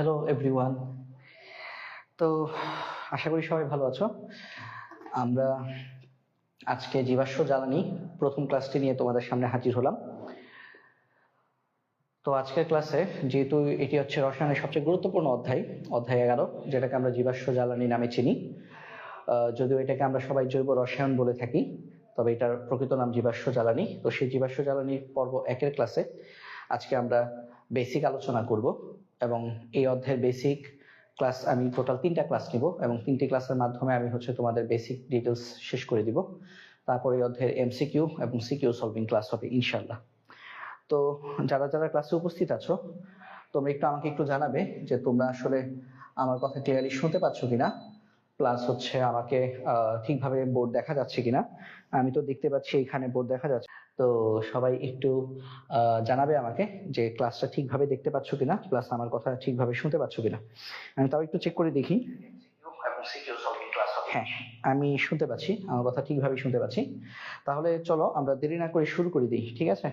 Hello everyone. তো আশা করি সবাই ভালো আছো। আমরা আজকে জীবাশ্ম জ্বালানি প্রথম ক্লাসটি নিয়ে তোমাদের সামনে হাজির হলাম। তো আজকের ক্লাসে যেহেতু এটি হচ্ছে রসায়নের সবচেয়ে গুরুত্বপূর্ণ অধ্যায়, অধ্যায় 11, যেটাকে আমরা জীবাশ্ম জ্বালানি নামে চিনি। যদিও এটাকে আমরা সবাই জৈব রসায়ন বলে থাকি, তবে এটার প্রকৃত নাম জীবাশ্ম জ্বালানি। তো সেই জীবাশ্ম জ্বালানির পর্ব 1-এর ক্লাসে আজকে আমরা বেসিক আলোচনা করব, এবং এই অধ্যায়ের বেসিক ক্লাস আমি টোটাল 3টা ক্লাস নিব, এবং 3টি ক্লাসের মাধ্যমে আমি তোমাদের বেসিক ডিটেলস শেষ করে দিব। তারপরে এই অধ্যায়ের এমসিকিউ এবং সিকিউ সলভিং ক্লাস হবে ইনশাল্লাহ। তো যারা যারা ক্লাসে উপস্থিত আছো, তোমরা আমাকে একটু জানাবে যে তোমরা আসলে আমার কথা ক্লিয়ারলি শুনতে পাচ্ছ কিনা, প্লাস আমাকে ঠিকভাবে বোর্ড দেখা যাচ্ছে কিনা। আমি তো দেখতে পাচ্ছি এখানে বোর্ড দেখা যাচ্ছে। তো সবাই একটু জানাবে আমাকে যে ক্লাসটা ঠিকভাবে দেখতে পাচ্ছ কিনা, প্লাস আমার কথা ঠিকভাবে শুনতে পাচ্ছ কিনা। আমি তাও একটু চেক করে দেখি। হ্যাঁ, আমি শুনতে পাচ্ছি, আমার কথা ঠিকভাবে শুনতে পাচ্ছি। তাহলে চলো আমরা দেরি না করে শুরু করে দিই, ঠিক আছে?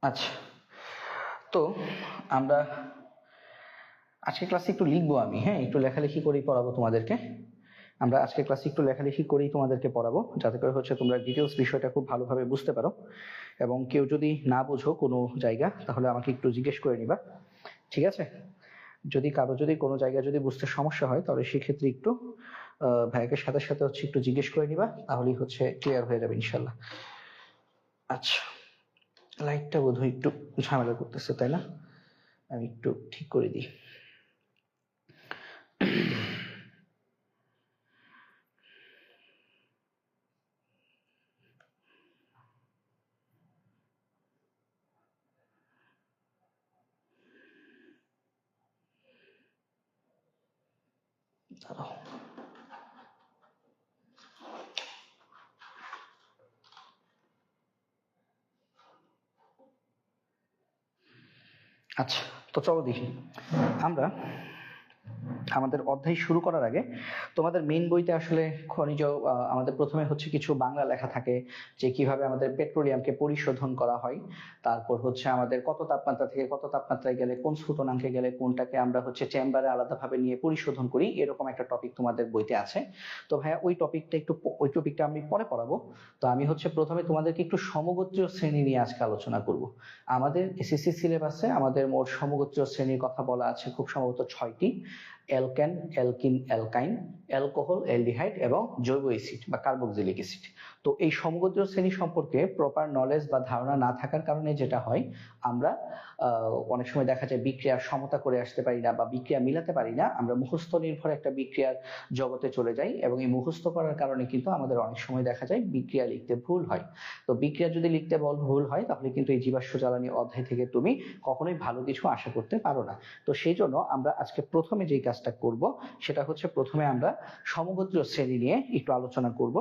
আচ্ছা, তো আমরা আজকে ক্লাসে একটু লিখবো আমি, হ্যাঁ, একটু লেখালেখি করেই পড়াবো তোমাদেরকে। আমরা আজকে ক্লাসে একটু লেখালেখি করেই তোমাদেরকে পড়াবো, যাতে করে তোমরা ডিটেলস বিষয়টা খুব ভালোভাবে বুঝতে পারো। এবং কেউ যদি না বোঝো কোনো জায়গা, তাহলে আমাকে একটু জিজ্ঞেস করে নিবা, ঠিক আছে? যদি কারো কোনো জায়গায় যদি বুঝতে সমস্যা হয়, তাহলে সেক্ষেত্রে একটু ভাইয়াকে সাথে সাথে একটু জিজ্ঞেস করে নিবা, তাহলেই ক্লিয়ার হয়ে যাবে ইনশাল্লাহ। আচ্ছা, লাইটটা বোধহয় একটু ঝামেলা করতেছে, তাই না? আমি একটু ঠিক করে দিই। দাঁড়াও। আচ্ছা, তো চলো দেখি আমরা আমাদের অধ্যায় শুরু করার আগে তোমাদের মেইন বইতে আসলে খনিজ আমাদের প্রথমে কিছু বাংলা লেখা থাকে, যে কিভাবে আমাদের পেট্রোলিয়ামকে পরিশোধন করা হয়, তারপর আমাদের কত তাপমাত্রা থেকে কত তাপমাত্রায় গেলে কোন স্থিতিনাঙ্কে গেলে কোনটাকে আমরা চেম্বারে আলাদাভাবে নিয়ে পরিশোধন করি, এরকম একটা টপিক তোমাদের বইতে আছে। তো ভাইয়া ওই টপিকটা আমি পরে পড়াবো। তো আমি প্রথমে তোমাদেরকে একটু সমগোত্রীয় শ্রেণী নিয়ে আজকে আলোচনা করব। আমাদের এসএসসি সিলেবাসে আমাদের মোট সমগোত্রীয় শ্রেণীর কথা বলা আছে খুব সম্ভবত 6টি: অ্যালকেন, অ্যালকিন, অ্যালকাইন, অ্যালকোহল, অ্যালডিহাইড এবং জৈব অ্যাসিড বা কার্বক্সিলিক অ্যাসিড। তো এই সমগোত্রীয় শ্রেণী সম্পর্কে প্রপার নলেজ বা ধারণা না থাকার কারণে যেটা হয়, আমরা অনেক সময় দেখা যায় বিক্রিয়ার সমতা করে আসতে পারি না বা বিক্রিয়া মিলাতে পারি না। আমরা মুখস্থ নির্ভর একটা বিক্রিয়ার জগতে চলে যাই, এবং এই মুখস্থ করার কারণে কিন্তু আমাদের অনেক সময় দেখা যায় বিক্রিয়া লিখতে ভুল হয়। তো বিক্রিয়া যদি লিখতে ভুল হয়, তাহলে কিন্তু এই জীবাশ্ম জ্বালানি অধ্যায় থেকে তুমি কখনোই ভালো কিছু আশা করতে পারো না। তো সেই জন্য আমরা আজকে প্রথমে যেই কাজটা করব, সেটা প্রথমে আমরা সমগোত্রীয় শ্রেণী নিয়ে একটু আলোচনা করব।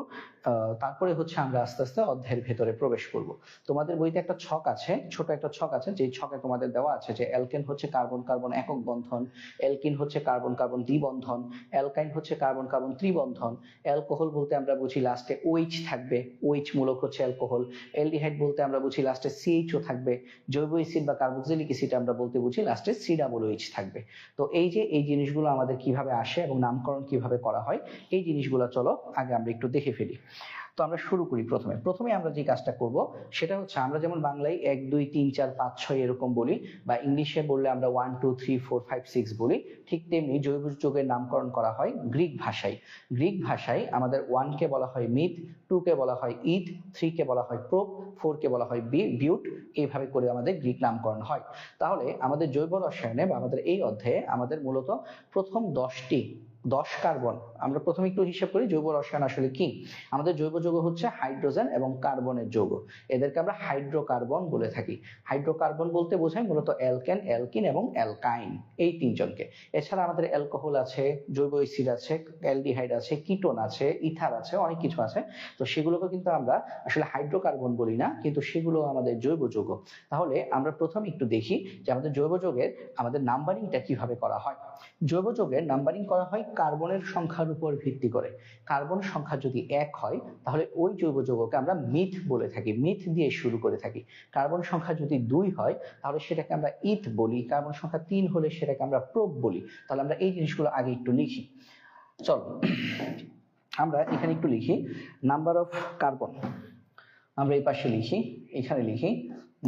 তারপরে আমরা আস্তে আস্তে অধ্যায়ের ভেতরে প্রবেশ করব। তোমাদের বইতে একটা ছক আছে, ছোট একটা ছক আছে, যে ছকে তোমাদের দেওয়া আছে যে অ্যালকেন কার্বন কার্বন একক বন্ধন, অ্যালকিন কার্বন কার্বন দ্বিবন্ধন, অ্যালকাইন কার্বন কার্বন ত্রিবন্ধন, অ্যালকোহল বলতে আমরা বুঝি লাস্টে OH থাকবে, OH মূলক অ্যালকোহল, অ্যালডিহাইড বলতে আমরা বুঝি লাস্টে CHO থাকবে, জৈব অ্যাসিড বা কার্বক্সিলিক অ্যাসিড আমরা বলতে বুঝি লাস্টে COOH থাকবে। তো এই জিনিসগুলো আমাদের কিভাবে আসে এবং নামকরণ কিভাবে করা হয়, এই জিনিসগুলো চলো আগে আমরা একটু দেখে ফেলি। তো আমরা শুরু করি। প্রথমে আমরা যে কাজটা করব, সেটা আমরা যেমন বাংলায় 1 2 3 4 5 6 এরকম বলি, বা ইংলিশে বললে আমরা 1 2 3 4 5 6 বলি, ঠিক তেমনি জৈব যৌগের নামকরণ করা হয় গ্রিক ভাষায়। গ্রিক ভাষায় আমাদের 1 কে বলা হয় মিথ, 2 কে বলা হয় ইথ, 3 কে বলা হয় প্রোপ, 4 কে বলা হয় বিউট। এইভাবে করে আমাদের গ্রিক নামকরণ হয়। তাহলে আমাদের জৈব রসায়নে বা আমাদের এই অধ্যায়ে আমাদের মূলত প্রথম 10টি 10 কার্বন। আমরা প্রথমে একটু হিসাব করি জৈব রসায়ন আসলে কি। আমাদের জৈব যৌগ হচ্ছে হাইড্রোজেন এবং কার্বনের যৌগ, এদেরকে আমরা হাইড্রোকার্বন বলে থাকি। হাইড্রোকার্বন বলতে বোঝায় মূলত অ্যালকেন, অ্যালকিন এবং অ্যালকাইন, এই তিনজনকে। এছাড়া আমাদের অ্যালকোহল আছে, জৈব অ্যাসিড আছে, অ্যালডিহাইড আছে, কিটোন আছে, ইথার আছে, অনেক কিছু আছে। তো সেগুলোকে কিন্তু আমরা আসলে হাইড্রোকার্বন বলি না, কিন্তু সেগুলো আমাদের জৈব যৌগ। তাহলে আমরা প্রথমে একটু দেখি যে আমাদের জৈব যৌগের আমাদের নাম্বারিংটা কিভাবে করা হয়। জৈব যৌগের নাম্বারিং করা হয় কার্বনের সংখ্যার উপর ভিত্তি করে। কার্বন সংখ্যা যদি 1 হয় তাহলে ওই জৈব যৌগকে আমরা মিথ বলে থাকি, মিথ দিয়ে শুরু করে থাকি। কার্বন সংখ্যা যদি 2 হয় তাহলে সেটাকে আমরা ইথ বলি। কার্বন সংখ্যা 3 হলে সেটাকে আমরা প্রোপ বলি। তাহলে আমরা এই জিনিসগুলো আগে একটু লিখি। চলো আমরা এখানে একটু লিখি নাম্বার অফ কার্বন। আমরা এই পাশে লিখি, এখানে লিখি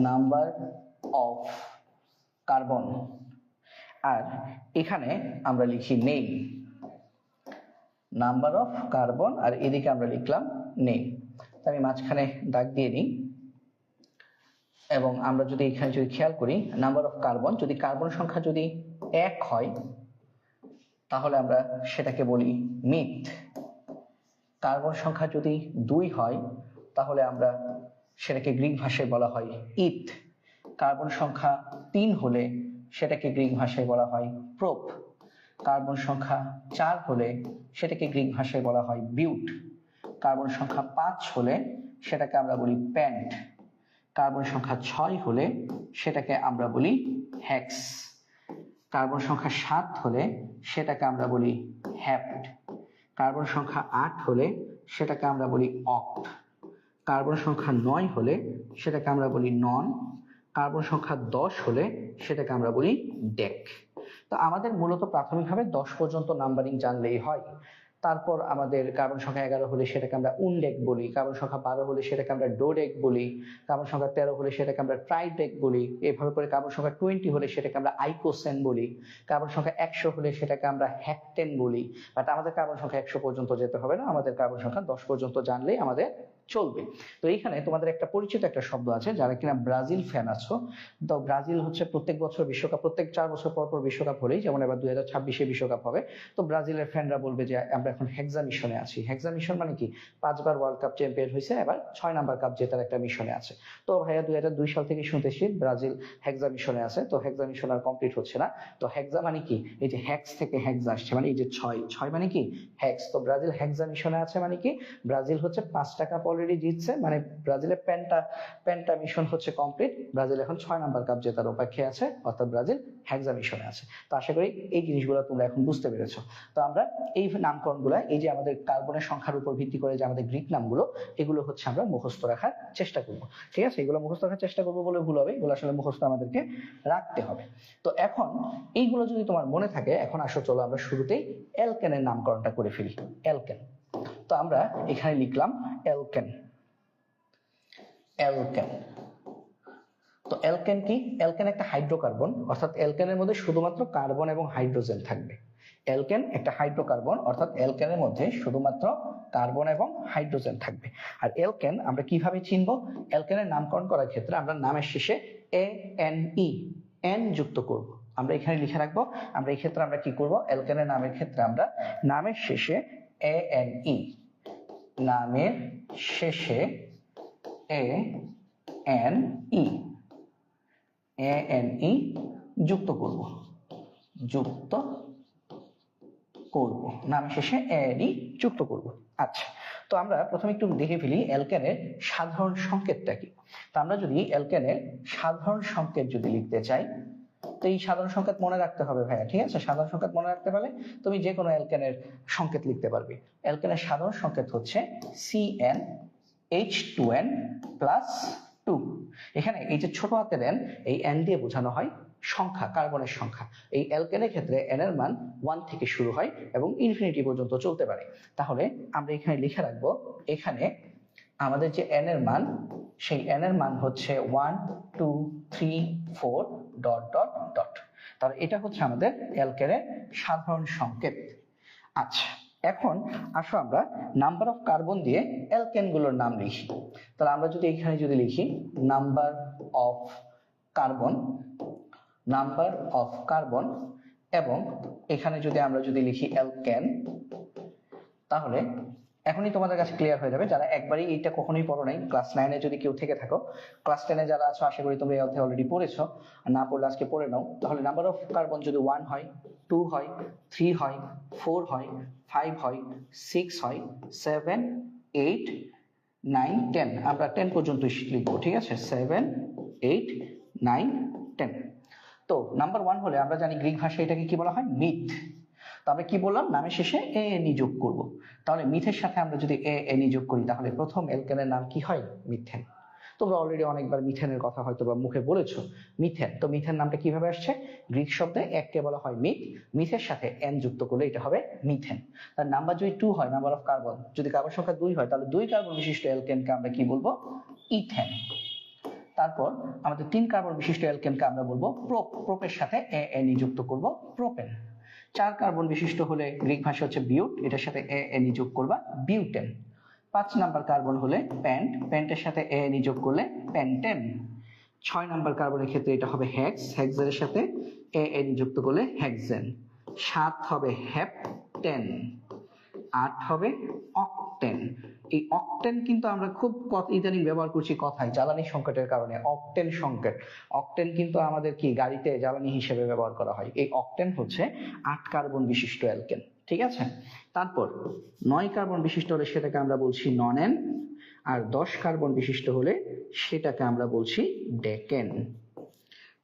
নাম্বার অফ কার্বন, আর এখানে আমরা লিখি নেম, নাম্বার অফ কার্বন, আর এদিকে আমরা লিখলাম নেম। আমি মাঝখানে দাগ দিয়ে নিই, এবং আমরা যদি এখানে যদি খেয়াল করি নাম্বার অফ কার্বন, যদি কার্বন সংখ্যা যদি 1 হয় তাহলে আমরা সেটাকে বলি মিথ। কার্বন সংখ্যা যদি 2 হয় তাহলে আমরা সেটাকে গ্রিক ভাষায় বলা হয় ইথ। কার্বন সংখ্যা 3 হলে সেটাকে গ্রিক ভাষায় বলা হয় প্রোপ। কার্বন সংখ্যা 4 হলে সেটাকে গ্রিক ভাষায় বলা হয় বিউট। কার্বন সংখ্যা 5 হলে সেটাকে আমরা বলি প্যান্ট। কার্বন সংখ্যা 6 হলে সেটাকে আমরা বলি হেক্স। কার্বন সংখ্যা 7 হলে সেটাকে আমরা বলি হ্যাপ্ট। কার্বন সংখ্যা 8 হলে সেটাকে আমরা বলি অক্ট। কার্বন সংখ্যা 9 হলে সেটাকে আমরা বলি নন। কার্বন সংখ্যা 10 হলে সেটাকে আমরা বলি ডেক। তো আমাদের মূলত প্রাথমিকভাবে 10 পর্যন্ত নাম্বারিং জানলেই হয়। তারপর আমাদের কার্বন সংখ্যা 11 হলে সেটাকে আমরা উনডেক বলি। কার্বন সংখ্যা 12 হলে সেটাকে আমরা ডোডেক বলি। কার্বন সংখ্যা 13 হলে সেটাকে আমরা ট্রাইডেক বলি। এভাবে করে কার্বন সংখ্যা 20 হলে সেটাকে আমরা আইকোসেন বলি। কার্বন সংখ্যা 100 হলে সেটাকে আমরা হেক্টেন বলি। বাট আমাদের কার্বন সংখ্যা 100 পর্যন্ত যেতে হবে না, আমাদের কার্বন সংখ্যা 10 পর্যন্ত জানলেই আমাদের চলবে। তো এইখানে তোমাদের একটা পরিচিত একটা শব্দ আছে, যারা কিনা ব্রাজিল ফ্যান আছো। তো ব্রাজিল হচ্ছে প্রত্যেক বছর বিশ্বকাপ, প্রত্যেক 4 বছর পর পর বিশ্বকাপ হলেই, যেমন এবার 2026-এ বিশ্বকাপ হবে, তো ব্রাজিলের ফ্যানরা বলবে যে আমরা এখন হেক্সা মিশনে আছি। হেক্সা মিশন মানে কি? 5 বার ওয়ার্ল্ড কাপ চ্যাম্পিয়ন হয়েছে, এবার 6 নাম্বার কাপ জেতার একটা মিশনে আছে। তো ভাইয়া 2002 সাল থেকে শুনতেছি ব্রাজিল হেক্সা মিশনে আছে। তো হেক্সা মিশন আর কমপ্লিট হচ্ছে না। তো হেক্সা মানে কি? এই যে হেক্স থেকে হেক্সা আসছে, মানে এই যে 6 মানে কি? হেক্স। তো ব্রাজিল হেক্সা মিশনে আছে মানে কি? ব্রাজিল হচ্ছে 5টা কাপ অলরেডি জিতছে, মানে ব্রাজিলের পেন্টা মিশন হচ্ছে কমপ্লিট। ব্রাজিল এখন 6 নাম্বার কাপ জেতার অপেক্ষায় আছে, অর্থাৎ ব্রাজিল হেক্সা মিশনে আছে। তো আশা করি এই জিনিসগুলো তোমরা এখন বুঝতে পেরেছো। তো আমরা এই নামকরণগুলো, এই যে আমাদের কার্বনের সংখ্যার উপর ভিত্তি করে যে আমাদের গ্রিক নামগুলো, এগুলো হচ্ছে আমরা মুখস্থ রাখার চেষ্টা করব। ঠিক আছে, এগুলো মুখস্থ রাখার চেষ্টা করবো বলে ভুল হবে, এগুলো আসলে মুখস্থ আমাদেরকে রাখতে হবে। তো এখন এইগুলো যদি তোমার মনে থাকে, এখন আসো চলো আমরা শুরুতেই অ্যালকেনের নামকরণটা করে ফেলি। অ্যালকেন। তো আমরা এখানে লিখলাম অ্যালকেন। অ্যালকেন। তো অ্যালকেন কি? অ্যালকেন একটা হাইড্রোকার্বন, অর্থাৎ অ্যালকেনের মধ্যে শুধুমাত্র কার্বন এবং হাইড্রোজেন থাকবে। অ্যালকেন একটা হাইড্রোকার্বন, অর্থাৎ অ্যালকেনের মধ্যে শুধুমাত্র কার্বন এবং হাইড্রোজেন থাকবে। আর অ্যালকেন আমরা কিভাবে চিনব? অ্যালকেনের নামকরণ করার ক্ষেত্রে আমরা নামের শেষে ANE এন যুক্ত করব। আমরা এখানে লিখে রাখবো। আমরা এই ক্ষেত্রে আমরা কি করব? অ্যালকেনের নামের ক্ষেত্রে আমরা নামের শেষে ANE, নামের শেষে ANE যুক্ত করব। নামের শেষে ANE যুক্ত করব। আচ্ছা, তো আমরা প্রথমে একটু দেখে ফেলি অ্যালকেনের সাধারণ সংকেতটা কি। তো আমরা যদি অ্যালকেনের সাধারণ সংকেত যদি লিখতে চাই, তো এই সাধারণ সংকেত মনে রাখতে হবে ভাইয়া। ঠিক আছে, সাধারণ সংকেত মনে রাখতে পারলে তুমি যে কোনো অ্যালকেনের সংকেত লিখতে পারবে। অ্যালকেনের সাধারণ সংকেত হচ্ছে CnH2n+2। এখানে এই যে ছোট হাতের n, এই n দিয়ে বোঝানো হয় সংখ্যা, কার্বনের সংখ্যা। এই অ্যালকেনের ক্ষেত্রে n এর মান 1 থেকে শুরু হয় এবং ইনফিনিটি পর্যন্ত চলতে পারে। তাহলে আমরা এখানে লিখে রাখবো, এখানে আমাদের যে n এর মান, সেই n এর মান হচ্ছে 1 2 3 4 ডট ডট ডট। তাহলে এটা হচ্ছে আমাদের অ্যালকেনের সাধারণ সংকেত। আচ্ছা, এখন আসো আমরা নাম্বার অফ কার্বন দিয়ে অ্যালকেন গুলোর নাম লিখি। তাহলে আমরা যদি এখানে যদি লিখি number of carbon, number of carbon এবং এখানে যদি আমরা যদি লিখি অ্যালকেন, তাহলে এখনই তোমাদের কাছে ক্লিয়ার হয়ে যাবে। যারা একবারই এইটা কখনোই পড়ো নাই, ক্লাস 9-এ যদি কেউ থেকে থাকো, ক্লাস 10-এ যারা আছো আশা করি তোমরা এই অধ্যায় অলরেডি পড়েছো, আর না পড়লে আজকে পড়ে নাও। তাহলে নাম্বার অফ কার্বন যদি 1 হয়, 2 হয়, 3 হয়, 4 হয়, 5 হয়, 6 হয়, 7, 8, 9, 10, আমরা 10 পর্যন্ত লিখবো, ঠিক আছে? 7, 8, 9, 10। তো নাম্বার 1 হলে আমরা জানি গ্রিক ভাষায় এটাকে কি বলা হয়? মিথ। তো আমরা কি বললাম? নামের শেষে এ এন যোগ করব। তাহলে মিথের সাথে আমরা যদি এ এন যোগ করি তাহলে প্রথম অ্যালকেনের নাম কি হয়? মিথেন। তোমরা অলরেডি অনেকবার মিথেনের কথা হয়তো বা মুখে বলেছো, মিথেন। তো মিথেন নামটা কিভাবে আসছে? গ্রিক শব্দে এককে বলা হয় মিথ, মিথের সাথে এন যুক্ত করলে এটা হবে মিথেন। তার নাম্বার যদি 2 হয়, নাম্বার অফ কার্বন, যদি কার্বন সংখ্যা 2 হয়, তাহলে 2 কার্বন বিশিষ্ট অ্যালকেনকে আমরা কি বলবো? ইথেন। তারপর আমাদের 3 কার্বন বিশিষ্ট অ্যালকেনকে আমরা বলবো প্রোপ, প্রোপের সাথে এ এন যুক্ত করব, প্রোপেন। 4 কার্বন বিশিষ্ট হলে গ্রিক ভাষা হচ্ছে বিউট, এটার সাথে এ এন যোগ করবা, বিউটেন। 5 নাম্বার কার্বন হলে প্যান্ট, প্যান্টের সাথে এ এন যোগ করলে প্যান্টেন। 6 নাম্বার কার্বনের ক্ষেত্রে এটা হবে হেক্স, হেক্সের সাথে এ এন যুক্ত করলে হেক্সেন। 7 হবে হেপটেন, 8 হবে অকটেন। এই অকটেন কিন্তু আমরা খুব ইদানিং ব্যবহার করছি কথায়, জ্বালানি সংকটের কারণে। অকটেন সংকট, অকটেন কিন্তু আমাদের কি গাড়িতে জ্বালানি হিসেবে ব্যবহার করা হয়। এই অকটেন হচ্ছে 8 কার্বন বিশিষ্ট অ্যালকেন, ঠিক আছে? তারপর 9 কার্বন বিশিষ্ট হলে সেটাকে আমরা বলছি ননেন, আর 10 কার্বন বিশিষ্ট হলে সেটাকে আমরা বলছি ডেকেন,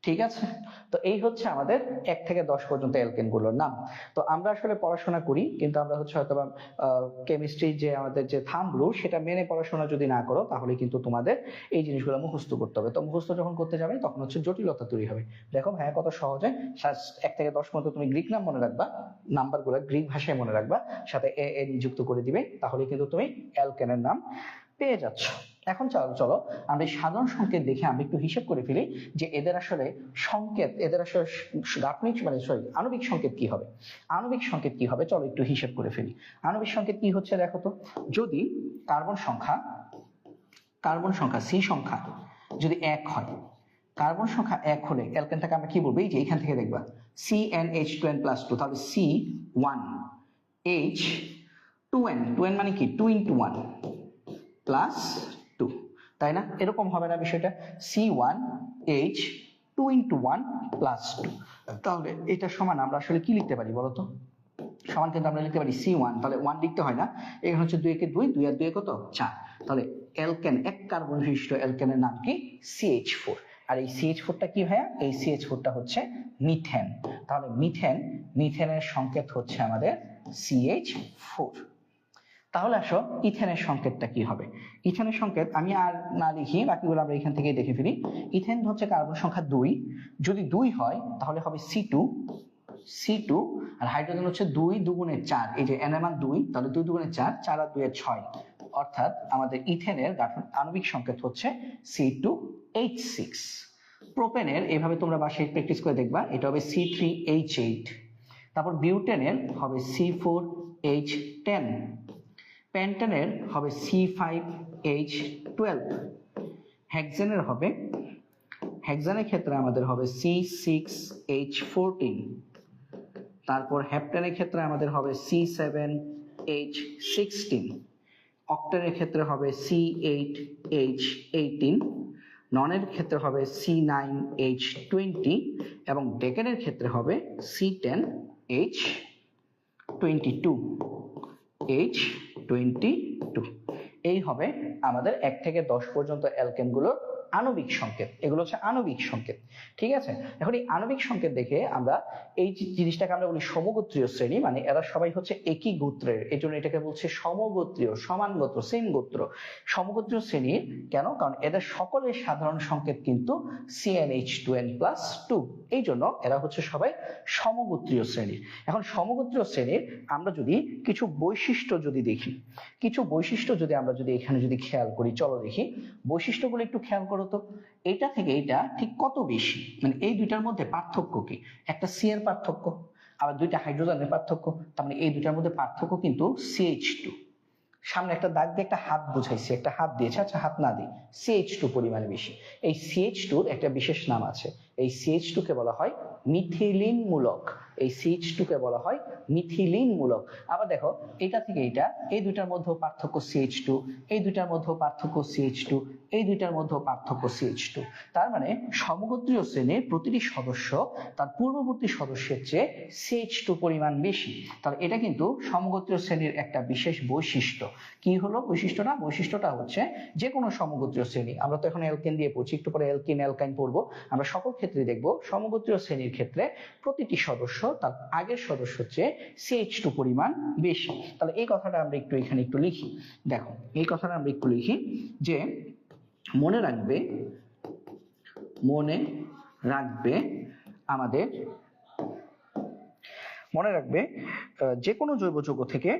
ঠিক আছে? তো এই হচ্ছে আমাদের 1 থেকে 10 পর্যন্ত অ্যালকেন গুলোর নাম। তো আমরা আসলে পড়াশোনা করি, কিন্তু আমরা হচ্ছে হয়তো কেমিস্ট্রি যে আমাদের যে থাম্ব রুল, সেটা মেনে পড়াশোনা যদি না করো তাহলে কিন্তু তোমাদের এই জিনিসগুলো মুখস্থ করতে হবে। তো মুখস্থ যখন করতে যাবে তখন হচ্ছে জটিলতা তৈরি হবে। দেখো হ্যাঁ, কত সহজে 1 থেকে 10 পর্যন্ত তুমি গ্রিক নাম মনে রাখবা, নাম্বারগুলো গ্রিক ভাষায় মনে রাখবা, সাথে এ এন যুক্ত করে দিবে, তাহলে কিন্তু তুমি অ্যালকেনের নাম পেয়ে যাচ্ছ। এখন চলো আমরা সাধারণ সংকেত দেখে আমরা একটু হিসেব করে ফেলি যে এদের আসলে সংকেত, এদের আসলে গাঠনিক আণবিক সংকেত কি হবে। আণবিক সংকেত কি হবে চলো একটু হিসেব করে ফেলি। আণবিক সংকেত কি হচ্ছে দেখো তো, যদি কার্বন সংখ্যা সি সংখ্যা যদি 1 হয়, কার্বন সংখ্যা 1 হলে অ্যালকেনটাকে আমরা কি বলবো? এই যে এখান থেকে দেখবা CnH2n+2, তাহলে C1H2n, 2n মানে কি 2 × 1 +2, তাই না? এরকম হবে না বিষয়টা? C1H2 × 1 +2। তাহলে এটা সমান আমরা আসলে কি লিখতে পারি বলতো? সমান কিন্তু আমরা লিখতে পারি C1, তাহলে 1 লিখতে হয় না, এখানে হচ্ছে 2 কে 2, 2 আর 2 কত 4। তাহলে অ্যালকেন, 1 কার্বন বিশিষ্ট অ্যালকেনের নাম কি? CH4। আর এই CH4টা কি ভাইয়া? এই CH4টা হচ্ছে মিথেন। তাহলে মিথেনের সংকেত হচ্ছে আমাদের CH4। তাহলে আসো ইথেনের সংকেতটা কি হবে। ইথেনের সংকেত আমি আর না লিখি, বাকিগুলো আমরা এখান থেকে দেখে ফেলি। ইথেন হচ্ছে কার্বন সংখ্যা 2, যদি 2 হয় তাহলে হবে C2, আর হাইড্রোজেন হচ্ছে 2 2 × 4, এই যে n এর মান 2, তাহলে 2 2 × 4, 4 আর 2 এর 6, অর্থাৎ আমাদের ইথেনের আণবিক সংকেত হচ্ছে C2H6। প্রোপেনের এভাবে তোমরা বাসায় প্র্যাকটিস করে দেখবা, এটা হবে C3H8। তারপর বিউটেনের হবে C4H10, পেন্টেনের হবে C5H12, হেক্সেনের ক্ষেত্রে আমাদের হবে C6H14, তারপর হেপ্টেনের ক্ষেত্রে আমাদের হবে C7H16, অক্টেনের ক্ষেত্রে হবে C8H18, ননের ক্ষেত্রে হবে C9H20 এবং ডেকেনের ক্ষেত্রে হবে C10H22। এই হবে আমাদের 1 থেকে 10 পর্যন্ত অ্যালকেনগুলোর আণবিক সংকেত। এগুলো হচ্ছে আণবিক সংকেত, ঠিক আছে? এখন এই আণবিক সংকেত দেখে আমরা এই জিনিসটাকে আমরা বলি সমগোত্রীয় শ্রেণী, মানে এরা সবাই হচ্ছে একই গোত্রের, এই জন্য এটাকে বলছে সমগোত্রীয়, সমান গোত্র, সেম গোত্র। সমগোত্রীয় শ্রেণীর কেন? কারণ এদের সকলের সাধারণ সংকেত কিন্তু CnH2n+2, এই জন্য এরা হচ্ছে সবাই সমগোত্রীয় শ্রেণীর। এখন সমগোত্রীয় শ্রেণীর আমরা যদি কিছু বৈশিষ্ট্য যদি দেখি, কিছু বৈশিষ্ট্য যদি আমরা যদি এখানে যদি খেয়াল করি, চলো দেখি বৈশিষ্ট্যগুলো একটু খেয়াল করো তো। এটা থেকে এটা ঠিক কত বেশি, মানে এই দুইটার মধ্যে পার্থক্য কি? একটা সি এর পার্থক্য, আবার দুইটা হাইড্রোজেনের পার্থক্য, তার মানে এই দুইটার মধ্যে পার্থক্য কিন্তু CH2। সামনে একটা দাগ দিয়ে একটা হাত বুঝাইছে, একটা হাত দিয়েছে, আচ্ছা হাত না দিই, CH2 পরিমাণে বেশি। এই CH2 একটা বিশেষ নাম আছে, এই CH2 কে বলা হয় মিথিলিন মূলক। এই CH2 কে বলা হয় মিথিলিন মূলক। আবার দেখো এটা থেকে এটা, এই দুইটার মধ্যে পার্থক্য CH2, এই দুইটার মধ্যে পার্থক্য CH2, এই দুইটার মধ্যে পার্থক্য CH2। তার মানে সমগোত্রীয় শ্রেণীর প্রতিটি সদস্য তার পূর্ববর্তী সদস্যের চেয়ে CH2 পরিমাণ বেশি। তাহলে এটা কিন্তু সমগোত্রীয় শ্রেণীর একটা বিশেষ বৈশিষ্ট্য। কি হলো বৈশিষ্ট্যটা? বৈশিষ্ট্যটা হচ্ছে যে কোনো সমগোত্রীয় শ্রেণী, আমরা তো এখন অ্যালকেন দিয়ে পড়ছি, একটু পরে অ্যালকিন অ্যালকাইন পড়বো, আমরা সকল ক্ষেত্রে দেখব সমগোত্রীয় শ্রেণীর ক্ষেত্রে প্রতিটি সদস্য তার আগের সদস্যের চেয়ে CH2 পরিমাণ বেশি। তাহলে এই কথাটা আমরা একটু এখানে একটু লিখি। দেখো এই কথাটা আমরা একটু লিখি যে মনে রাখবে আমাদের মনে রাখবে যে কোনো জৈব যৌগ থেকে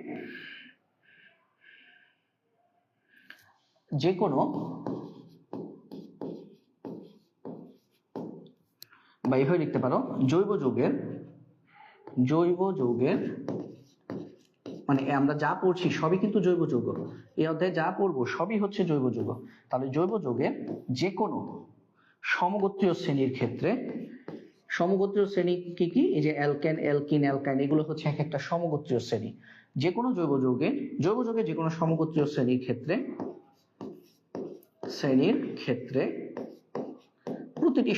যে কোনো বা এইভাবে লিখতে পারো জৈব যৌগের মানে আমরা যা পড়ছি সবই কিন্তু জৈব যৌগ, এই অধ্যায়ে যা পড়বো সবই হচ্ছে জৈব যৌগ। তাহলে জৈব যৌগের যে কোনো সমগোত্রীয় শ্রেণীর ক্ষেত্রে, সমগোত্রীয় শ্রেণী কি কি? এই যে অ্যালকেন অ্যালকিন অ্যালকাইন এগুলো হচ্ছে এক একটা সমগোত্রীয় শ্রেণী। যে কোনো জৈব যৌগের যে কোনো সমগোত্রীয় শ্রেণীর ক্ষেত্রে প্রতিটি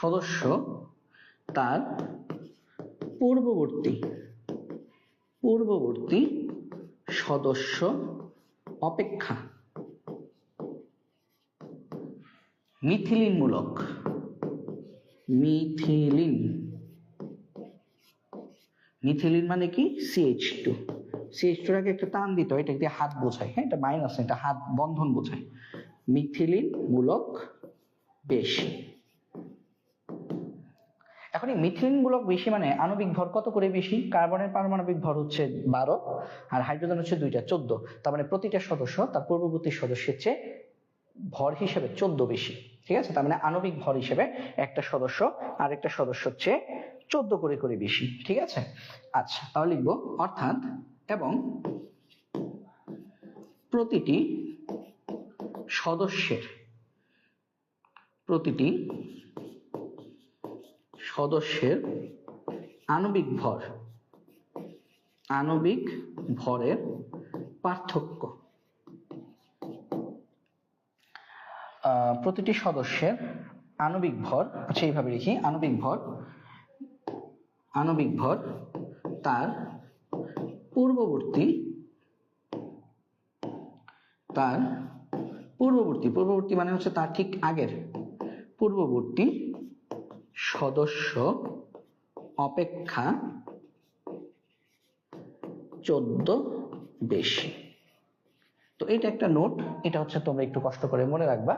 সদস্য তার পূর্ববর্তী সদস্য অপেক্ষা মিথিলিন মূলক। মিথিলিন মানে কি? CH2। CH2টাকে একটা টান দিতে হয়, এটা দিয়ে হাত বোঝায়, হ্যাঁ এটা মাইনাস, এটা হাত বন্ধন বোঝায়। মিথিলিন মূলক বেশি। এখন এই মিথিলিন মূলক বেশি মানে আণবিক ভর কত করে বেশি? কার্বনের পারমাণবিক ভর হচ্ছে 12 আর হাইড্রোজেন হচ্ছে 2টা 14। তার মানে প্রতিটা সদস্য তার পূর্ববর্তী সদস্যের চেয়ে ভর হিসেবে 14 বেশি। ঠিক আছে, তার মানে আণবিক ভর হিসেবে একটা সদস্য আরেকটা সদস্যের চেয়ে 14 করে বেশি। ঠিক আছে, আচ্ছা তাহলে লিখবো অর্থাৎ এবং প্রতিটি সদস্যের আণবিক ভরের পার্থক্য, প্রতিটি সদস্যের আণবিক ভর, আচ্ছা এইভাবে লিখি, আণবিক ভর তার পূর্ববর্তী মানে হচ্ছে তার ঠিক আগের পূর্ববর্তী সদস্য অপেক্ষা 14 বেশি। তো এটা একটা নোট, এটা হচ্ছে তোমরা একটু কষ্ট করে মনে রাখবা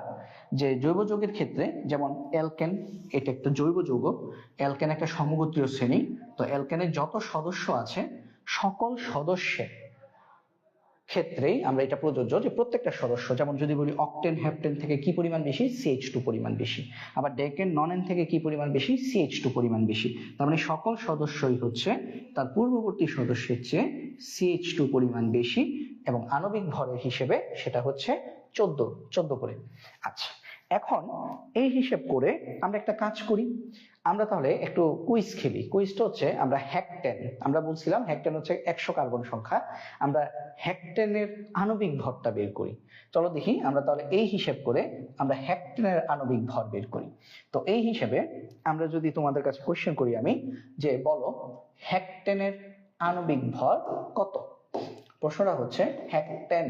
যে জৈব যৌগের ক্ষেত্রে যেমন অ্যালকেন, এটা একটা জৈব যৌগ, অ্যালকেন একটা সমগোত্রীয় শ্রেণী। তো অ্যালকেনের যত সদস্য আছে সকল সদস্যের ক্ষেত্রেই আমরা এটা প্রযোজ্য যে প্রত্যেকটা সদস্য, যেমন যদি বলি অক্টেন হেপ্টেন থেকে কি পরিমাণ বেশি? CH2 পরিমাণ বেশি। আবার ডেকেন ননেন থেকে কি পরিমাণ বেশি? CH2 পরিমাণ বেশি। তার মানে সকল সদস্যই হচ্ছে তার পূর্ববর্তী সদস্যের চেয়ে CH2 পরিমাণ বেশি এবং আণবিক ভরের হিসেবে সেটা হচ্ছে 14 করে। আচ্ছা এখন এই হিসেব করে আমরা একটা কাজ করি, আমরা তাহলে একটু কুইজ খেলি। কুইজটা হচ্ছে আমরা হেক্টেন, আমরা বলছিলাম হেক্টেন হচ্ছে 100 কার্বন সংখ্যা, আমরা হেক্টেনের আণবিক ভরটা বের করি। চলো দেখি আমরা তাহলে এই হিসেব করে আমরা হেক্টেনের আণবিক ভর বের করি। তো এই হিসেবে আমরা যদি তোমাদের কাছে কোশ্চেন করি আমি যে বলো হেক্টেনের আণবিক ভর কত? প্রশ্নটা হচ্ছে হেক্টেনের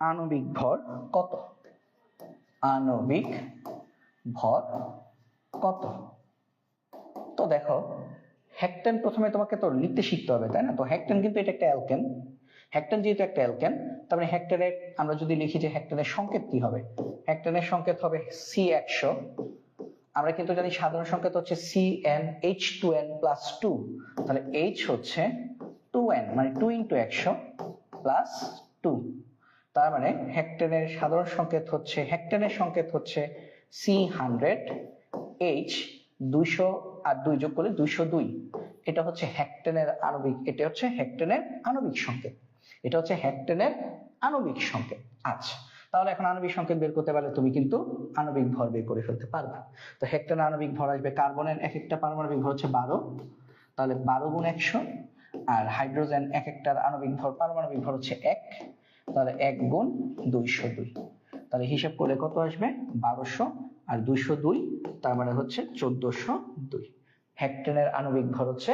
আণবিক ভর কত? তো দেখো হেক্টেন প্রথমে তোমাকে তো লিখতে শিখতে হবে, তাই না? তো হেক্টেন কিন্তু এটা একটা অ্যালকেন, হেক্টেন যেহেতু একটা অ্যালকেন তার মানে হেক্টেনের আমরা যদি লিখি যে হেক্টেনের সংকেত কি হবে? হেক্টেনের সংকেত হবে C100। আমরা কিন্তু জানি সাধারণ সংকেত হচ্ছে CnH2n+2, তাহলে H হচ্ছে 2n মানে 2 × 100 + 2। তার মানে হেক্টেনের সাধারণ সংকেত হচ্ছে, হেক্টেনের সংকেত হচ্ছে C100, H 200 আর 2 যোগ করলে 202। এটা হচ্ছে হেক্টেনের আণবিক, এটা হচ্ছে হেক্টেনের আণবিক সংকেত, এটা হচ্ছে হেক্টেনের আণবিক সংকেত। আচ্ছা, তাহলে এখন আণবিক সংকেত বের করতে পারলে তুমি কিন্তু আণবিক ভর বের করে ফেলতে পারবে। তো হেক্টেনের আণবিক ভর আসবে, কার্বনের এক একটা পারমাণবিক ভর হচ্ছে 12, তাহলে 12 গুণ 100, আর হাইড্রোজেন এক একটার আণবিক ভর পারমাণবিক ভর হচ্ছে 1, তাহলে 1 গুণ 202, তাহলে হিসাব করলে কত আসবে 1200 আর 202, তার মানে হচ্ছে 1402। হেক্টেনের আণবিক ভর হচ্ছে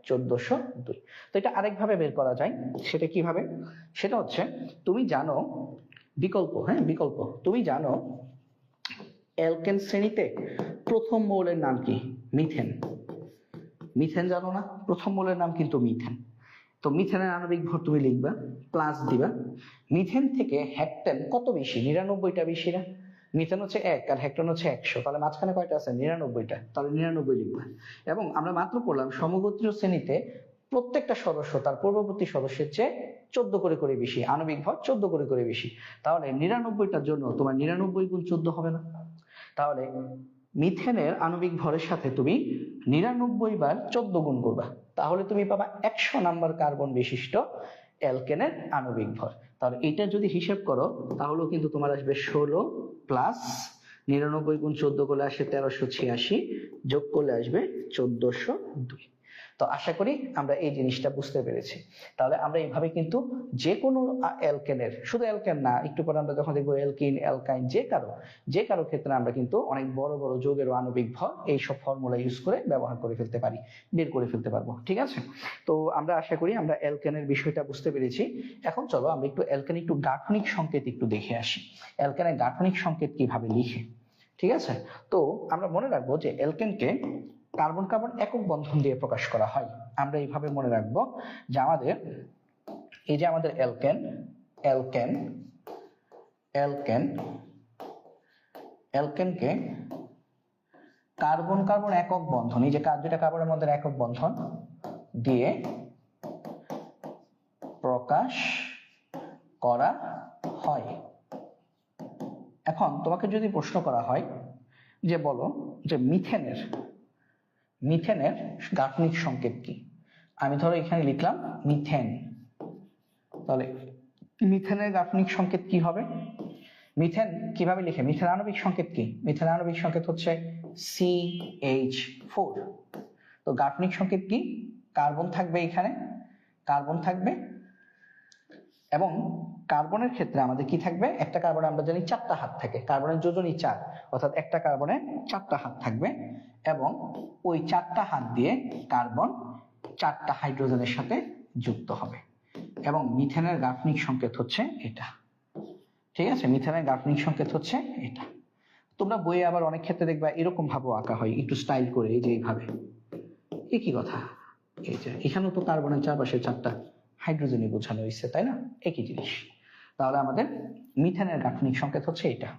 1402। তো এটা আরেকভাবে বের করা যায়, সেটা কিভাবে? সেটা হচ্ছে তুমি জানো বিকল্প, হ্যাঁ বিকল্প, তুমি জানো অ্যালকেন শ্রেণীতে প্রথম মৌলের নাম কি? মিথেন। মিথেন জানো না? প্রথম মৌলের নাম কিন্তু মিথেন। তো মিথেনের আণবিক ভর তুমি লিখবা, প্লাস দিবা। মিথেন থেকে হেক্টেন কত বেশি? 99টা বেশি না? মিথেন হচ্ছে 1 আর হেক্টেন হচ্ছে 100, তাহলে মাঝখানে কয়টা আছে? 99টা, তাহলে 99 লিখবা। এবং আমরা মাত্র পড়লাম সমগোত্রীয় শ্রেণীতে প্রত্যেকটা সদস্য তার পূর্ববর্তী সদস্যের চেয়ে 14 করে করে বেশি, আণবিক ভর 14 করে করে বেশি। তাহলে 99টার জন্য তোমার 99 গুণ 14 হবে না? তাহলে মিথেনের আণবিক ভরের সাথে তুমি 99 বার 14 গুণ করবা, তাহলে তুমি পাবা 100 নাম্বার কার্বন বিশিষ্ট অ্যালকেনের আণবিক ভর। তাহলে এটা যদি হিসাব করো তাহলেও কিন্তু তোমার আসবে 16 প্লাস 99 গুণ 14 করলে আসে 1386, যোগ করলে আসবে 1402। তো আশা করি আমরা এই জিনিসটা বুঝতে পেরেছি। তাহলে আমরা এইভাবে কিন্তু যে কোনো অ্যালকেনের, শুধু অ্যালকেন না, একটু পরে আমরা যখন দেখবো অ্যালকিন, অ্যালকাইন, যে কারো ক্ষেত্রে আমরা কিন্তু অনেক বড় বড় যৌগের আণবিক ভর এইসব ফর্মুলা ইউজ করে ব্যবহার করে ফেলতে পারি, বের করে ফেলতে পারবো। ঠিক আছে, তো আমরা আশা করি আমরা অ্যালকেনের বিষয়টা বুঝতে পেরেছি। এখন চলো আমরা একটু অ্যালকেনের একটু গাঠনিক সংকেত একটু দেখে আসি, অ্যালকেনের গাঠনিক সংকেত কিভাবে লিখে। ঠিক আছে, তো আমরা মনে রাখবো যে অ্যালকেনকে কার্বন কার্বন একক বন্ধন দিয়ে প্রকাশ করা হয়। আমরা এইভাবে মনে রাখবো যে আমাদের এই যে আমাদের অ্যালকেন, অ্যালকেন, অ্যালকেন, অ্যালকেনকে কার্বন কার্বন একক বন্ধন, এই যে দুইটা কার্বনের মধ্যে একক বন্ধন দিয়ে প্রকাশ করা হয়। এখন তোমাকে যদি প্রশ্ন করা হয় যে বলো যে মিথেনের গাঠনিক সংকেত কি? আমি ধরো এখানে লিখলাম মিথেন, তাহলে মিথেনের গাঠনিক সংকেত কি হবে? মিথেন কিভাবে লিখে? মিথেন আণবিক সংকেত কি? মিথেন আণবিক সংকেত হচ্ছে CH4। তো গাঠনিক সংকেত কি? কার্বন থাকবে, এখানে কার্বন থাকবে, এবং কার্বনের ক্ষেত্রে আমাদের কি থাকবে? একটা কার্বনে আমরা জানি 4টা হাত থাকে, কার্বনের যোজনই 4, অর্থাৎ একটা কার্বনে 4টা হাত থাকবে, এবং ওই 4টা হাত দিয়ে কার্বন 4টা হাইড্রোজেনের সাথে যুক্ত হবে। এবং মিথেনের গাঠনিক সংকেত হচ্ছে এটা। ঠিক আছে, মিথেনের গাঠনিক সংকেত হচ্ছে এটা। তোমরা বইয়ে আবার অনেক ক্ষেত্রে দেখবা এরকম ভাবে আঁকা হয়, একটু স্টাইল করে, এই যে এইভাবে। একই কথা, এই যে এখানেও তো কার্বনের চারপাশে 4টা হাইড্রোজেনই বোঝানো হয়েছে, তাই না? একই জিনিস। তাহলে আমাদের মিথেনের গাঠনিক সংকেত হচ্ছে এটা।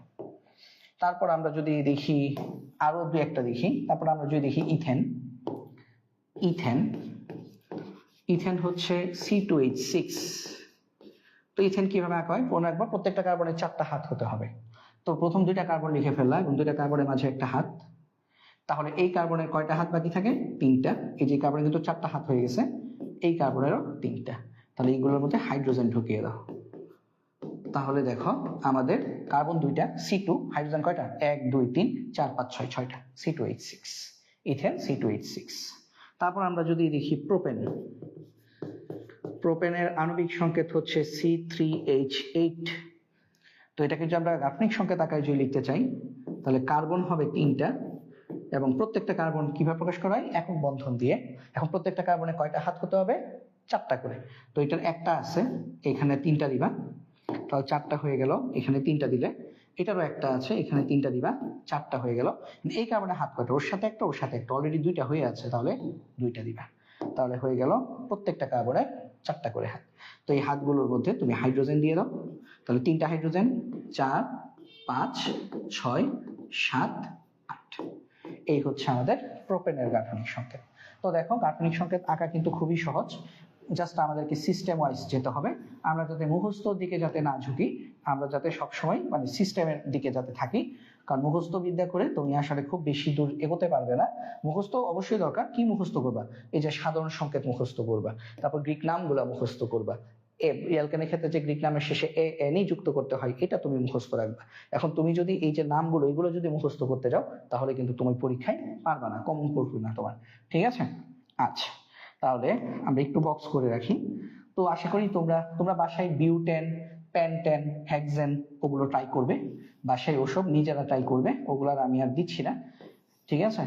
তারপর আমরা যদি দেখি আরো দুই একটা দেখি, তারপর আমরা যদি দেখি ইথেন, ইথেন, ইথেন হচ্ছে C2H6। তো ইথেন কিভাবে আঁকা হয়? মনে রাখবো প্রত্যেকটা কার্বনের 4টা হাত হতে হবে। তো প্রথম 2টা কার্বন লিখে ফেললাম এবং 2টা কার্বনের মাঝে একটা হাত, তাহলে এই কার্বনের কয়টা হাত বাকি থাকে? 3টা। এই যে কার্বনের কিন্তু 4টা হাত হয়ে গেছে, এই কার্বনেরও 3টা। তাহলে এইগুলোর মধ্যে হাইড্রোজেন ঢুকিয়ে দাও। তাহলে দেখো আমাদের কার্বন 2টা, C2, হাইড্রোজেন কয়টা? 1 2 3 4 5 6, 6টা, C2H6, ইথেন C2H6। তারপর আমরা যদি দেখি প্রোপেন, প্রোপেনের আণবিক সংকেত হচ্ছে C3H8। তো এটাকে যদি আমরা গাঠনিক সংকেত আকারে যদি লিখতে চাই, তাহলে কার্বন হবে 3টা, এবং প্রত্যেকটা কার্বন কিভাবে প্রকাশ করা হয়? একক বন্ধন দিয়ে। এখন প্রত্যেকটা কার্বনে কয়টা হাত হতে হবে? 4টা করে। তো এটার একটা আছে, এখানে 3টা দিবা, তাহলে 4টা হয়ে গেল। এখানে 3টা দিলে, এটারও একটা আছে, এখানে 3টা দিবা, 4টা হয়ে গেল। এই কার্বনে হাত কয়টা? ওর সাথে একটা, ওর সাথে একটা, অলরেডি 2টা হয়ে আছে, তাহলে 2টা দিবা। তাহলে হয়ে গেল প্রত্যেকটা কার্বনে 4টা করে হাত। তো এই হাতগুলোর মধ্যে তুমি হাইড্রোজেন দিয়ে দাও, তাহলে 3টা হাইড্রোজেন, 4 5 6 7 8। এই হচ্ছে আমাদের প্রোপেনের গাঠনিক সংকেত। তো দেখো গাঠনিক সংকেত আঁকা কিন্তু খুবই সহজ, জাস্ট আমাদেরকে সিস্টেম ওয়াইজ যেতে হবে। আমরা যাতে মুখস্থর দিকে যাতে না ঝুঁকি, আমরা যাতে সবসময় মানে সিস্টেমের দিকে যাতে থাকি, কারণ মুখস্থ বিদ্যা করে তুমি আসলে খুব বেশি দূর এগোতে পারবে না। মুখস্থ অবশ্যই দরকার। কি মুখস্থ করবা? এই যে সাধারণ সংকেত মুখস্থ করবা, তারপর গ্রিক নামগুলা মুখস্থ করবা। অ্যালকেনের ক্ষেত্রে যে গ্রিক নামের শেষে এ এন ই যুক্ত করতে হয়, এটা তুমি মুখস্থ রাখবা। এখন তুমি যদি এই যে নামগুলো এগুলো যদি মুখস্থ করতে যাও, তাহলে কিন্তু তুমি পরীক্ষায় পারবা না, কমন পড়বে না তোমার। ঠিক আছে? আচ্ছা, তাহলে আমরা একটু বক্স করে রাখি। তো আশা করি তোমরা বাসায় বিউটেন, প্যান্টেন, হেক্সেন ওগুলো ট্রাই করবে বাসায়, ওসব নিজেরা ট্রাই করবে, ওগুলো আমি আর দিচ্ছি না। ঠিক আছে?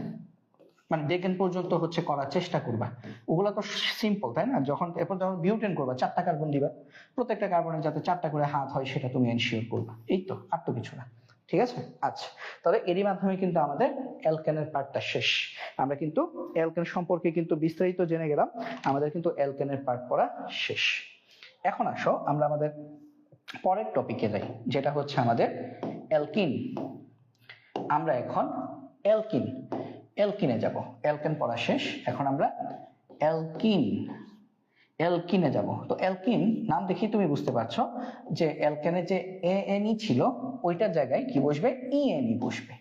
মানে ডেকেন পর্যন্ত হচ্ছে করার চেষ্টা করবা। ওগুলো তো সিম্পল, তাই না? এরপর যখন বিউটেন করবা, 4টা কার্বন দিবা, প্রত্যেকটা কার্বনের যাতে 4টা করে হাত হয় সেটা তুমি এনশিওর করবা। এই তো, আর তো কিছু না। ঠিক আছে? আচ্ছা, তাহলে এরই মাধ্যমে কিন্তু আমাদের অ্যালকেনের পার্টটা শেষ। আমরা কিন্তু অ্যালকেন সম্পর্কে কিন্তু বিস্তারিত জেনে গেলাম, আমাদের কিন্তু অ্যালকেনের পার্ট পড়া শেষ। এখন আসো আমরা আমাদের পরের টপিকে যাই, যেটা হচ্ছে আমাদের অ্যালকিন। আমরা এখন অ্যালকিনে যাব। অ্যালকেন পড়া শেষ, এখন আমরা অ্যালকিনে যাব। তো অ্যালকিন নাম দেখেই তুমি বুঝতে পারছো যে অ্যালকেনে যে এ এন ই ছিল ওইটার জায়গায় কি বসবে? ই এন ই বসবে।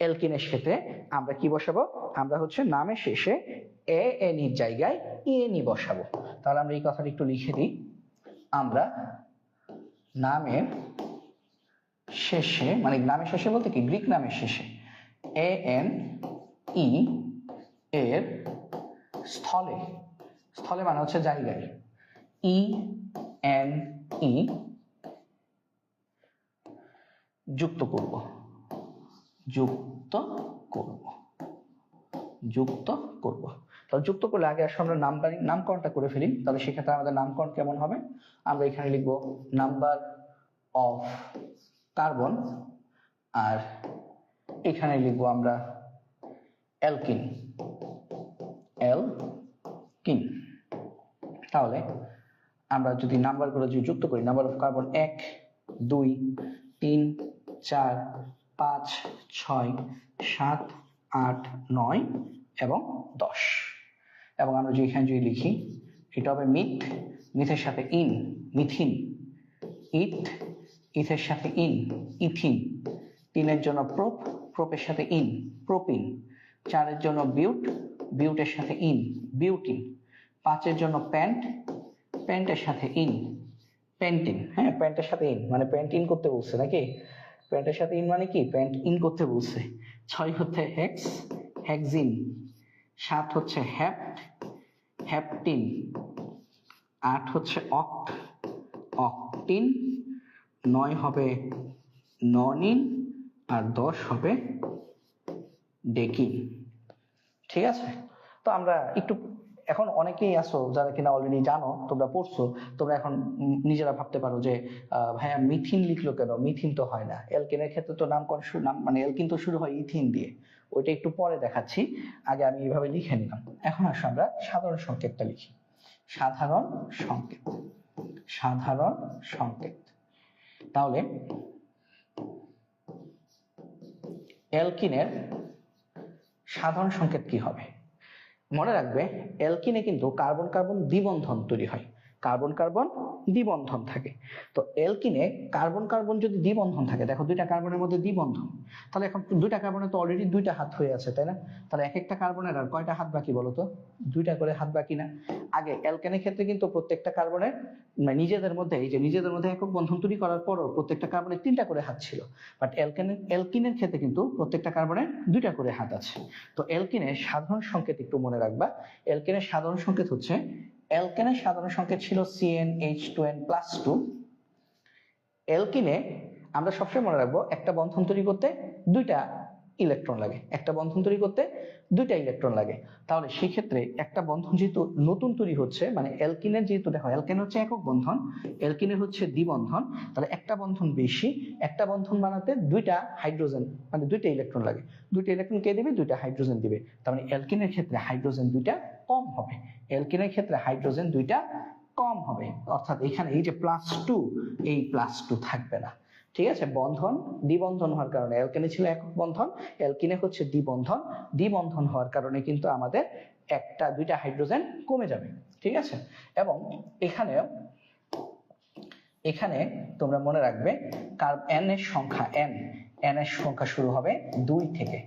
অ্যালকিনের ক্ষেত্রে আমরা কি বসাবো? আমরা হচ্ছে নামের শেষে এ এন ইর জায়গায় ই এন ই বসাবো। তাহলে আমরা এই কথাটা একটু লিখে দিই। আমরা নামের শেষে, মানে নামের শেষে বলতে কি, গ্রিক নামের শেষে এ এন ই এর স্থলে মানে হচ্ছে জায়গায় ই এন ই যুক্ত করব। তাহলে যুক্ত করলে আগে আসলে আমরা নামকরণটা করে ফেলি। তাহলে সেক্ষেত্রে আমাদের নামকরণ কেমন হবে? আমরা এখানে লিখবো নাম্বার অফ কার্বন, আর এখানে লিখবো আমরা অ্যালকিন। তাহলে আমরা যদি নাম্বারগুলো যদি যুক্ত করি, নাম্বার অফ কার্বন 1, 2, 3, 4, 5, 6, 7, 8, 9 এবং 10। এবং আমরা যদি এখানে যদি লিখি, এটা হবে মিথের সাথে ইন, মিথিন, ইথের সাথে ইন, ইথিন, 3-এর জন্য প্রোপের সাথে ইন, প্রোপিন, 4-এর জন্য বিউটের সাথে ইন, বিউটিন, 5-এর জন্য প্যান্টের সাথে ইন, পেন্টিন। হ্যাঁ, প্যান্টের সাথে ইন মানে প্যান্ট ইন করতে বলছে নাকি? প্যান্টের সাথে ইন মানে কি? প্যান্ট ইন করতে বলছে। 6 হচ্ছে হেক্সিন, 7 হচ্ছে হ্যাপটিন, 8 হচ্ছে অক্টিন, 9 হবে ননিন, আর 10 হবে ডেকিন। ঠিক আছে? তো আমরা একটু, এখন অনেকেই আছো যারা কিনা অলরেডি জানো, তোমরা পড়ছো, তোমরা এখন নিজেরা ভাবতে পারো যে ভাইয়া মিথিন লিখলো কেন? মিথিন তো হয় না। অ্যালকেনের ক্ষেত্রে তো নাম মানে অ্যালকিন তো শুরু হয় ইথিন দিয়ে, ওইটা একটু পরে দেখাচ্ছি, আগে আমি এইভাবে লিখে নিলাম। এখন আসো আমরা সাধারণ সংকেতটা লিখি। সাধারণ সংকেত। তাহলে অ্যালকিনের সাধারণ সংকেত কি হবে? মনে রাখবে, অ্যালকিনে কিন্তু কার্বন কার্বন দ্বিবন্ধন তৈরি হয়, কার্বন কার্বন দ্বিবন্ধন থাকে। তো অ্যালকিনে কার্বন কার্বন যদি দ্বিবন্ধন থাকে, দেখো 2টা কার্বনের মধ্যে দ্বিবন্ধন, তাহলে এখন 2টা কার্বনে তো অলরেডি 2টা হাত হয়ে আছে, তাই না? তাহলে এক একটা কার্বনের আর কয়টা হাত বাকি বলো তো? 2টা করে হাত বাকি না? আগে অ্যালকেনের ক্ষেত্রে কিন্তু প্রত্যেকটা কার্বনের নিজেদের মধ্যে একক বন্ধন তৈরি করার পরও প্রত্যেকটা কার্বনের 3টা করে হাত ছিল, বাট অ্যালকিনের ক্ষেত্রে কিন্তু প্রত্যেকটা কার্বনের 2টা করে হাত আছে। তো অ্যালকিনের সাধারণ সংকেত একটু মনে রাখবা। অ্যালকিনের সাধারণ সংকেত হচ্ছে, অ্যালকেনের সাধারণ সংকেত ছিল CnH2n+2। অ্যালকিনে আমরা সবসময় মনে রাখবো একটা বন্ধন তৈরি করতে 2টা ইলেকট্রন লাগে, তাহলে সেই ক্ষেত্রে একটা বন্ধন যেহেতু নতুন তৈরি হচ্ছে, মানে অ্যালকিনের যেহেতু দেখো অ্যালকেন হচ্ছে একক বন্ধন, অ্যালকিনের হচ্ছে দ্বিবন্ধন, তাহলে একটা বন্ধন বেশি, একটা বন্ধন বানাতে 2টা হাইড্রোজেন মানে 2টা ইলেকট্রন লাগে। 2টা ইলেকট্রন কে দিবে? 2টা হাইড্রোজেন দিবে। তার মানে অ্যালকিনের ক্ষেত্রে হাইড্রোজেন 2টা কম হবে, অর্থাৎ এখানে এই যে +2, এই +2 থাকবে না। ঠিক আছে? বন্ধন দ্বিবন্ধন হওয়ার কারণে, অ্যালকেনে ছিল একক বন্ধন, অ্যালকিনে হচ্ছে দ্বিবন্ধন হওয়ার কারণে কিন্তু আমাদের 1-2টা হাইড্রোজেন কমে যাবে। ঠিক আছে? এবং এখানে তোমরা মনে রাখবে n এর সংখ্যা, এন এর সংখ্যা শুরু হবে 2 থেকে,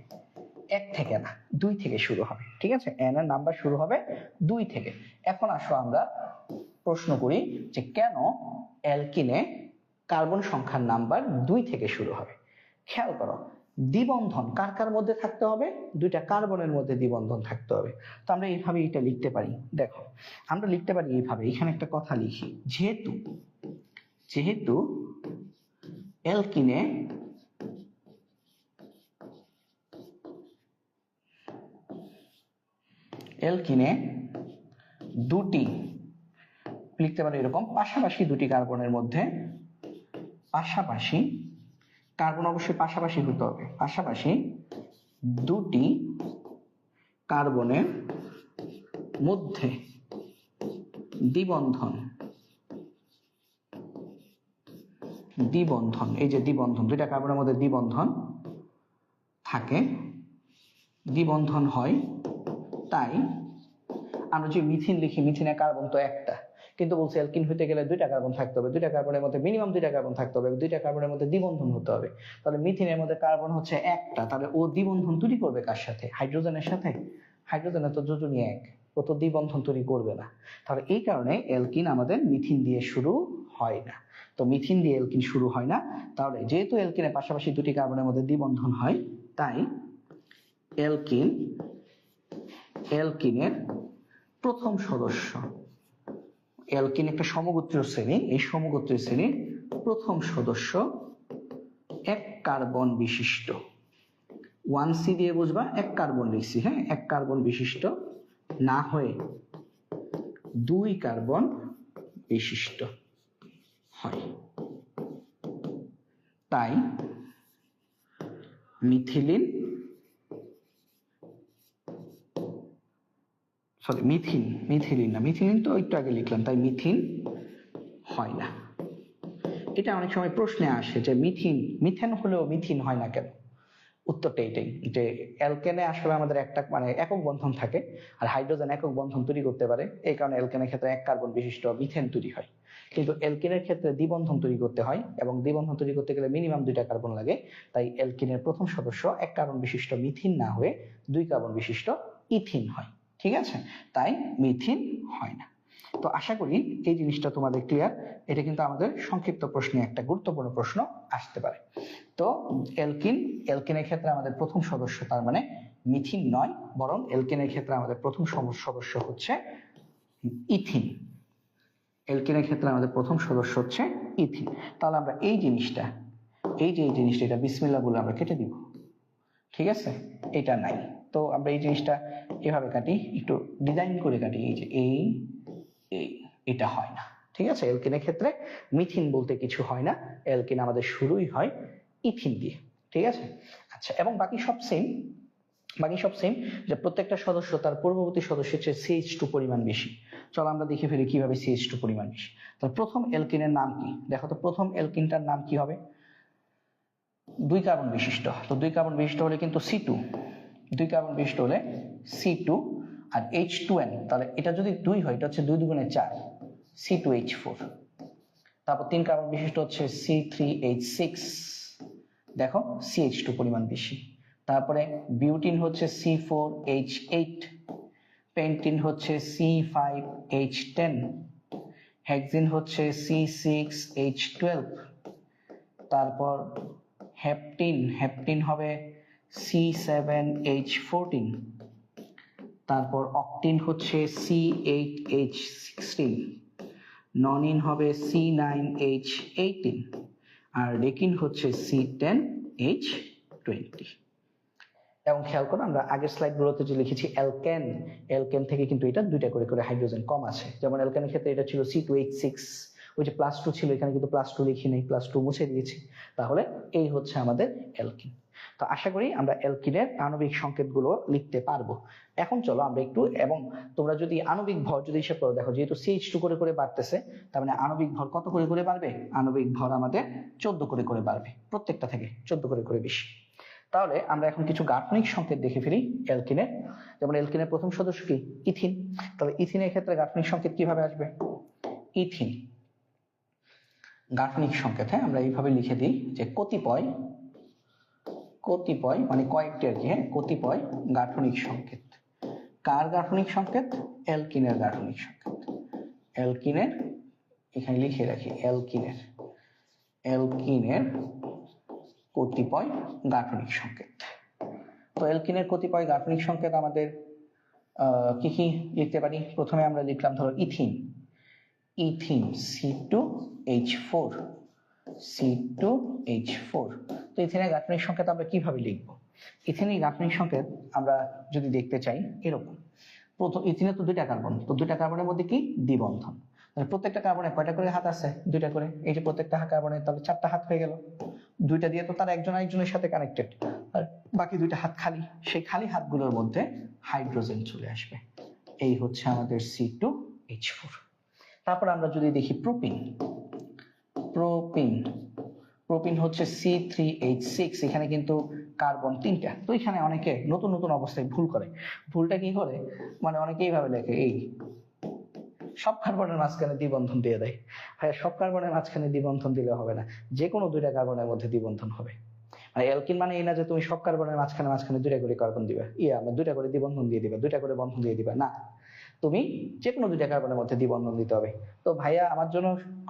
1 থেকে না, 2 থেকে শুরু হবে। ঠিক আছে, এন এর নাম্বার শুরু হবে 2 থেকে। এখন আসো আমরা প্রশ্ন করি যে কেন অ্যালকিনে কার্বন সংখ্যার নাম্বার 2 থেকে শুরু হবে। খেয়াল করো, দ্বিবন্ধন কার কার মধ্যে থাকতে হবে? দুইটা কার্বনের মধ্যে দ্বিবন্ধন থাকতে হবে। তো আমরা এইভাবে এটা লিখতে পারি। দেখো, আমরা লিখতে পারি এইভাবে, এখানে একটা কথা লিখি, যেহেতু অ্যালকিনে দুটি, লিখতে পারি এরকম, পাশাপাশি দুটি কার্বনের মধ্যে, পাশাপাশি কার্বন অবশ্যই পাশাপাশি হতে হবে, পাশাপাশি দুটি কার্বনের মধ্যে দ্বিবন্ধন, এই যে দ্বিবন্ধন, দুইটা কার্বনের মধ্যে দ্বিবন্ধন থাকে, দ্বিবন্ধন হয়, তাই আমরা যে মিথিন লিখি, মিথিনের কার্বন তো একটা, কিন্তু বলছে অ্যালকিন হতে গেলে দুইটা কার্বন থাকতে হবে, দুইটা কার্বনের মধ্যে মিনিমাম দুইটা কার্বন থাকতে হবে, দুইটা কার্বনের মধ্যে দ্বিবন্ধন হতে হবে। তাহলে মিথিনের মধ্যে কার্বন হচ্ছে একটা, তাহলে ও দ্বিবন্ধন তৈরি করবে কার সাথে? হাইড্রোজেনের সাথে। হাইড্রোজেনের তো যোজনী এক, ও তো দ্বিবন্ধন তৈরি করবে না। তাহলে এই কারণে অ্যালকিন আমাদের মিথিন দিয়ে শুরু হয় না। তো মিথিন দিয়ে অ্যালকিন শুরু হয় না, তাহলে যেহেতু অ্যালকিনের পাশাপাশি দুটি কার্বনের মধ্যে দ্বিবন্ধন হয়, তাই অ্যালকিনের প্রথম সদস্য, অ্যালকিন একটা সমগোত্রীয় শ্রেণী, এই সমগোত্রীয় শ্রেণীর প্রথম সদস্য এক কার্বন বিশিষ্ট, 1C দিয়ে বুঝবা, এক কার্বন লিখছি, হ্যাঁ, এক কার্বন বিশিষ্ট না হয়ে 2 কার্বন বিশিষ্ট হয়। তাই মিথিলিন, মিথিলিন তো একটু আগে লিখলাম, তাই মিথিন হয় না। এটা অনেক সময় প্রশ্নে আসে যে মিথেন হলেও মিথিন হয় না কেন? উত্তরটা এটাই, যে অ্যালকেনে আসলে আমাদের একটা মানে একক বন্ধন থাকে, আর হাইড্রোজেন একক বন্ধন তৈরি করতে পারে, এই কারণে অ্যালকেনের ক্ষেত্রে এক কার্বন বিশিষ্ট মিথেন তৈরি হয়। কিন্তু অ্যালকিনের ক্ষেত্রে দ্বিবন্ধন তৈরি করতে হয়, এবং দ্বিবন্ধন তৈরি করতে গেলে মিনিমাম 2টা কার্বন লাগে, তাই অ্যালকিনের প্রথম সদস্য এক কার্বন বিশিষ্ট মিথিন না হয়ে 2 কার্বন বিশিষ্ট ইথিন হয়। ঠিক আছে, তাই মিথিন হয় না। তো আশা করি এই জিনিসটা তোমাদের ক্লিয়ার। এটা কিন্তু আমাদের সংক্ষিপ্ত প্রশ্নে একটা গুরুত্বপূর্ণ প্রশ্ন আসতে পারে। তো অ্যালকিনের ক্ষেত্রে আমাদের প্রথম সদস্য তার মানে মিথিন নয়, বরং অ্যালকিনের ক্ষেত্রে আমাদের প্রথম সদস্য হচ্ছে ইথিন। অ্যালকিনের ক্ষেত্রে আমাদের প্রথম সদস্য হচ্ছে ইথিন। তাহলে আমরা এই জিনিসটা, এটা বিসমিল্লাহ বলে আমরা কেটে দিব। ঠিক আছে, এটা নাই, তো আমরা এই জিনিসটা এভাবে কাটি, একটু ডিজাইন করে কাটি, এই যে এটা হয় না। ঠিক আছে, অ্যালকিনের ক্ষেত্রে মিথিন বলতে কিছু হয় না, অ্যালকিন আমাদের শুরুই হয় ইথিন দিয়ে। ঠিক আছে, আচ্ছা, এবং বাকি সব সেম, যে প্রত্যেকটা সদস্য তার পূর্ববর্তী সদস্যের চেয়ে CH2 পরিমাণ বেশি। চলো আমরা দেখে ফেলি কিভাবে CH2 পরিমাণ বেশি। তাহলে প্রথম অ্যালকিনের নাম কি? দেখো তো, প্রথম অ্যালকিনটার নাম কি হবে? 2 কার্বন বিশিষ্ট, তো 2 কার্বন বিশিষ্ট হলে কিন্তু C2, 2 কার্বন বিশিষ্ট হলে C2 আর H2N, তাহলে এটা যদি 2 হয়, এটা হচ্ছে 2 দুগুণে 4, C2H4। তারপর 3 কার্বন বিশিষ্ট হচ্ছে C3H6, দেখো CH2 পরিমাণ বেশি। তারপরে বিউটিন হচ্ছে C4H8, পেন্টিন হচ্ছে C5H10, হেক্সিন হচ্ছে C6H12, তারপর হেপটিন হবে C7H14, তারপর অক্টিন হচ্ছে C8H16, ননিন হবে C9H18, আর রেকিন হচ্ছে C10H20। এবং খেয়াল করো, আমরা আগের স্লাইডগুলোতে যে লিখেছি অ্যালকেন থেকে কিন্তু এটা 2টা করে হাইড্রোজেন কম আছে। যেমন অ্যালকেনের ক্ষেত্রে এটা ছিল C2H6, ওই যে +2 ছিল, এখানে কিন্তু +2 লিখি নাই, +2 মুছে দিয়েছি। তাহলে এই হচ্ছে আমাদের অ্যালকিন। তো আশা করি আমরা অ্যালকিনের আণবিক সংকেতগুলো লিখতে পারবো। এখন চলো আমরা একটু, এবং তোমরা যদি আণবিক ভর যদি হিসাব করো, দেখো যেহেতু CH2 করে বাড়তেছে, তার মানে আণবিক ভর কত করে বাড়বে? আণবিক ভর আমাদের 14 করে বাড়বে, প্রত্যেকটা থেকে 14 করে বেশি। তাহলে আমরা এখন কিছু গাঠনিক সংকেত দেখে ফেলি অ্যালকিনের। যেমন অ্যালকিনের প্রথম সদস্য কি? ইথিন। তাহলে ইথিনের ক্ষেত্রে গাঠনিক সংকেত কিভাবে আসবে? ইথিন গাঠনিক সংকেত, হ্যাঁ, আমরা এইভাবে লিখে দিই যে কতিপয় কতিপয় মানে কয়েকটি আর কি, হ্যাঁ, কতিপয় গাঠনিক সংকেত। কার গাঠনিক সংকেত? অ্যালকিনের গাঠনিক সংকেত। অ্যালকিনের, এখানে লিখে রাখি, অ্যালকিনের কতিপয় গাঠনিক সংকেত। তো অ্যালকিনের কতিপয় গাঠনিক সংকেত আমাদের কি কি লিখতে পারি? প্রথমে আমরা লিখলাম ধরো ইথিন, C2H4, C2H4। তো ইথিনের গাঠনিক সংকেত আমরা কিভাবে লিখবো? ইথিনের গাঠনিক সংকেত আমরা যদি দেখতে চাই এরকম, প্রথম ইথিনের তো দুইটা কার্বন, তো দুইটা কার্বনের মধ্যে কি দ্বিবন্ধন, প্রত্যেকটা কার্বনে কয়টা করে হাত আছে? দুইটা করে। এই যে প্রত্যেকটা কার্বনে তাহলে 4টা হাত হয়ে গেল, দুইটা দিয়ে তো তার একজন আরেকজনের সাথে কানেক্টেড, আর বাকি দুইটা হাত খালি। সেই খালি হাতগুলোর মধ্যে হাইড্রোজেন চলে আসবে। এই হচ্ছে আমাদের C2H4। তারপর আমরা যদি দেখি প্রোপিন হচ্ছে C3H6। এখানে কিন্তু কার্বন 3টা। তো এখানে অনেকে নতুন নতুন অবস্থায় ভুল করে। ভুলটা কি করে, মানে অনেকে এইভাবে লেখে, এই সব কার্বনের মাঝখানে দ্বিবন্ধন দিয়ে দেয়। ভাই, সব কার্বনের মাঝখানে দ্বিবন্ধন দিলে হবে না, যে কোনো দুইটা কার্বনের মধ্যে দ্বিবন্ধন হবে। মানে অ্যালকিন মানে এই না যে তুমি সব কার্বনের মাঝখানে মাঝখানে দুইটা করে কার্বন দিবা, দুইটা করে দ্বিবন্ধন দিয়ে দিবা, দুইটা করে বন্ধন দিয়ে দিবা, না, তুমি যে কোনো দুইটা কার্বনের মধ্যে দ্বিবন্ধন দিতে হবে। তো ভাইয়া আমার জন্য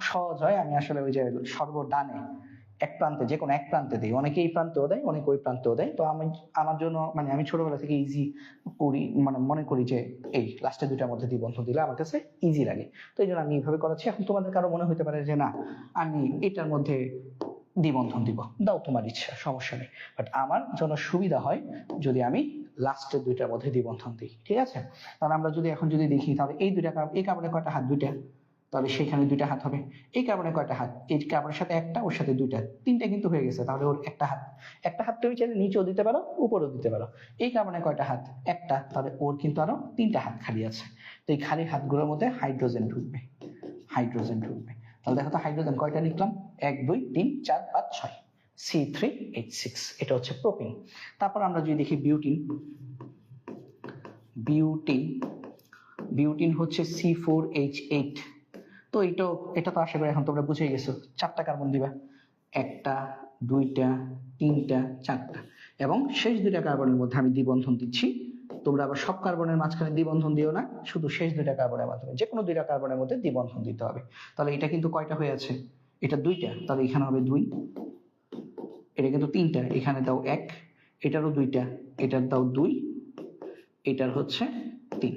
সহজ হয়, আমি আসলে ওই যে সর্বডানে এক প্রান্তে, যে কোনো এক প্রান্তে দিই, অনেকে এই প্রান্তেও দেয়, অনেকে ওই প্রান্তেও দেয়। তো আমি আমার জন্য মানে আমি ছোটবেলা থেকে ইজি করি, মানে মনে করি যে এই লাস্টে দুইটার মধ্যে দ্বিবন্ধন দিলে আমার কাছে ইজি লাগে, তো এই জন্য আমি এইভাবে করাচ্ছি। এখন তোমাদের কারো মনে হতে পারে যে না, আমি এটার মধ্যে দ্বিবন্ধন দিব, দাও তোমার ইচ্ছা, সমস্যা নেই, বাট আমার জন্য সুবিধা হয় যদি আমি লাস্টের দুইটার মধ্যে দ্বিবন্ধন দিই, ঠিক আছে? তাহলে আমরা যদি এখন যদি দেখি, তাহলে এই দুইটা এই কার্বনে কয়টা হাত? দুইটা, তাহলে সেখানে দুইটা হাত হবে। এই কার্বনে কয়টা হাত? এই কার্বনের সাথে একটা, ওর সাথে দুইটা, 3টা কিন্তু হয়ে গেছে, তাহলে ওর একটা হাত। একটা হাত তুমি চাইলে নিচেও দিতে পারো, উপরেও দিতে পারো। এই কার্বনে কয়টা হাত? একটা, তাহলে ওর কিন্তু আরো 3টা হাত খালি আছে। তো এই খালি হাতগুলোর মধ্যে হাইড্রোজেন ঢুকবে। তাহলে দেখো তো হাইড্রোজেন কয়টা লিখলাম? 1 2 3 4 5 6, C3H6। এটা হচ্ছে প্রোপিন। তারপর আমরা যদি দেখি বিউটিন হচ্ছে C4H8। তো এটা তো আশা করি এখন তোমরা বুঝে গেছো, 4টা কার্বন দিবা, 1টা 2টা 3টা 4টা, এবং শেষ দুইটা কার্বনের মধ্যে আমি দ্বিবন্ধন দিচ্ছি। তোমরা আবার সব কার্বনের মাঝখানে দ্বিবন্ধন দিও না, শুধু শেষ দুইটা কার্বনের মাধ্যমে, যে কোনো দুইটা কার্বনের মধ্যে দ্বিবন্ধন দিতে হবে। তাহলে এটা কিন্তু কয়টা হয়ে আছে? এটা 2টা, তাহলে এখানে হবে 2। এটা কিন্তু 3টা, এখানে দাও 1, এটারও 2টা, এটার দাও 2, এটার হচ্ছে 3।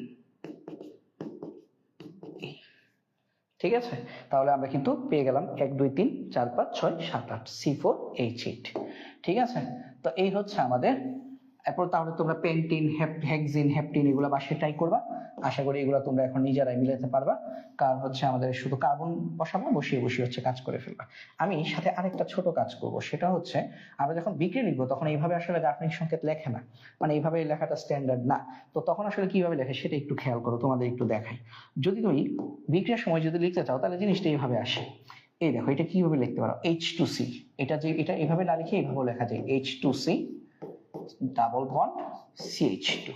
ঠিক আছে, তাহলে আমরা কিন্তু পেয়ে গেলাম 1 2 3 4 5 6 7 8, C4H8। ঠিক আছে, তো এই হচ্ছে আমাদের। এরপর তাহলে তোমরা পেন্টিন, হেক্সিন, হেপটিন এগুলো বাসায় ট্রাই করবা। আশা করি এগুলো তোমরা এখন নিজেরাই মিলাতে পারবা, কারণ হচ্ছে আমাদের শুধু কার্বন বসাবো, বসিয়ে হচ্ছে কাজ করে ফেলবা। আমি সাথে আরেকটা ছোট কাজ করব, সেটা হচ্ছে আমরা যখন বিক্রিয়া লিখবো তখন এইভাবে আসলে গাঠনিক সংকেত লেখে না, মানে এইভাবে লেখাটা স্ট্যান্ডার্ড না। তো তখন আসলে কিভাবে লেখে সেটা একটু খেয়াল করো, তোমাদের একটু দেখাই। যদি তুমি বিক্রিয়ার সময় যদি লিখতে চাও, তাহলে জিনিসটা এইভাবে আসে। এই দেখো, এটা কিভাবে লিখতে পারো? H2C। এটা এভাবে না লিখে এইভাবে লেখা যায়, H2C ডাবল বন্ড CH2।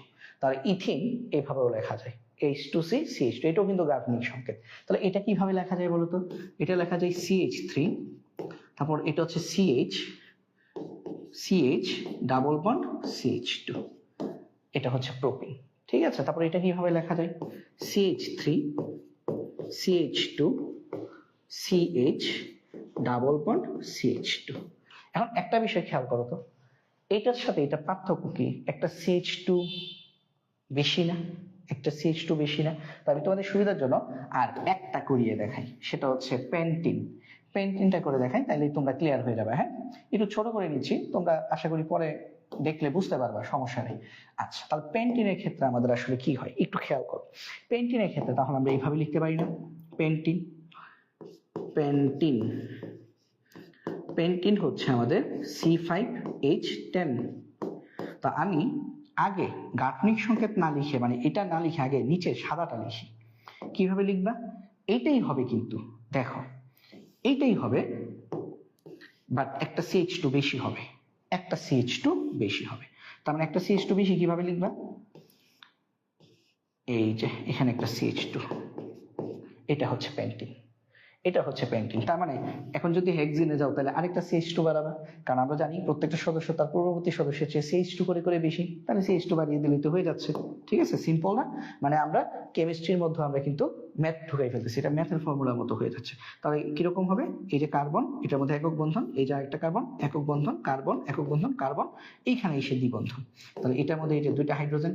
তাহলে ইথিন এভাবেও লেখা যায়, H2C CH2। এটাও কিন্তু গাঠনিক সংকেত। তাহলে এটা কিভাবে লেখা যায় বলতো? এটা লেখা যায় CH3, তারপর এটা হচ্ছে CH ডাবল বন্ড CH2। এটা হচ্ছে প্রোপিন। ঠিক আছে, তারপর এটা কিভাবে লেখা যায়? CH3 CH2 CH double bond CH2। এখন একটা বিষয় খেয়াল করো তো, এটার সাথে এটা পার্থক্য কি? একটা CH2 বেশি না? একটা CH2 বেশি না? তো আমি তোমাদের সুবিধার জন্য আর একটা করিয়ে দেখাই, সেটা হচ্ছে পেন্টিনটা করে দেখাই, তাহলে তোমরা ক্লিয়ার হয়ে যাবে। হ্যাঁ, একটু ছোট করে নিচ্ছি, তোমরা আশা করি পরে দেখলে বুঝতে পারবা, সমস্যা নেই। আচ্ছা, তাহলে পেন্টিনের ক্ষেত্রে আমাদের আসলে কি হয় একটু খেয়াল করো। পেন্টিনের ক্ষেত্রে তাহলে আমরা এইভাবে লিখতে পারি না? পেন্টিন হচ্ছে আমাদের C5H10। তা আমি আগে গাঠনিক সংকেত না লিখে, মানে এটা না লিখে আগে নিচে সাদাটা লিখি। কিভাবে লিখবা? এইটাই হবে, কিন্তু দেখো এইটাই হবে, বাট একটা CH2 বেশি হবে, তার মানে একটা CH2 বেশি কিভাবে লিখবা? এই যে এখানে একটা CH2, এটা হচ্ছে পেন্টিন। এটা হচ্ছে পেন্টিন। তার মানে এখন যদি হেক্সিনে যাও তাহলে আরেকটা CH2 বাড়াবে, কারণ আমরা জানি প্রত্যেকটা সদস্য তার পূর্ববর্তী সদস্যের চেয়ে CH2 করে করে বেশি, তাহলে CH2 বাড়িয়ে দিলেই তো হয়ে যাচ্ছে। ঠিক আছে, সিম্পল না? মানে আমরা কেমিস্ট্রির মধ্যে আমরা কিন্তু ম্যাথ ঢুকাই ফেলতেছি, এটা ম্যাথের ফর্মুলার মতো হয়ে যাচ্ছে। তাহলে কিরকম হবে, এই যে কার্বন, এটার মধ্যে একক বন্ধন, এই যে আরেকটা কার্বন, একক বন্ধন, কার্বন, একক বন্ধন, কার্বন, এইখানে এসে দ্বিবন্ধন। তাহলে এটার মধ্যে এই যে দুইটা হাইড্রোজেন,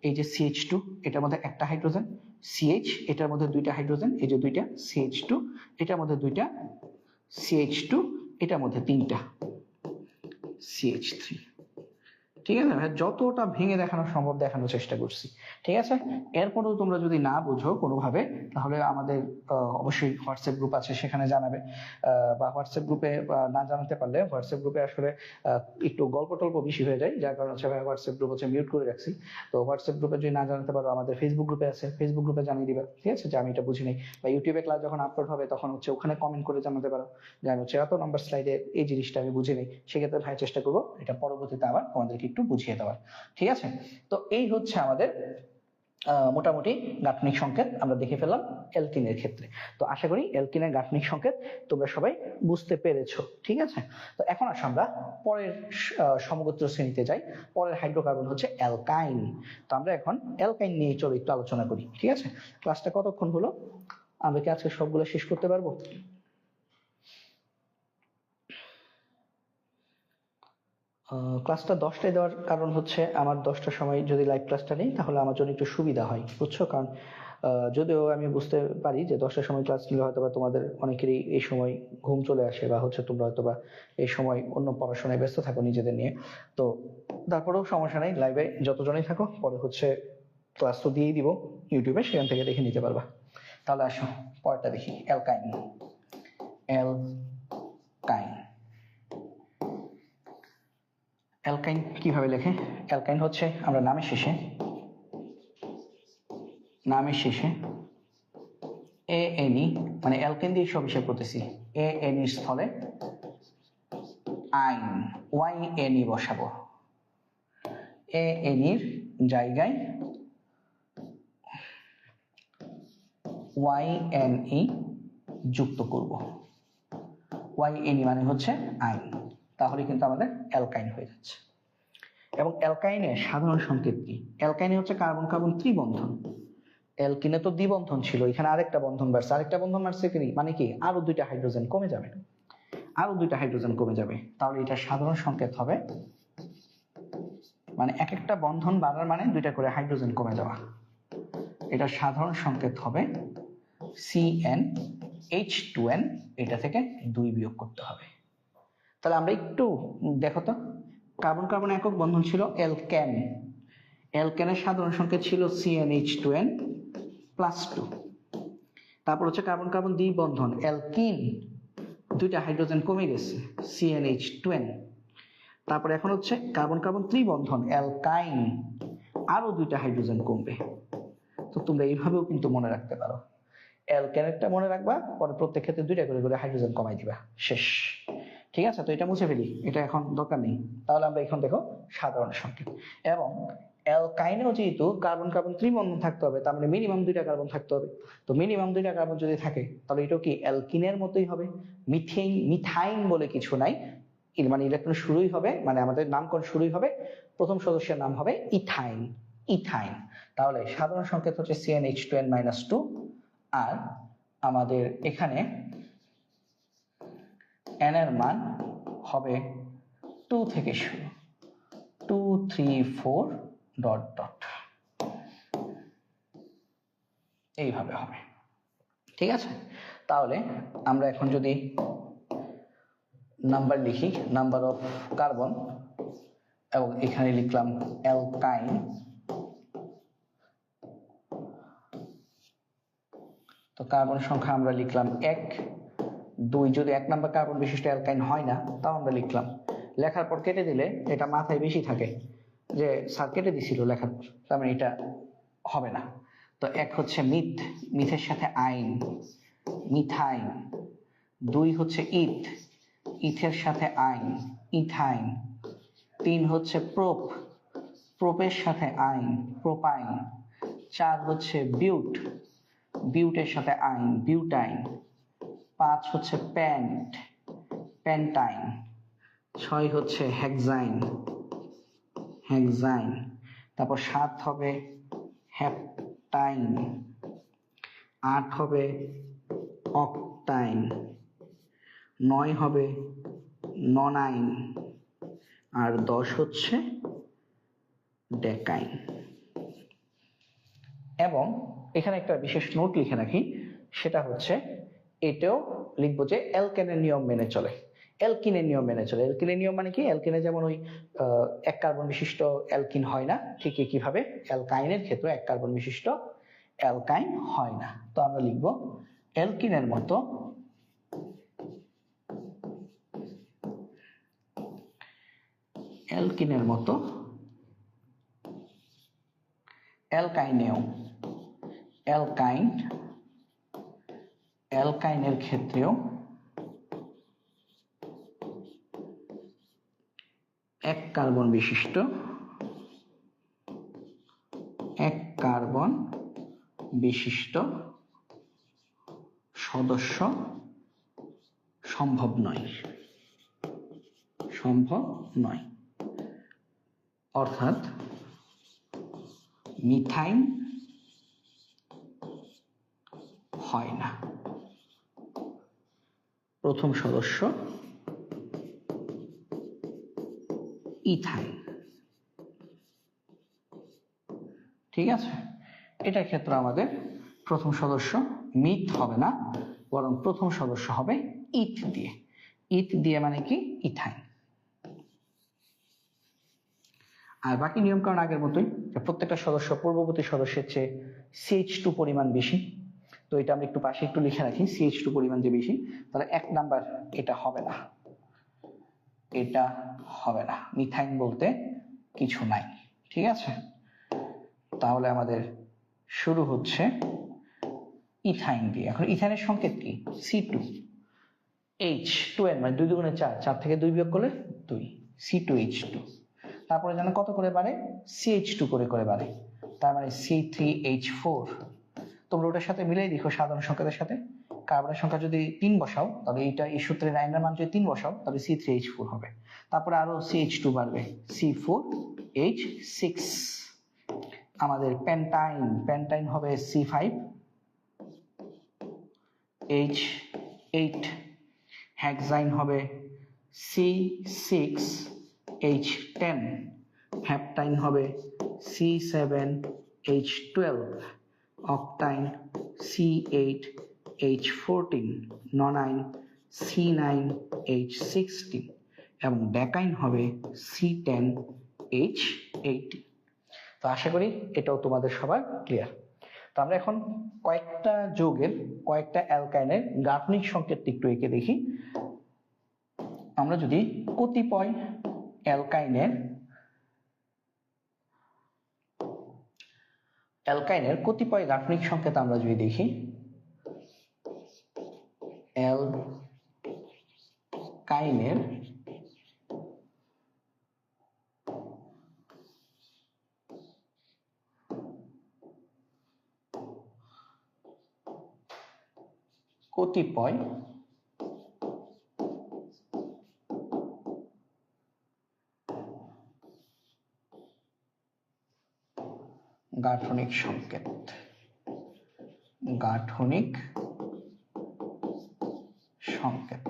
এই যে CH2, এটার মধ্যে একটা হাইড্রোজেন, CH, এটার মধ্যে দুইটা হাইড্রোজেন, এই যে দুইটা CH2, এটার মধ্যে দুইটা CH2, এটার মধ্যে তিনটা CH3। ঠিক আছে, যতটা ভেঙে দেখানো সম্ভব দেখানোর চেষ্টা করছি। ঠিক আছে, এরপরেও তোমরা যদি না বুঝো কোনোভাবে, তাহলে আমাদের অবশ্যই হোয়াটসঅ্যাপ গ্রুপ আছে, সেখানে জানাবে। বা হোয়াটসঅ্যাপ গ্রুপে না জানাতে পারলে হোয়াটসঅ্যাপ গ্রুপে আসলে একটু গল্প টল্প বেশি হয়ে যায়, যার কারণে হচ্ছে হোয়াটসঅ্যাপ গ্রুপ হচ্ছে মিউট করে রাখছি। তো হোয়াটসঅ্যাপ গ্রুপে যদি না জানাতে পারো, আমাদের ফেসবুক গ্রুপে আছে, ফেসবুক গ্রুপে জানিয়ে দিবে, ঠিক আছে, যে আমি এটা বুঝি নাই। বা ইউটিউবে ক্লাস যখন আপলোড হবে তখন হচ্ছে ওখানে কমেন্ট করে জানাতে পারো যে আমি হচ্ছে এত নাম্বার স্লাইডে এই জিনিসটা আমি বুঝি নাই। সেক্ষেত্রে ভাই চেষ্টা করবো এটা পরবর্তীতে আবার তোমাদেরকে একটু বুঝিয়ে দেওয়ার। ঠিক আছে, তো এই হচ্ছে আমাদের মোটামুটি গাঠনিক সংকেত আমরা দেখে ফেললাম অ্যালকিনের ক্ষেত্রে। তো আশা করি অ্যালকিনের গাঠনিক সংকেত তোমরা সবাই বুঝতে পেরেছো। ঠিক আছে, তো এখন আসো আমরা পরের সমগোত্র শ্রেণীতে যাই। পরের হাইড্রোকার্বন হচ্ছে অ্যালকাইন। তো আমরা এখন অ্যালকাইন নিয়ে চলো একটু আলোচনা করি। ঠিক আছে, ক্লাসটা কতক্ষণ হলো, আমরা কি আজকে সবগুলো শেষ করতে পারবো? ক্লাসটা 10টায় দেওয়ার কারণ হচ্ছে আমার 10টার সময় যদি লাইভ ক্লাসটা নেই তাহলে আমার জন্য একটু সুবিধা হয়, বুঝছো? কারণ যদিও আমি বুঝতে পারি যে 10টার সময় ক্লাস নিলে হয়তো বা তোমাদের অনেকেরই এই সময় ঘুম চলে আসে, বা হচ্ছে তোমরা হয়তো বা এই সময় অন্য পড়াশোনায় ব্যস্ত থাকো নিজেদের নিয়ে। তো তারপরেও সমস্যা নেই, লাইভে যতজনই থাকো পরে হচ্ছে ক্লাস তো দিয়েই দিব ইউটিউবে, সেখান থেকে দেখে নিতে পারবা। তাহলে আসো পরেরটা দেখি, অ্যালকাইন। অ্যালকাইন, অ্যালকাইন কিভাবে লেখে? অ্যালকাইন হচ্ছে আমরা নামের শেষে ANE, মানে অ্যালকেন দিয়ে সব হিসাব করতেছি, ANE এর স্থলে আইন YNE বসাবো, ANE এর জায়গায় YNE যুক্ত করব। YNE মানে হচ্ছে আইন, তাহলে কিন্তু আমাদের অ্যালকাইন হয়ে যাচ্ছে। এবং অ্যালকাইনের সাধারণ সংকেত কি? অ্যালকাইনে হচ্ছে কার্বন কার্বন ত্রিবন্ধন, অ্যালকিনে তো দ্বিবন্ধন ছিল, এখানে আরেকটা বন্ধন বাড়ছে, আরেকটা বন্ধন বাড়ছে কি মানে কি আরো দুইটা হাইড্রোজেন কমে যাবে, তাহলে এটা সাধারণ সংকেত হবে, মানে এক একটা বন্ধন বাড়ার মানে দুইটা করে হাইড্রোজেন কমে যাওয়া। এটা সাধারণ সংকেত হবে CnH2n, এটা থেকে 2 বিয়োগ করতে হবে। তাহলে আমরা একটু দেখো তো, কার্বন কার্বন একক বন্ধন ছিল অ্যালকেন, অ্যালকেনের সাধারণ সংকেত ছিল CnH2n +2। তারপর হচ্ছে কার্বন কার্বন দ্বিবন্ধন অ্যালকিন, দুইটা হাইড্রোজেন কমে গেছে CnH2n। তারপর এখন হচ্ছে কার্বন কার্বন ত্রিবন্ধন অ্যালকাইন, আরো দুইটা হাইড্রোজেন কমবে। তো তোমরা এইভাবেও কিন্তু মনে রাখতে পারো, অ্যালকেনেরটা মনে রাখবা, পরে প্রত্যেক ক্ষেত্রে দুইটা করে করে হাইড্রোজেন কমাই দিবা, শেষ। ঠিক আছে, তো এটা মুছে ফেলি, এটা এখন দরকার নেই। তাহলে আমরা এখন দেখো সাধারণ সংকেত। এবং অ্যালকাইনেও যেহেতু কার্বন কার্বন ত্রিবন্ধন থাকতে হবে, তার মানে মিনিমাম দুইটা কার্বন থাকতে হবে। তো মিনিমাম দুইটা কার্বন যদি থাকে তাহলে এটাও কি অ্যালকিনের মতোই হবে। মিথাইন বলে কিছু নাই, মানে ইলেকট্রন শুরুই হবে, মানে আমাদের নামকরণ শুরুই হবে, প্রথম সদস্যের নাম হবে ইথাইন। তাহলে সাধারণ সংকেত হচ্ছে CnH2n-2, আর আমাদের এখানে n এর মান হবে 2 থেকে শুরু, 2 3 4 ... এইভাবে হবে। ঠিক আছে, তাহলে আমরা এখন যদি নাম্বার লিখি, নাম্বার অফ কার্বন, এবং এখানে লিখলাম অ্যালকাইন, তো কার্বন সংখ্যা আমরা লিখলাম 1 2, যদি 1 নাম্বার কার্বন বিশিষ্ট অ্যালকাইন হয় না তাও আমরা লিখলাম। লেখার পর কেটে দিলে এটা মাথায় বেশি থাকে যে স্যার কেটে দিছিল লেখার পর, তার মানে এটা হবে না। তো 1 হচ্ছে মিথের সাথে আইন মিথাইন, 2 হচ্ছে ইথের সাথে আইন ইথাইন, 3 হচ্ছে প্রোপের সাথে আইন প্রোপাইন, 4 হচ্ছে বিউটের সাথে আইন বিউটাইন, 5 হচ্ছে প্যান্টাইন, 6 হচ্ছে হেক্সাইন, তারপর 7 হবে হ্যাপটাইন, 8 হবে অকটাইন, 9 হবে ননাইন, আর 10 হচ্ছে ডেকাইন। এবং এখানে একটা বিশেষ নোট লিখে রাখি, সেটা হচ্ছে এটাও লিখবো যে অ্যালকেনের নিয়ম মেনে চলে। অ্যালকিনের নিয়ম মেনে চলে। অ্যালকিনের নিয়ম মানে কি? অ্যালকিনে যেমন ওই এক কার্বন বিশিষ্ট অ্যালকিন হয় না, ঠিক একইভাবে অ্যালকাইনের ক্ষেত্রে এক কার্বন বিশিষ্ট অ্যালকাইন হয় না। তো আমরা লিখবো অ্যালকিনের মতো অ্যালকাইনের ক্ষেত্রেও এক কার্বন বিশিষ্ট সদস্য সম্ভব নয়। অর্থাৎ মিথাইন হয় না। প্রথম সদস্য ইথাইন। ঠিক আছে, এটার ক্ষেত্রে আমাদের প্রথম সদস্য মিথ হবে না, বরং প্রথম সদস্য হবে ইথ দিয়ে মানে কি? ইথাইন। আর বাকি নিয়মকানুন আগের মতোই, প্রত্যেকটা সদস্য পূর্ববর্তী সদস্যের চেয়ে CH2 পরিমাণ বেশি। তো এটা আমরা একটু পাশে একটু লিখে রাখি, CH2 পরিমাণ যে বেশি, তাহলে 1 নাম্বার এটা হবে না, মিথাইন বলতে কিছু নাই। ঠিক আছে, তাহলে আমাদের শুরু হচ্ছে ইথাইন দিয়ে। এখন ইথাইনের সংকেত কি? C2, H2n, মানে 2 দুগুণে 4 থেকে 2 বিয়োগ করলে 2, C2H2। তারপরে যেন কত করে বাড়ে? CH2 করে বাড়ে, তার মানে C3H4। তোমরা ওটার সাথে মিলাই দেখো, সাধারণ সংকেতের সাথে কার্বনের সংখ্যা যদি 3 বসাও, তাহলে এই সূত্রে 9 এর মান যদি 3 বসাও, তাহলে C3H4 হবে। তারপরে আরো CH2 বাড়বে, C4H6। আমাদের প্যান্টাইন হবে C5H8, হেক্সাইন হবে C6H10, হ্যাপটাইন হবে C7H12, অকটাইন C8H14, ননাইন C9H16 এবং ডেকাইন হবে C10H18। তো আশা করি এটাও তোমাদের সবার ক্লিয়ার। তো আমরা এখন কয়েকটা যৌগের, কয়েকটা অ্যালকাইনের গাঠনিক সংকেত একটু এঁকে দেখি। আমরা যদি কতিপয় অ্যালকাইনের কতিপয় গাঠনিক সংকেত আমরা যদি দেখি, অ্যালকাইনের কতিপয় গাঠনিক সংকেত,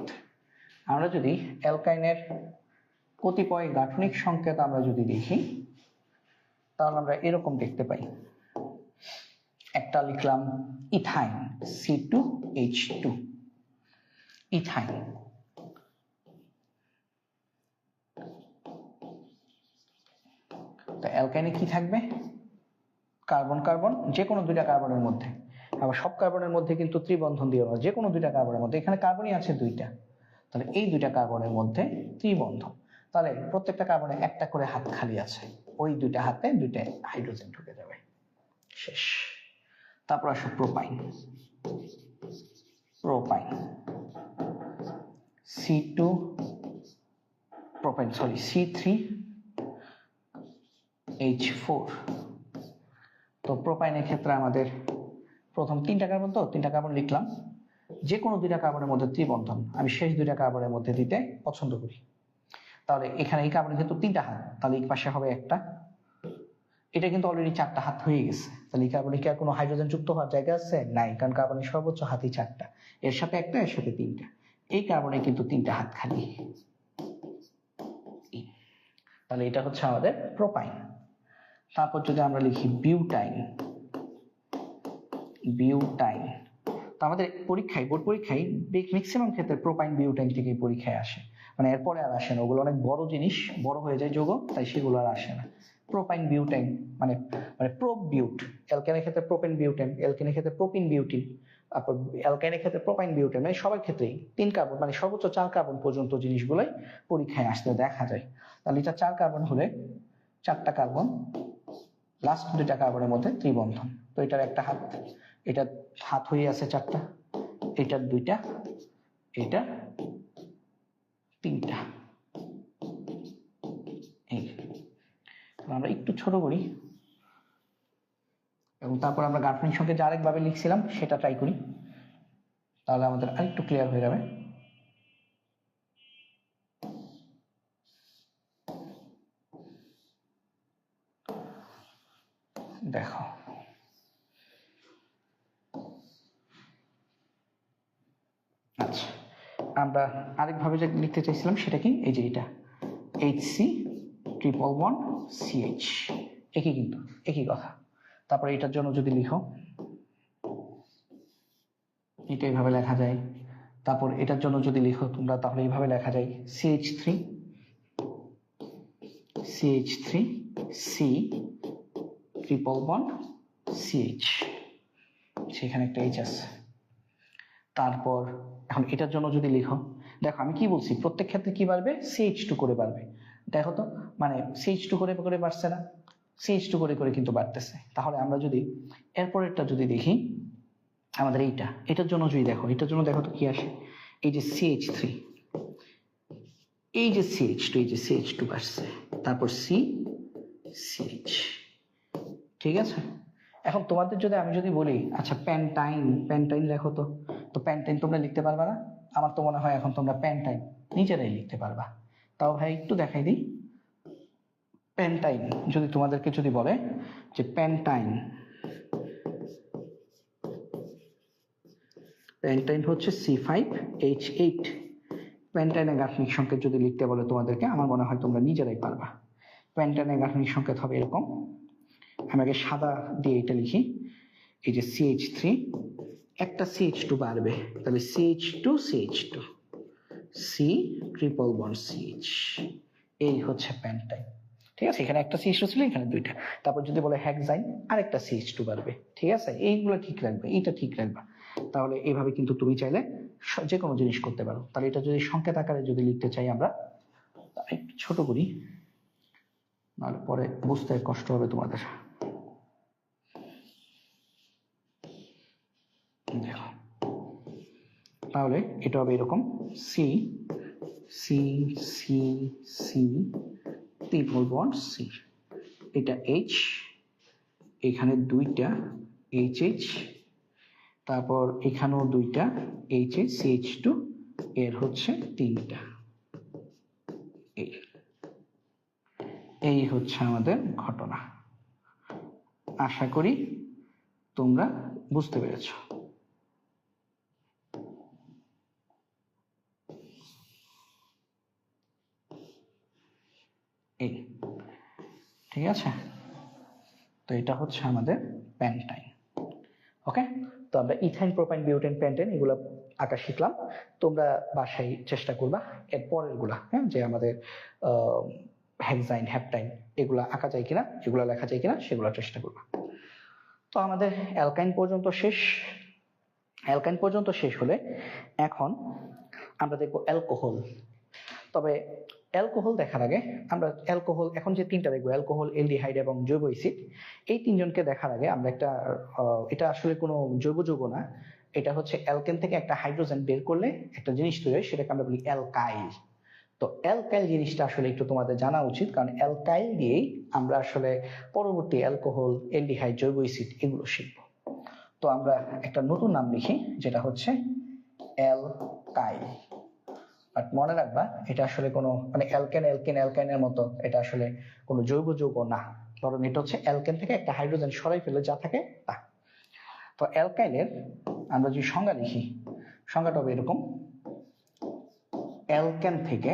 আমরা যদি অ্যালকাইনের কতিপয় গাঠনিক সংকেত আমরা যদি দেখি, তাহলে আমরা এরকম দেখতে পাই। একটা লিখলাম ইথাইন, C2H2, ইথাইন। তো অ্যালকাইনে কি থাকবে? কার্বন, যে কোনো দুইটা কার্বনের মধ্যে, আবার সব কার্বনের মধ্যে কিন্তু ত্রিবন্ধন দিয়ে, যে কোনো দুইটা কার্বনের মধ্যে, এখানে কার্বনই আছে 2টা, তাহলে এই 2টা কার্বনের মধ্যে ত্রিবন্ধন, তাহলে প্রত্যেকটা কার্বনে একটা করে হাত খালি আছে, ওই 2টা হাতে 2টা হাইড্রোজেন ঢুকে যাবে, শেষ। তারপর আসো প্রোপাইন, C3H4। তো প্রোপাইনের ক্ষেত্রে আমাদের প্রথম 3টা কার্বন, তো 3টা কার্বন লিখলাম, যে কোনো দুইটা কার্বনের মধ্যে ত্রিবন্ধন আমি শেষ দুইটা কার্বনের মধ্যে দিতে পছন্দ করি। তাহলে এখানে এই কার্বনের কিন্তু 3টা হাত, তাহলে এই পাশে হবে একটা, এটা কিন্তু অলরেডি 4টা হাত হয়ে গেছে। তাহলে এই কার্বনে কি আর কোনো হাইড্রোজেন যুক্ত হওয়ার জায়গা আছে? নাই, কারণ কার্বনের সর্বোচ্চ হাতই 4টা, এর সাথে একটা, এর সাথে 3টা। এই কার্বনে কিন্তু 3টা হাত খালি। তাহলে এটা হচ্ছে আমাদের প্রোপাইন। তারপর যদি আমরা লিখি বিউটাইন, বিউটাইন, তো আমাদের পরীক্ষায়, বোর্ড পরীক্ষায় ম্যাক্সিমাম ক্ষেত্রে প্রোপাইন বিউটাইন থেকে পরীক্ষায় আসে, মানে এরপরে আর আসে না, ওগুলো অনেক বড় জিনিস, বড় হয়ে যায় যৌগ, তাই সেগুলো আর আসে না। প্রোপাইন বিউটাইন মানে মানে প্রোপ বিউট, অ্যালকেনের ক্ষেত্রে প্রোপেন বিউটেন, অ্যালকেনের ক্ষেত্রে প্রোপিন বিউটিন, তারপর অ্যালকাইনের ক্ষেত্রে প্রোপাইন বিউটেন, মানে সবার ক্ষেত্রেই 3 কার্বন মানে সর্বোচ্চ 4 কার্বন পর্যন্ত জিনিসগুলোই পরীক্ষায় আসতে দেখা যায়। তাহলে এটা 4 কার্বন হলে 4টা কার্বন, লাস্ট 2টা কার্বনের মধ্যে ত্রিবন্ধন, তো এটার একটা হাত, এটা হাত হয়ে আছে 4টা, এটার 2টা, এটা 3টা। এই আমরা একটু ছোট করি এবং তারপর আমরা গাঠনিক সংকেত যে আরেকভাবে লিখছিলাম সেটা ট্রাই করি, তাহলে আমাদের আরেকটু ক্লিয়ার হয়ে যাবে। দেখো আচ্ছা, আমরা আরেকভাবে যে লিখতে চাইছিলাম সেটা কি, এই যে এটা HC ট্রিপল বন্ড CH, একই কিন্তু একই কথা। তারপরে এটার জন্য যদি লিখো, এটা এইভাবে লেখা যায়। তারপর এটার জন্য যদি লিখো তোমরা, তাহলে এইভাবে লেখা যায় CH3 C triple bond CH, সেখানে একটা H আছে। তারপর এখন এটার জন্য যদি লিখো, দেখো আমি কি বলছি, প্রত্যেক ক্ষেত্রে কি বাড়বে, CH2 করে বাড়বে। দেখো তো, মানে CH2 করে করে বাড়ছে না, CH2 করে করে কিন্তু বাড়তেছে। তাহলে আমরা যদি এরপরেরটা যদি দেখি, আমাদের এটার জন্য যদি দেখো, এটার জন্য দেখো তো কি আসে, এই যে CH3, এই যে CH2, এই যে CH2 আসছে, তারপর CH, ঠিক আছে। এখন তোমাদের যদি আমি যদি বলি আচ্ছা প্যান্টাইন, প্যান্টাইন লেখো তো, তো প্যান্টাইন তোমরা লিখতে পারবা না? আমার তো মনে হয় এখন তোমরা প্যান্টাইন নিজেরাই লিখতে পারবা। তাও ভাই একটু দেখাই দিই, প্যান্টাইন যদি তোমাদেরকে যদি বলে যে প্যান্টাইন, প্যান্টাইন হচ্ছে C5H8, প্যান্টাইনের গাঠনিক সংকেত যদি লিখতে বলে তোমাদেরকে, আমার মনে হয় তোমরা নিজেরাই পারবা। প্যান্টাইনের গাঠনিক সংকেত হবে এরকম, আমি আগে সাদা দিয়ে এটা লিখি, এই যে CH3, একটা CH2 বাড়বে, তাহলে CH2 C triple bond CH, এই হচ্ছে প্যান্টাইন। ঠিক আছে, এখানে একটা CH2 ছিল, এখানে 2টা। তারপর যদি বলে হেক্সাইন, আরেকটা CH2 বাড়বে। ঠিক আছে, এইগুলো ঠিক রাখবে, এইটা ঠিক রাখবা। তাহলে এইভাবে কিন্তু তুমি চাইলে যে কোনো জিনিস করতে পারো। তাহলে এটা যদি সংকেত আকারে যদি লিখতে চাই আমরা, একটু ছোট করি, নাহলে পরে বুঝতে কষ্ট হবে তোমাদের। দেখো তাহলে এটা হবে এরকম, C C C C triple bond C, এটা H, এখানে 2টা HH, তারপর এখানেও 2টা HH CH2, এর হচ্ছে 3টা। এই হচ্ছে আমাদের ঘটনা। আশা করি তোমরা বুঝতে পেরেছ। এই ঠিক আছে, তো এটা হচ্ছে আমাদের প্যান্টাইন। ওকে, তো আমরা ইথাইন, প্রোপাইন, বিউটেন, প্যান্টেন এগুলো আঁকা শিখলাম। তোমরা বাসায় চেষ্টা করবা এর পরের গুলা, হ্যাঁ, যে আমাদের হেক্সাইন, হ্যাপটাইন এগুলা আঁকা যায় কিনা, এগুলা লেখা যায় কিনা সেগুলো চেষ্টা করবা। তো আমাদের অ্যালকাইন পর্যন্ত শেষ। অ্যালকাইন পর্যন্ত শেষ হলে এখন আমরা দেখবো অ্যালকোহল। তবে অ্যালকোহল দেখার আগে আমরা অ্যালকোহল, এখন যে 3টা দেখবো, অ্যালকোহল, অ্যালডিহাইড এবং জৈব অ্যাসিড, এই 3জনকে দেখার আগে আমরা একটা, এটা আসলে কোনো জৈব যৌগ না, এটা হচ্ছে অ্যালকেন থেকে একটা হাইড্রোজেন বের করলে একটা জিনিস তৈরি হয়, সেটাকে আমরা বলি অ্যালকাইল। তো অ্যালকাইল জিনিসটা আসলে একটু তোমাদের জানা উচিত, কারণ অ্যালকাইল দিয়েই আমরা আসলে পরবর্তী অ্যালকোহল, অ্যালডিহাইড, জৈব অ্যাসিড এগুলো শিখবো। তো আমরা একটা নতুন নাম লিখি, যেটা হচ্ছে অ্যালকাইল। বাট মনে রাখবা এটা আসলে কোনো মানে অ্যালকাইনের মতো এটা আসলে কোনো জৈব যৌগ না, বরং এটা হচ্ছে অ্যালকেন থেকে একটা হাইড্রোজেন সরাই ফেলে যা থাকে তা। তো অ্যালকাইলের আমরা যদি সংজ্ঞা লিখি, সংজ্ঞাটা হবে এরকম: অ্যালকেন থেকে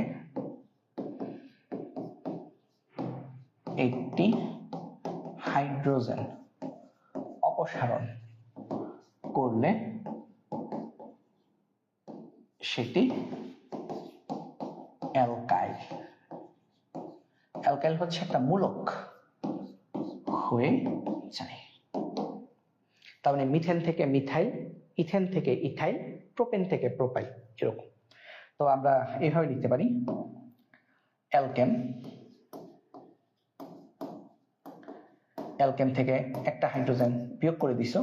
একটি হাইড্রোজেন অপসারণ করলে সেটি অ্যালকাইল। অ্যালকাইল হচ্ছে একটা মূলক হয়ে যায়। তার মানে মিথেন থেকে মিথাইল, ইথেন থেকে ইথাইল, প্রোপেন থেকে প্রোপাইল, এরকম। তো আমরা এইভাবে লিখতে পারি অ্যালকেন, অ্যালকেন থেকে একটা হাইড্রোজেন বিয়োগ করে দিছো,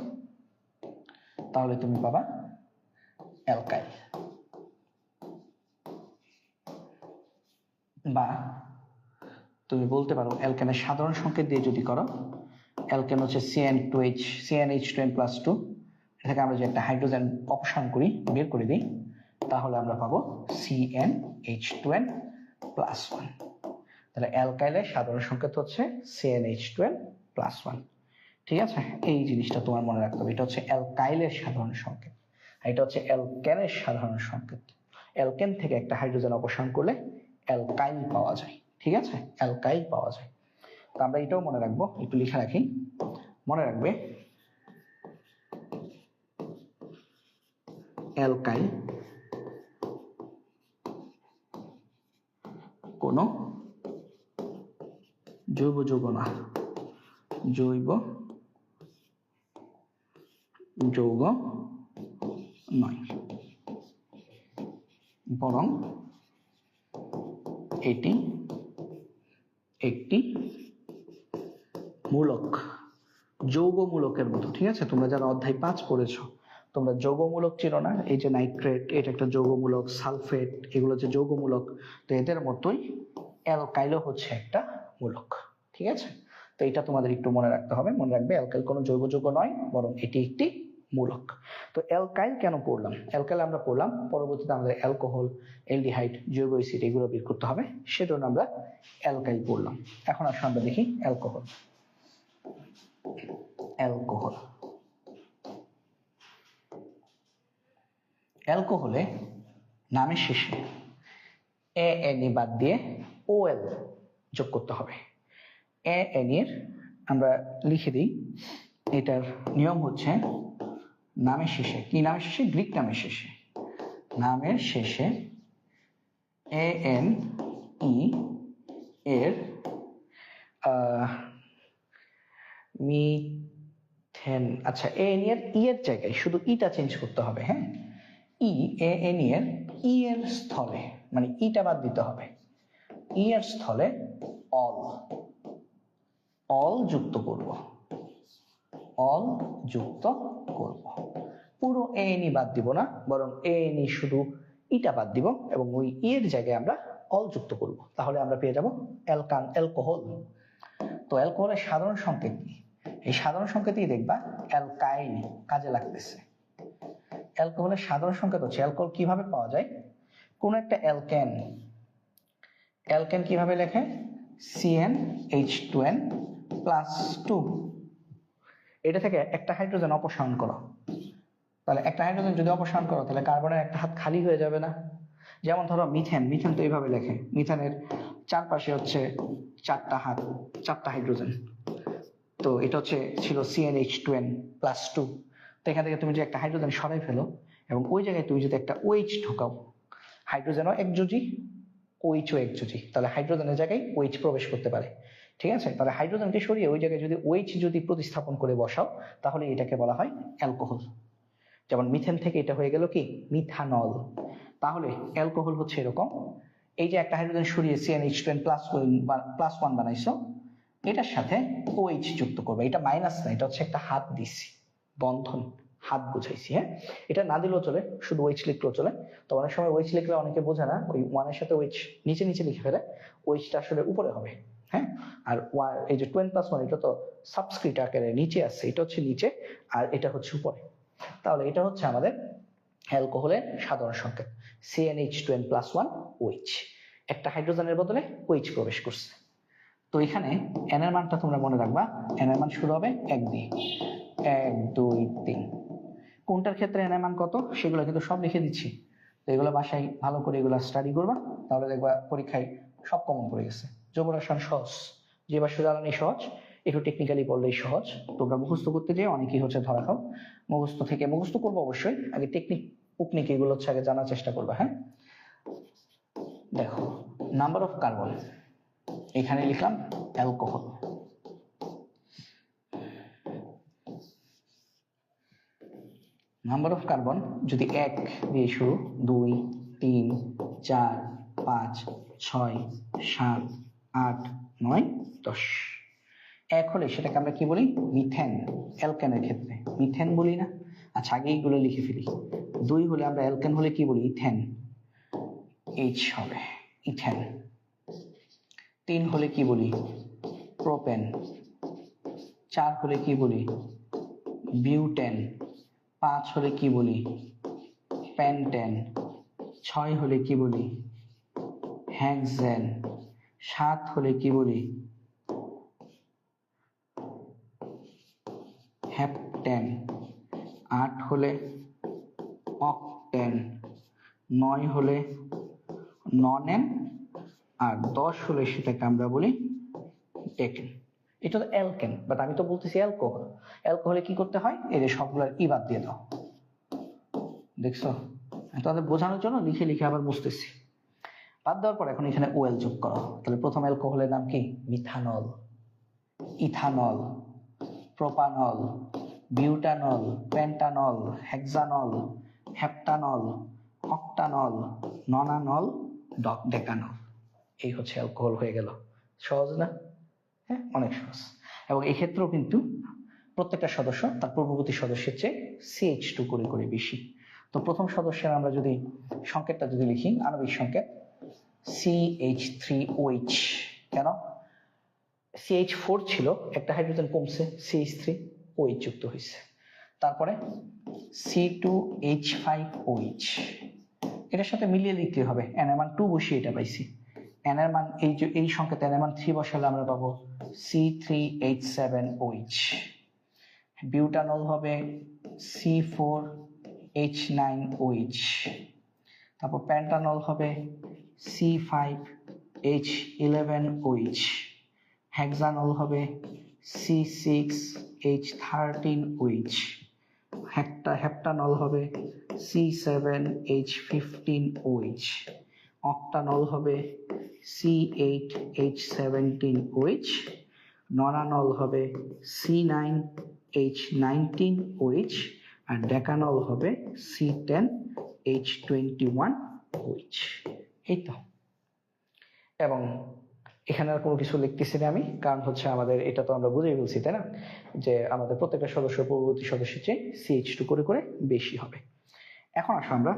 তাহলে তুমি পাবা অ্যালকাইল। বা তুমি বলতে পারো অ্যালকেনের সাধারণ সংকেত দিয়ে যদি করো, অ্যালকেন হচ্ছে CnH2n+2, এটাকে আমরা যদি একটা হাইড্রোজেন অপসারণ করি, বের করে দিই, তাহলে আমরা পাবো CnH2n+1। তাহলে অ্যালকাইলের সাধারণ সংকেত হচ্ছে CnH2n+1। ঠিক আছে, এই জিনিসটা তোমার মনে রাখতে হবে। এটা হচ্ছে অ্যালকাইলের সাধারণ সংকেত, এটা হচ্ছে অ্যালকেনের সাধারণ সংকেত। অ্যালকেন থেকে একটা হাইড্রোজেন অপসারণ করলে অ্যালকাইল পাওয়া যায়। ঠিক আছে, অ্যালকাইল পাওয়া যায়। তো আমরা এটাও মনে রাখবো, একটু লিখে রাখি। মনে রাখবে অ্যালকাইল কোনো জৈব যৌগ না, জৈব যৌগ নয়, বরং এটি একটি মূলক, যৌগমূলকের মতো। ঠিক আছে, তোমরা যারা অধ্যায় 5 পড়েছো, তোমরা যৌগমূলক চিনো না? এই যে নাইট্রেট, এটা একটা যৌগমূলক, সালফেট, এগুলো যে যৌগমূলক, তো এদের মতোই অ্যালকাইলও হচ্ছে একটা মূলক। ঠিক আছে, তো এটা তোমাদের একটু মনে রাখতে হবে। মনে রাখবে অ্যালকাইল কোনো জৈব যৌগ নয়, বরং এটি একটি মূলক। তো অ্যালকাইল কেন পড়লাম? অ্যালকাইল আমরা পড়লাম, পরবর্তীতে আমাদের অ্যালকোহল, অ্যালডিহাইড, জৈব অ্যাসিড এগুলো বের করতে হবে, সেজন্য আমরা অ্যালকাইল পড়লাম। এখন আসলে আমরা দেখি অ্যালকোহল। অ্যালকোহল, অ্যালকোহলে নামের শেষে ANE বাদ দিয়ে OL যোগ করতে হবে। ANE এর আমরা লিখে দিই, এটার নিয়ম হচ্ছে নামের শেষে, কি নামের শেষে? গ্রিক নামের শেষে, নামের শেষে ANE এর মিথেন, আচ্ছা ANE এর ই এর জায়গায় শুধু ইটা চেঞ্জ করতে হবে। হ্যাঁ, ANE এর ই এর স্থলে, মানে ইটা বাদ দিতে হবে, ই এর স্থলে অল যুক্ত করব, অল যুক্ত করব। পুরো ANE বাদ দিব না, বরং ANE শুধু ইটা বাদ দিব এবং ওই ই এর জায়গায় আমরা অল যুক্ত করব, তাহলে আমরা পেয়ে যাব অ্যালকোহল। তো অ্যালকোহলের সাধারণ সংকেত কি? এই সাধারণ সংকেতই দেখবা অ্যালকাইল কাজে লাগতেছে। অ্যালকোহলের সাধারণ সংকেত হচ্ছে, অ্যালকোহল কিভাবে পাওয়া যায়? কোন একটা অ্যালকেন, অ্যালকেন কিভাবে লেখে? CnH2n+2। এটা থেকে একটা হাইড্রোজেন অপসারণ করো, তাহলে একটা হাইড্রোজেন যদি অপসারণ করো, তাহলে কার্বনের একটা হাত খালি হয়ে যাবে না? যেমন ধরো মিথেন, মিথেন তো এইভাবে লেখে, মিথেনের চারপাশে হচ্ছে চারটা হাত, চারটা হাইড্রোজেন। তো এটা হচ্ছে ছিল CnH2n+2। তো এখান থেকে তুমি যে একটা হাইড্রোজেন সরাই ফেলো এবং ওই জায়গায় তুমি যদি একটা OH ঢোকাও, হাইড্রোজেনও একযোজি, OH ও একযোজি, তাহলে হাইড্রোজেনের জায়গায় OH প্রবেশ করতে পারে। ঠিক আছে, তাহলে হাইড্রোজেনকে সরিয়ে ওই জায়গায় যদি OH যদি প্রতিস্থাপন করে বসাও, তাহলে এটাকে বলা হয় অ্যালকোহল। যেমন মিথেন থেকে এটা হয়ে গেল কি? মিথানল। তাহলে অ্যালকোহল হচ্ছে এরকম, এই যে একটা হাইড্রোজেন সরিয়ে CnH2n+1 বানাইছো, এটার সাথে OH যুক্ত করবে। এটা মাইনাস না, এটা হচ্ছে একটা হাত দিছি, বন্ধন, হাত বুঝাইছি। হ্যাঁ, এটা না দিলেও চলে, শুধু OH লিখলেও চলে। তো অনেক সময় OH লিখলে অনেকে বোঝে না, ওই ওয়ানের সাথে OH নিচে নিচে লিখে ফেলে, OH টা আসলে উপরে হবে। হ্যাঁ, আর এই যে 2n+1 এটা তো সাবস্ক্রিপ্ট আকারে নিচে আছে, এটা হচ্ছে নিচে আর এটা হচ্ছে উপরে। তাহলে এটা হচ্ছে আমাদের অ্যালকোহলের সাধারণ সংকেত CnH2n+1 OH, একটা হাইড্রোজেনের বদলে OH প্রবেশ করছে। তো এখানে n এর মানটা তোমরা মনে রাখবা, n এর মান শুরু হবে 1 দিয়ে, 1 2 3। কোনটার ক্ষেত্রে n এর মান কত সেগুলো কিন্তু সব লিখে দিচ্ছি, তো এগুলো বাসায় ভালো করে এগুলো স্টাডি করবা, তাহলে দেখবা পরীক্ষায় সব কমন পড়ে গেছে। জৈব রসায়ন সহজ, জীবাশ্ম জ্বালানি সহজ, একটু টেকনিক্যালি পড়লেই সহজ। তোমরা মুখস্থ করতে যেয়ে অনেকেই ধরা খাও। মুখস্থ করবো অবশ্যই, আগে টেকনিক এগুলো আগে জানার চেষ্টা করবা। হ্যাঁ, দেখো নাম্বার অফ কার্বন, এখানে লিখলাম অ্যালকোহল। নাম্বার অফ কার্বন যদি 1 দিয়ে শুরু, 2 3 4 5 6 7 8 9 10। 1 হলে সেটাকে আমরা কি বলি? মিথেন। অ্যালকেনের ক্ষেত্রে মিথেন বলি না? আচ্ছা, আগে এইগুলো লিখে ফেলি। 2 হলে আমরা অ্যালকেন হলে কি বলি? ইথেন, H হবে ইথেন। 3 হলে কি বলি? প্রোপেন। 4 হলে কি বলি? বিউটেন। 5 হলে কি বলি? পেন্টেন। 6 হলে কি বলি? হেক্সেন। 7 হলে কি বলি? হেপ্টেন। 8 হলে অক্টেন। 9 হলে ননেন। আর 10 হলে সেটাকে আমরা বলি ডেকেন। এটা তো অ্যালকেন, বাট আমি তো বলতেছি অ্যালকোহল। অ্যালকোহলে কি করতে হয়? এই যে সবগুলোর ই বাদ দিয়ে দাও। দেখছো, তাহলে বোঝানোর জন্য লিখে লিখে আবার বুঝতেছি। বাদ দেওয়ার পর এখন এখানে ওএল যোগ করো। তাহলে প্রথম অ্যালকোহলের নাম কি? Methanol, ethanol, propanol, butanol, pentanol, hexanol, heptanol, octanol, nonanol, decanol. এই হচ্ছে অ্যালকোহল হয়ে গেল। সহজ না? হ্যাঁ, অনেক সহজ। এবং এই ক্ষেত্রেও কিন্তু প্রত্যেকটা সদস্য তার পূর্ববর্তী সদস্যের চেয়ে CH2 করে করে বেশি। তো প্রথম সদস্যের আমরা যদি সংকেতটা যদি লিখি, আণবিক সংকেত CH3OH। কেন? CH4 ছিল, একটা হাইড্রোজেন কমছে, CH3OH যুক্ত হয়েছে। তারপরে C2H5OH, এটার সাথে মিলিয়ে লিখতে হবে। n এর মান 2 বসিয়ে এটা পাইছি। n এর মান এই সংকেতে n এর মান 3 বসালে আমরা পাবো C3H7OH। বিউটানল হবে C4H9OH। তারপর পেন্টানল হবে C5H11OH। হেক্সানল হবে C6H13OH। হেপ্টানল হবে C7H15OH। অক্টানল হবে C8H17OH। ননানল হবে C9H19OH। আর ডেকানল হবে C10H21OH। এই তো। এবং এখানে আর কোনো কিছু লিখতেছি না আমি, কারণ আমাদের এটা তো আমরা বুঝেই বলছি, তাই না, যে আমাদের প্রত্যেকটা সদস্য পূর্ববর্তী সদস্যের চেয়ে CH2 করে করে বেশি হবে। এখন আসো আমরা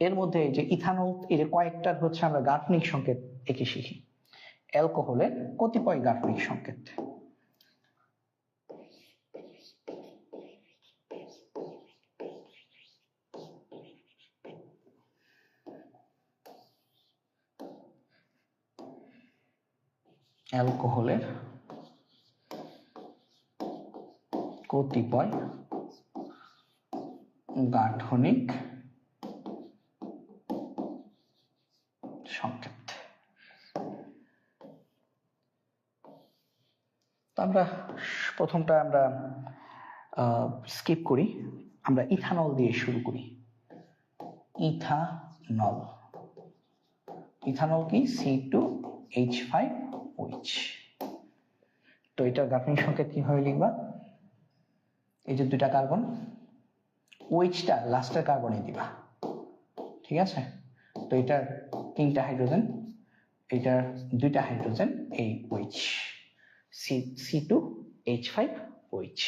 এর মধ্যে যে ইথানল, এর কয়েকটার আমরা গাঠনিক সংকেত এঁকে শিখি। অ্যালকোহলের কতিপয় গাঠনিক সংকেত। অ্যালকোহলের কতিপয় গাঠনিক সংকেত। তো আমরা প্রথমটা আমরা স্কিপ করি, আমরা ইথানল দিয়ে শুরু করি। ইথানল, ইথানল কি? C2H5OH। তো এটার গাঠনিক সংকেত কিভাবে লিখবা? এই যে দুইটা কার্বন, OH-টা লাস্টের কার্বনে দিবা, ঠিক আছে? তো এটার 3টা হাইড্রোজেন, এটার 2টা হাইড্রোজেন, এই OH, C2H5OH।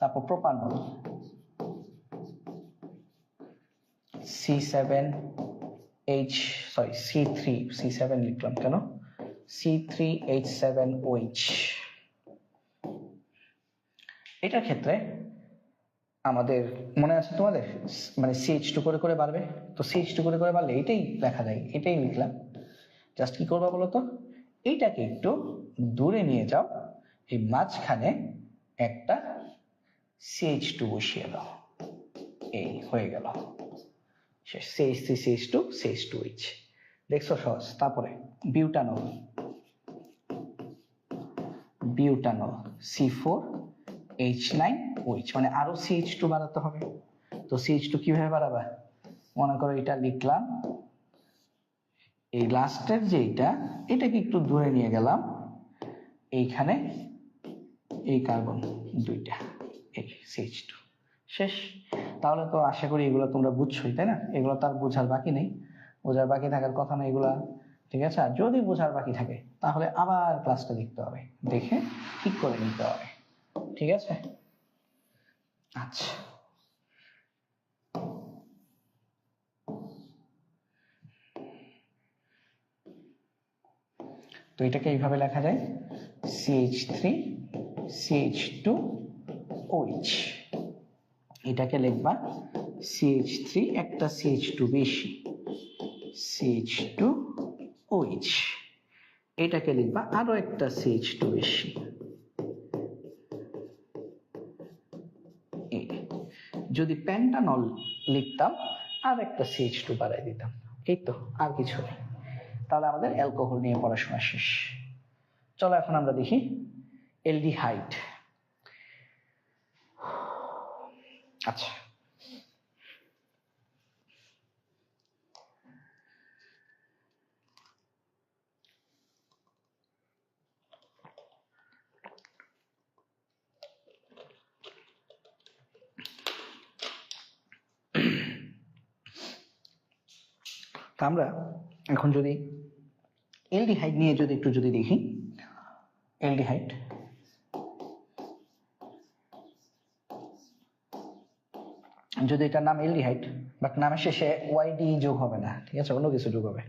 তারপর প্রোপানল C7 লিখলাম কেন? C3H7OH। এটার ক্ষেত্রে আমাদের মনে আছে তোমাদের, মানে CH2 করে করে বাড়বে, তো CH2 করে করে বাড়লে এটাই লেখা যায়, এটাই লিখলাম। জাস্ট কি করবা বলো তো, এইটাকে একটু দূরে নিয়ে যাও, এই মাঝখানে একটা CH2 বসিয়ে দাও, এই হয়ে গেল CH3 CH2 CH2H। দেখছো সহজ। তারপরে বিউটানল, বিউটানল C4H9OH, মানে আরো CH2 বাড়াতে হবে। তো CH2 কিভাবে বাড়াবা, মনে করো এটা লিখলাম, এই লাস্টের যেটা এটাকে একটু দূরে নিয়ে গেলাম, এইখানে এই কার্বন দুইটা, এই CH2 শেষ। তাহলে তো আশা করি এগুলো তোমরা বুঝছোই, তাই না? এগুলো তার বোঝার বাকি নেই, বোঝার বাকি থাকার কথা না এগুলা, ঠিক আছে? আর যদি বোঝার বাকি থাকে তাহলে আবার ক্লাসটা দেখতে হবে, দেখে ঠিক করে নিতে হবে, ঠিক আছে? আচ্ছা, তো এটাকে এইভাবে লেখা যায় CH3CH2OH। এটাকে লিখবা CH3 একটা CH2 বেশি, CH2OH। এটাকে লিখবা আরো একটা CH2 বেশি, যদি পেন্টানল লিখতাম আর একটা CH2 বাড়াই দিতাম, এই তো, আর কিছু নেই। তাহলে আমাদের অ্যালকোহল নিয়ে পড়াশোনা শেষ। চলো এখন আমরা দেখি অ্যালডিহাইড। আচ্ছা, আমরা এখন যদি অ্যালডিহাইড নিয়ে যদি একটু যদি দেখি, অ্যালডিহাইড যদি এটার নাম অ্যালডিহাইড, বাট নামের শেষে ওয়াইডি যোগ হবে না, ঠিক আছে? অন্য কিছু যোগ হবে।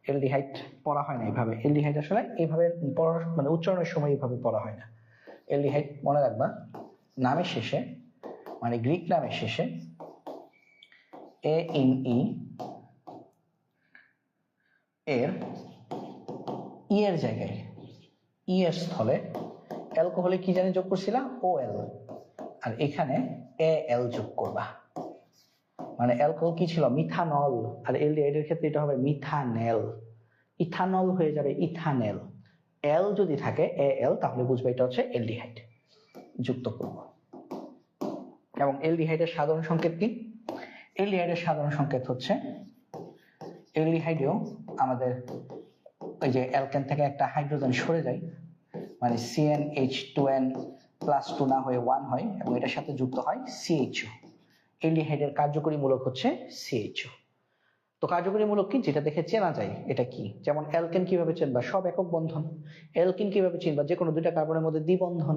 অ্যালডিহাইড পড়া হয় না এইভাবে, অ্যালডিহাইড আসলে এইভাবে পড়ার মানে উচ্চারণের সময় এইভাবে পড়া হয় না। অ্যালডিহাইড মনে রাখবা, নামের শেষে মানে গ্রিক নামের শেষে ANE এর ই এর জায়গায়, ই এর স্থলে অ্যালকোহলে কি জানি যোগ করছিলাম, OL, আর এখানে AL যোগ করবা। মানে অ্যালকোহল কি ছিল, মিথানল, আর অ্যালডিহাইডের ক্ষেত্রে এটা হবে মিথানেল, ইথানল হয়ে যাবে ইথানেল। এল যদি থাকে AL, তাহলে বুঝবে এটা হচ্ছে অ্যালডিহাইড, যুক্ত করব। এবং অ্যালডিহাইডের সাধারণ সংকেত কি? অ্যালডিহাইডের সাধারণ সংকেত হচ্ছে, অ্যালডিহাইডেও আমাদের ওই যে অ্যালকেন থেকে একটা হাইড্রোজেন সরে যায়, মানে CnH2n+2 না হয়ে 1 হয়, এবং এটার সাথে যুক্ত হয় CHO। অ্যালডিহাইডের কার্যকরী মূলক হচ্ছে CHO। তো কার্যকরী মূলক কি, যেটা দেখে চেনা যায় এটা কি, যেমন অ্যালকেন কিভাবে চিনবা, সব একক বন্ধন। অ্যালকিন কিভাবে চিনবা, যে কোনো দুইটা কার্বনের মধ্যে দ্বিবন্ধন।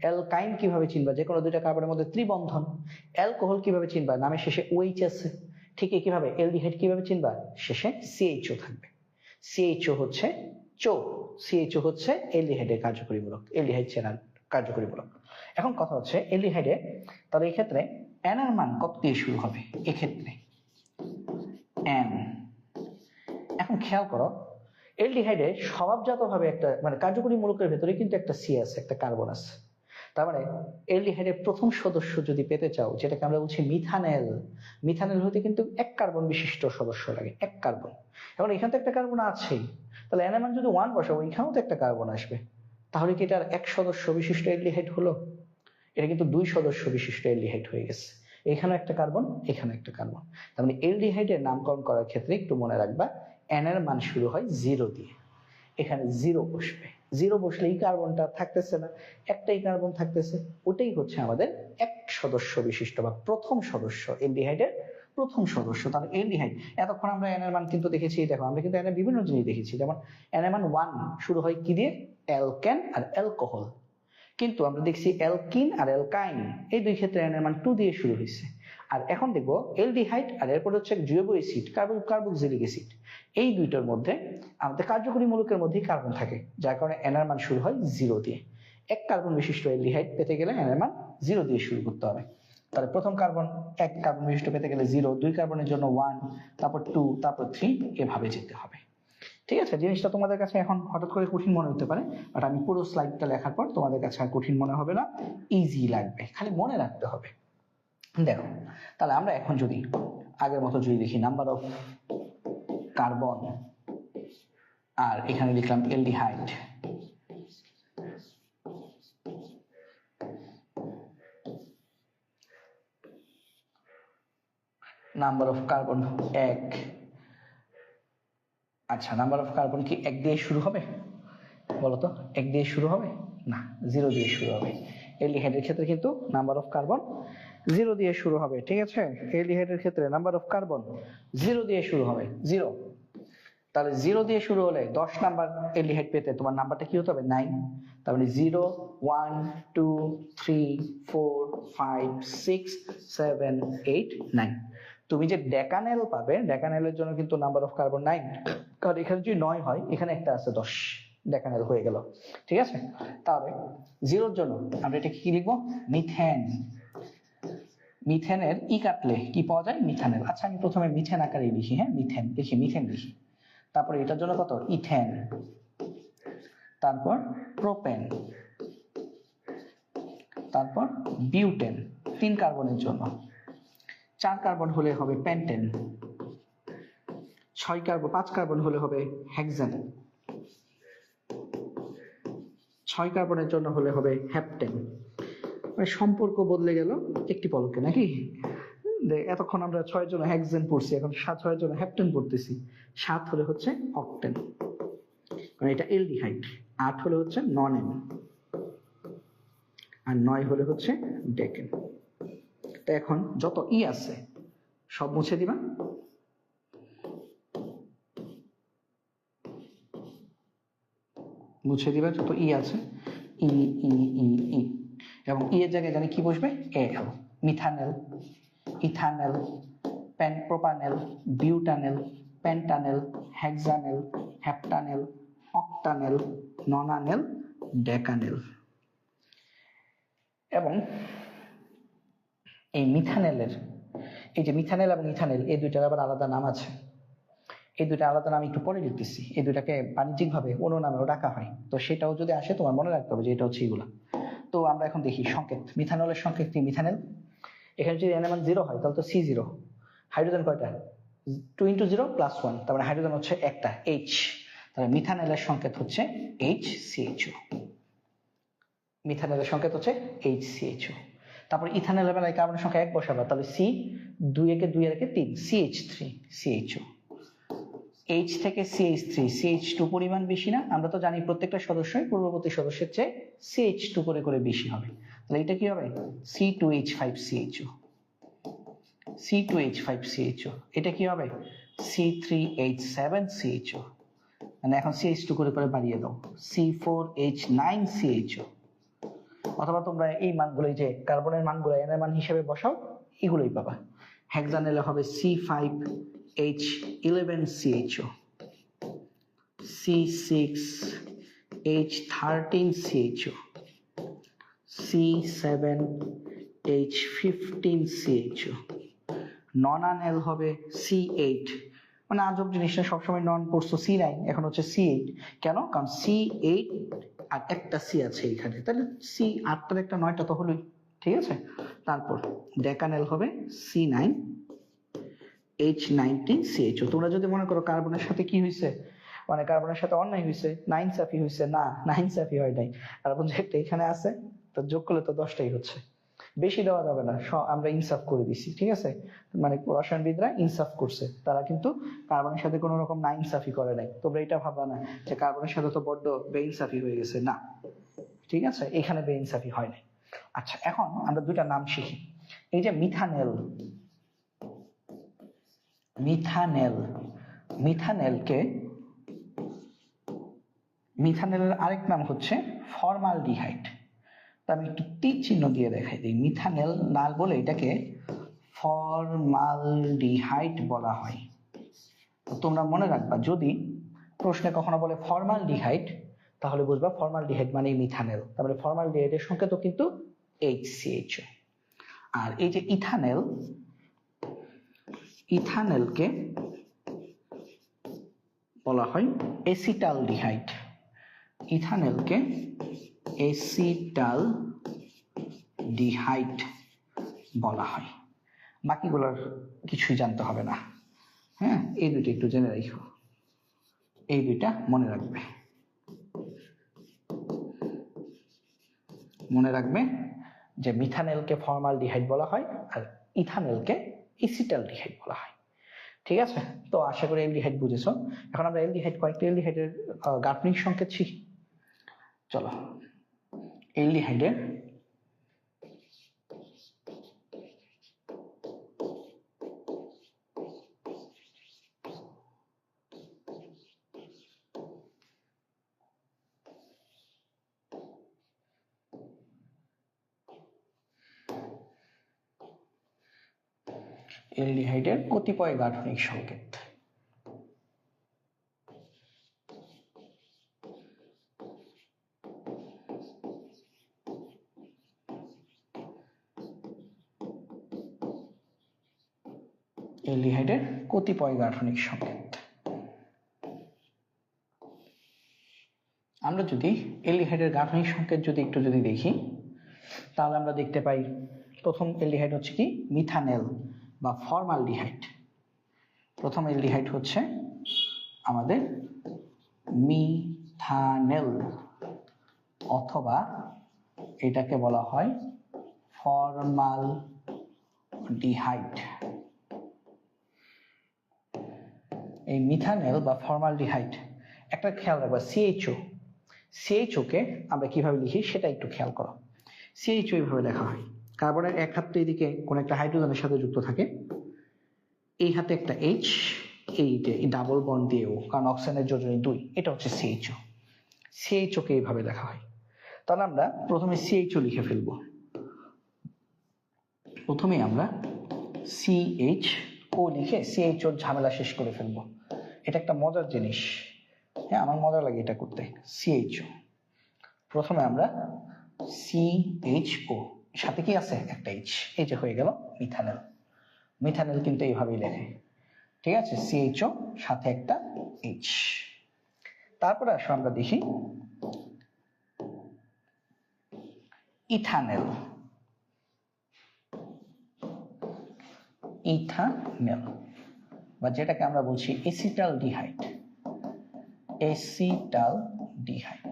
অ্যালকাইন কিভাবে চিনবা, যে কোনো দুইটা কার্বনের মধ্যে ত্রিবন্ধন। অ্যালকোহল কিভাবে চিনবা, নামের শেষে OH আছে। ঠিক কিভাবে অ্যালডিহাইড কিভাবে চিনবা, শেষে CHO থাকবে। CHO হচ্ছে CHO হচ্ছে অ্যালডিহাইডের কার্যকরী মূলক, অ্যালডিহাইড চেনার কার্যকরী মূলক। এখন কথা হচ্ছে অ্যালডিহাইডে, তাহলে এই ক্ষেত্রে N এর মান কত দিয়ে শুরু হবে, এক্ষেত্রে N। এখন খেয়াল করো, অ্যালডিহাইডে স্বভাবজাতভাবে একটা মানে কার্যকরী মূলকের ভেতরে কিন্তু একটা C আছে, একটা কার্বন আছে। তার মানে অ্যালডিহাইডের প্রথম সদস্য যদি পেতে চাও, যেটাকে আমরা বলছি মিথানেল, মিথানেল হইতে কিন্তু এক কার্বন বিশিষ্ট সদস্য লাগে, এক কার্বন। এখন এখানে তো একটা কার্বন আছেই, তাহলে N এর মান যদি 1 বসাবো, এখানেও তো একটা কার্বন আসবে, তাহলে কি এটা এক সদস্য বিশিষ্ট অ্যালডিহাইড হলো? এটা কিন্তু 2 সদস্য বিশিষ্ট অ্যালডিহাইড হয়ে গেছে। এখানে একটা কার্বন, এখানে একটা কার্বন। তার মানে অ্যালডিহাইডের নামকরণ করার ক্ষেত্রে একটু মনে রাখবা, N এর মান শুরু হয় 0 দিয়ে, এখানে 0 বসবে। 0 বসলে এই কার্বনটা থাকতেছে না, একটাই কার্বন থাকতেছে, ওটাই হচ্ছে আমাদের এক সদস্য বিশিষ্ট বা প্রথম সদস্য, অ্যালডিহাইডের প্রথম সদস্য। তাহলে অ্যালডিহাইড, এতক্ষণ আমরা N এর মান কিন্তু দেখেছি, দেখো আমরা কিন্তু N এর বিভিন্ন জিনিস দেখেছি, যেমন N এর মান 1 শুরু হয় কি দিয়ে, অ্যালকেন আর অ্যালকোহল। কিন্তু আমরা দেখছি অ্যালকিন আর অ্যালকাইন, এই দুই ক্ষেত্রে N এর মান 2 দিয়ে শুরু হয়েছে। আর এখন দেখবো অ্যালডিহাইড আর এরপর হচ্ছে জৈব অ্যাসিড, কার্বক্সিলিক অ্যাসিড, এই দুইটার মধ্যে আমাদের কার্যকরী মূলকের মধ্যেই কার্বন থাকে, যার কারণে N এর মান শুরু হয় 0 দিয়ে। এক কার্বন বিশিষ্ট অ্যালডিহাইড পেতে গেলে N এর মান 0 দিয়ে শুরু করতে হবে। তাহলে প্রথম কার্বন এক কার্বন বিশিষ্ট পেতে গেলে 0, 2 কার্বনের জন্য 1, তারপর 2, তারপর 3, এভাবে যেতে হবে। ঠিক আছে, জিনিসটা তোমাদের কাছে এখন হঠাৎ করে কঠিন মনে হতে পারে, বাট আমি পুরো স্লাইডটা লেখার পর তোমাদের কাছে আর কঠিন মনে হবে না, ইজি লাগবে, খালি মনে রাখতে হবে। দেখো, তাহলে আমরা এখন যদি আগের মতো যদি দেখি নাম্বার অফ কার্বন, আর এখানে লিখলাম অ্যালডিহাইড, নাম্বার অফ কার্বন 1। আচ্ছা, নাম্বার অফ কার্বন কি 1 দিয়ে শুরু হবে? বলতো 1 দিয়ে শুরু হবে না, 0 দিয়ে শুরু হবে। অ্যালডিহাইডের ক্ষেত্রে কিন্তু নাম্বার অফ কার্বন 0 দিয়ে শুরু হবে। ঠিক আছে, অ্যালডিহাইডের ক্ষেত্রে নাম্বার অফ কার্বন 0 দিয়ে শুরু হবে, 0। তাহলে 0 দিয়ে শুরু হলে 10 নাম্বার অ্যালডিহাইড পেতে তোমার নাম্বারটা কি হতে হবে? 9। তার মানে 0, 1, 2, 3, 4, 5, 6, 7, 8, 9। তুমি যে ডেকানেল পাবে, ডেকানেলের জন্য কিন্তু নাম্বার অফ কার্বন 9, কারণ এখানে যদি 9 হয়, এখানে একটা আছে 10, ডেকানেল হয়ে গেল। ঠিক আছে, তাহলে 0 জন্য আমরা এটা কি লিখবো? মিথেন। মিথেনের ই কাটলে কি পাওয়া যায়? মিথানেল। আচ্ছা, আমি প্রথমে মিথেন আকারে লিখি, হ্যাঁ, মিথেন লিখি, মিথেন লিখি। তারপরে এটার জন্য কত? ইথেন। তারপর প্রোপেন, তারপর বিউটেন 3 কার্বনের জন্য। 4 কার্বন হলে হবে পেন্টেন, 5 কার্বন হলে হবে হেক্সেন, 6 কার্বনের জন্য হলে হবে হেপটেন। মানে সম্পর্ক বদলে গেল একটি পলকে, নাকি? এতক্ষণ আমরা 6 জন হেক্সেন পড়ছি, এখন 6 জন হেপটেন পড়তেছি। 7 হলে হচ্ছে অক্টেন, মানে এটা অ্যালডিহাইড। 8 হলে হচ্ছে ননেন, আর 9 হলে হচ্ছে ডেকেন। তো এখন যত ই আছে সব মুছে দিবা। মুছে দিবা যত ই আছে, ই ই ই ই, এবং ই এর জায়গায় জানি কি বসবে? L. Methanal, ethanal, propanal, butanal, pentanal, hexanal, heptanal, octanal, nonanal, decanal. এবং এই মিথানেলের, এই যে মিথানেল এবং ইথানেল, এই দুইটার আবার আলাদা নাম আছে। এই দুইটা আলাদা নাম একটু পরে লিখতেছি। এই দুইটাকে বাণিজ্যিকভাবে অন্য নামেও ডাকা হয়, তো সেটাও যদি আসে তোমার মনে রাখতে হবে যে এটা হচ্ছে এগুলা। তো আমরা এখন দেখি সংকেত। মিথানলের সংকেত কি? মিথানেল। এখানে যদি এন এর মান 0 হয় তাহলে তো C0। হাইড্রোজেন কয়টা? 2 × 0 + 1, তার মানে হাইড্রোজেন হচ্ছে একটা, H। তাহলে মিথানেলের সংকেত হচ্ছে HCHO। মিথানেলের সংকেত হচ্ছে HCHO। তারপর ইথানেলের বেলায় কার্বনের সংখ্যা 1 বসাবা, তাহলে C, 2 একে 2 আর একে 3, CH3, CHO। H থেকে CH3, CH2 পরিমাণ বেশি না? আমরা তো জানি প্রত্যেকটা সদস্যই পূর্ববর্তী সদস্যের চেয়ে CH2 করে করে বেশি হবে। তাহলে এটা কি হবে? C2H5CHO, C2H5CHO। এটা কি হবে? C3H7CHO। মানে এখন CH2 করে করে বাড়িয়ে দাও, C4H9CHO। অথবা তোমরা এই মানগুলো, যে কার্বনের মানগুলো এন এর মান হিসেবে বসাও, এগুলোই পাবা। হেক্সানেলে হবে C5H11CHO, C6H13CHO, C7H15CHO। ননানেল হবে C8। মানে আজব জিনিসটা, সবসময় নন পড়ছো C9, এখন হচ্ছে C8। কেন? কারণ C8 আর একটা C আছে এখানে, তাহলে C8টার একটা 9টা তো হলোই। ঠিক আছে, তারপর ডেকানেল হবে C9H19CHO। তোমরা যদি মনে করো কার্বনের সাথে কি হয়েছে, মানে কার্বনের সাথে অন্যায় হয়েছে, নাইনসাফি হয়েছে, না, নাইনসাফি হয় নাই। কার্বন যে একটা এখানে আছে, তো যোগ করলে তো 10টাই হচ্ছে। বেশি দেওয়া যাবে না, আমরা ইনসাফ করে দিছি। ঠিক আছে, মানে রসায়নবিদরা ইনসাফ করছে, তারা কিন্তু কার্বনের সাথে কোনো রকম নাইনসাফি করে নাই। তোমরা এটা ভাববা না যে কার্বনের সাথে তো বড্ড বেইনসাফি হয়ে গেছে, না। ঠিক আছে, এখানে বেইনসাফি হয় নাই। আচ্ছা, এখন আমরা দুটা নাম শিখি। এই যে মিথানেল, মিথানেল, মিথানেলকে, মিথানেলের আরেক নাম হচ্ছে ফর্মালডিহাইড। আমি একটু তীর চিহ্ন দিয়ে দেখাই দিই। মিথানেল না বলে এটাকে ফর্মালডিহাইড বলা হয়। তোমরা মনে রাখবা, যদি প্রশ্নে কখনো বলে ফর্মালডিহাইড, তাহলে বুঝবা ফর্মালডিহাইড মানে মিথানেল। তারপরে ফর্মালডিহাইডের সংকেত কিন্তু HCHO। আর এই যে ইথানেল, ইথানেলকে বলা হয় এসিটালডিহাইড। ইথানেলকে এসিটালডিহাইড বলা হয়। বাকিগুলোর কিছুই জানতে হবে না, হ্যাঁ, এই দুইটা একটু জেনে রাখো, এই দুইটা মনে রাখবে, মনে রাখবে যে মিথানেলকে ফর্মালডিহাইড বলা হয় আর ইথানেলকে এসিটালডিহাইড বলা হয়। ঠিক আছে, তো আশা করি অ্যালডিহাইড বুঝেছো। এখন আমরা অ্যালডিহাইড, কয়েকটা অ্যালডিহাইডের গাঠনিক সংকেত শিখি। চলো, অ্যালডিহাইডের অ্যালডিহাইডের কতিপয় গাঠনিক সংকেত। অ্যালডিহাইডের কতিপয় গাঠনিক সংকেত। আমরা যদি অ্যালডিহাইডের গাঠনিক সংকেত একটু দেখি, তাহলে আমরা দেখতে পাই প্রথম অ্যালডিহাইড হচ্ছে কি মিথানেল বা ফর্মালডিহাইড। প্রথম অ্যালডিহাইড হচ্ছে আমাদের মিথানেল, অথবা এটাকে বলা হয় ফর্মালডিহাইড। এই মিথানেল বা ফর্মালডিহাইড, একটা খেয়াল রাখবা, সিএইচও কে আমরা কিভাবে লিখি সেটা একটু খেয়াল করো। সিএইচও এইভাবে লেখা হয়, কার্বনের এক হাত এদিকে কোন একটা হাইড্রোজেনের সাথে যুক্ত থাকে, এই হাতে একটা এইচ, এই ডাবল বন্ড দিয়েও, কারণ অক্সিজেনের যোজনী 2, এটা হচ্ছে সিএইচও। সিএইচও কে এইভাবে লেখা হয়। তাহলে আমরা প্রথমে সিএইচও লিখে ফেলবো। প্রথমে আমরা সিএইচও লিখে সিএইচওর ঝামেলা শেষ করে ফেলবো। এটা একটা মজার জিনিস, হ্যাঁ, আমার মজা লাগে এটা করতে। সিএইচও, প্রথমে আমরা সিএইচও, সাথে কি আছে একটা এইচ, এই যে হয়ে গেল মিথানেল। মিথানেল কিন্তু এইভাবেই লেখে, ঠিক আছে, সিএইচও সাথে একটা এইচ। তারপরে আসো আমরা দেখি ইথানেল। ইথানেল বা যেটাকে আমরা বলছি এসিটালডিহাইড। এসিটালডিহাইড,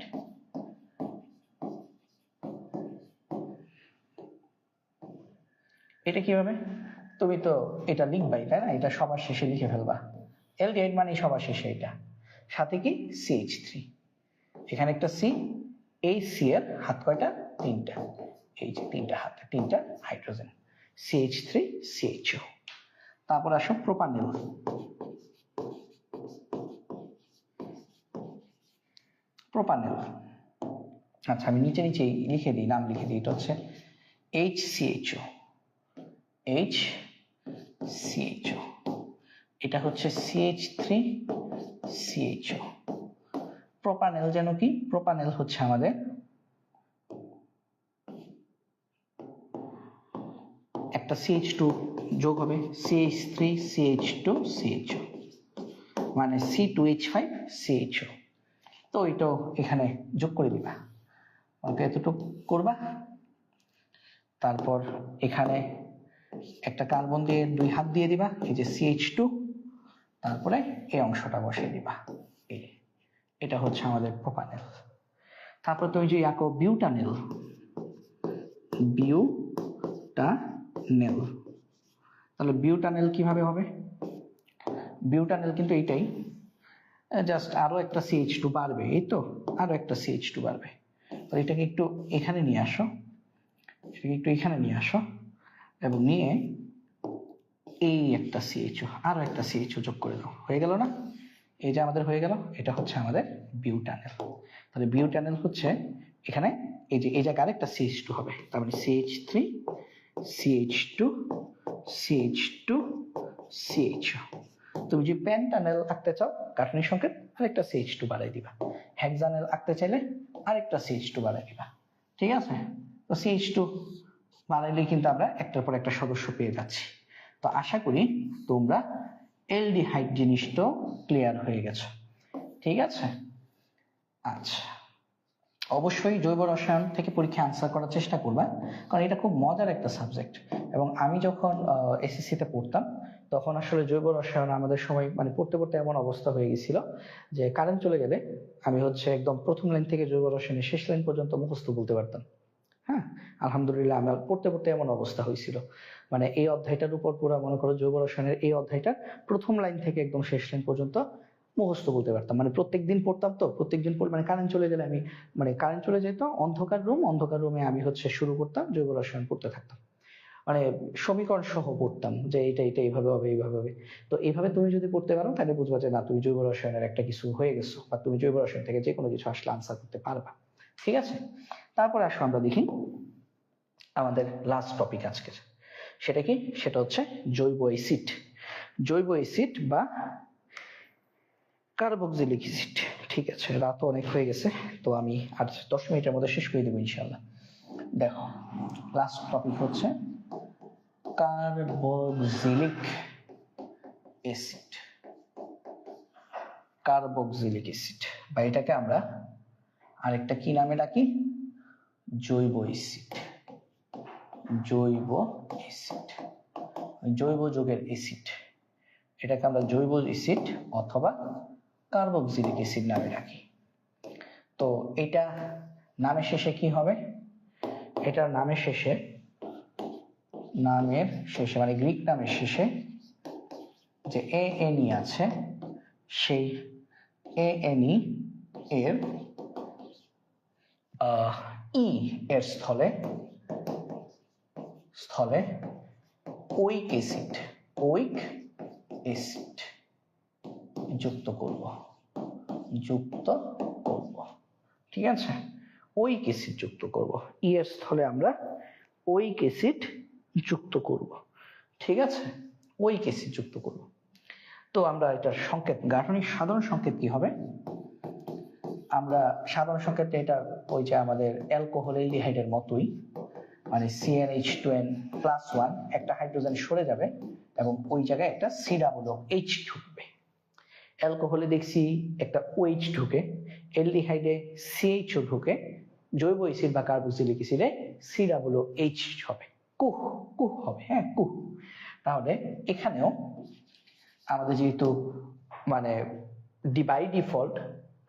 এটা কিভাবে, তুমি তো এটা লিখবাই, তাই না? এটা সবার শেষে লিখে ফেলবা। অ্যালডিহাইড মানে সবার শেষে, এটা সাথে কি CH3, এখানে একটা সি, এই সি এর হাত কয়টা, তিনটা, এই যে তিনটা হাত, তিনটা হাইড্রোজেন, CH3 CHO। তারপর আসো প্রোপানেল। প্রোপানেল, আচ্ছা আমি নিচে লিখে দিই, নাম লিখে দিই, এটা হচ্ছে HCHO। HCHO, এটা হচ্ছে CH3 CHO। প্রোপানেল যেন কি, প্রোপানেল হচ্ছে আমাদের একটা CH2 যোগ হবে, CH3 CH2 CHO, মানে C2H5 CHO। তো এটাও এখানে যোগ করে দিবা, এতটুকু করবা। তারপর এখানে একটা কার্বন দিয়ে 2 হাত দিয়ে দিবা, এই যে CH2, তারপরে এই অংশটা বসিয়ে দিবা, এটা হচ্ছে আমাদের প্রোপানেল। তারপর তুমি যে আঁকো বিউটানেল। বিউটানেল, তাহলে বিউটানেল কিভাবে হবে? বিউটানেল কিন্তু এইটাই, জাস্ট আরো একটা CH2 বাড়বে, এই তো আরো একটা CH2 বাড়বে। তো এটাকে একটু এখানে নিয়ে আসো, এটাকে একটু এখানে নিয়ে আসো, এবং নিয়ে এই একটা CHO, আরো একটা CHO যোগ করে দাও, হয়ে গেল না? এই যে আমাদের হয়ে গেল, এটা হচ্ছে আমাদের বিউটানেল। তাহলে বিউটানেল হচ্ছে এখানে এই যে এই জায়গায় আরেকটা CH2 হবে, তার মানে CH3 CH2 CH2 CHO। তুমি যদি পেন্টানেল আঁকতে চাও, গাঠনিক সংকেত আরেকটা CH2 বাড়াই দিবা। হেক্সানেল আঁকতে চাইলে আরেকটা CH2 বাড়াই দিবা, ঠিক আছে? তো CH2 বানাইলে কিন্তু আমরা একটার পর একটা সদস্য পেয়ে যাচ্ছি। তো আশা করি তোমরা অ্যালডিহাইড জিনিসটাও ক্লিয়ার হয়ে গেছে। ঠিক আছে, আচ্ছা অবশ্যই জৈব রসায়ন থেকে পরীক্ষা আনসার করার চেষ্টা করবা, কারণ এটা খুব মজার একটা সাবজেক্ট। এবং আমি যখন এসএসসিতে পড়তাম তখন আসলে জৈব রসায়ন আমাদের সময় মানে পড়তে পড়তে এমন অবস্থা হয়ে গেছিল যে কারেন্ট চলে গেলে আমি হচ্ছে একদম প্রথম লাইন থেকে জৈব রসায়নের শেষ লাইন পর্যন্ত মুখস্থ বলতে পারতাম। হ্যাঁ, আলহামদুলিল্লাহ আমার পড়তে পড়তে এমন অবস্থা হয়েছিল, মানে এই অধ্যায়টার উপর পুরো মনে করো জৈব রসায়নের এই অধ্যায়টা প্রথম লাইন থেকে একদম শেষ লাইন পর্যন্ত মুখস্থ বলতে পারতাম। মানে প্রত্যেকদিন পড়তাম, তো প্রত্যেকদিন মানে কারেন্ট চলে গেলে আমি মানে কারেন্ট চলে যেত, অন্ধকার রুমে আমি হচ্ছে শুরু করতাম জৈব রসায়ন পড়তে থাকতাম, মানে সমীকরণ সহ পড়তাম যে এটা এটা এইভাবে হবে এইভাবে হবে। তো এইভাবে তুমি যদি পড়তে পারো তাহলে বুঝবা যে না তুমি জৈব রসায়নের একটা কিছু হয়ে গেছো, বা তুমি জৈব রসায়ন থেকে যে কোনো কিছু আসলে আনসার করতে পারবা। ঠিক আছে, তারপরে আসো আমরা দেখি আমাদের লাস্ট টপিক আজকের, সেটা কি? সেটা হচ্ছে জৈব অ্যাসিড। জৈব অ্যাসিড বা কার্বক্সিলিক অ্যাসিড। ঠিক আছে, রাত অনেক হয়ে গেছে, তো আমি আর 10 মিনিটের মধ্যে শেষ করে দেবো ইনশাল্লাহ। দেখো লাস্ট টপিক হচ্ছে কার্বক্সিলিক অ্যাসিড। কার্বক্সিলিক অ্যাসিড বা এটাকে আমরা আরেকটা কি নামে ডাকি? জৈব অ্যাসিড। জৈব অ্যাসিড, জৈব যৌগের অ্যাসিড, এটাকে আমরা জৈব অ্যাসিড অথবা কার্বক্সিলিক অ্যাসিড নামে ডাকি। তো এটা নামের শেষে কি হবে? এটার নামের শেষে মানে গ্রিক নামের শেষে যে এএনই আছে, সেই এএনই এর ই এর স্থলে ওইক অ্যাসিড যুক্ত করব। ঠিক আছে, ওইক অ্যাসিড যুক্ত করব, ই এর স্থলে আমরা ওইক অ্যাসিড যুক্ত করব। ঠিক আছে, ওইক অ্যাসিড যুক্ত করব। তো আমরা এটার সংকেত, গাঠনিক সাধারণ সংকেত কি হবে? আমরা সাধারণ সংকেত এটা ওই যে আমাদের অ্যালকোহল অ্যালডিহাইডের মতোই, মানে CnH2n+1 একটা হাইড্রোজেন সরে যাবে এবং ওই জায়গায় একটা COOH ঢুকবে। অ্যালকোহলে দেখছি একটা OH ঢুকে, অ্যালডিহাইডে CHO ঢুকে, জৈব অ্যাসিড বা কার্বক্সিলিক অ্যাসিডে COOH হবে, কুহ হবে। হ্যাঁ, কুহ। তাহলে এখানেও আমাদের যেহেতু মানে বাই ডিফল্ট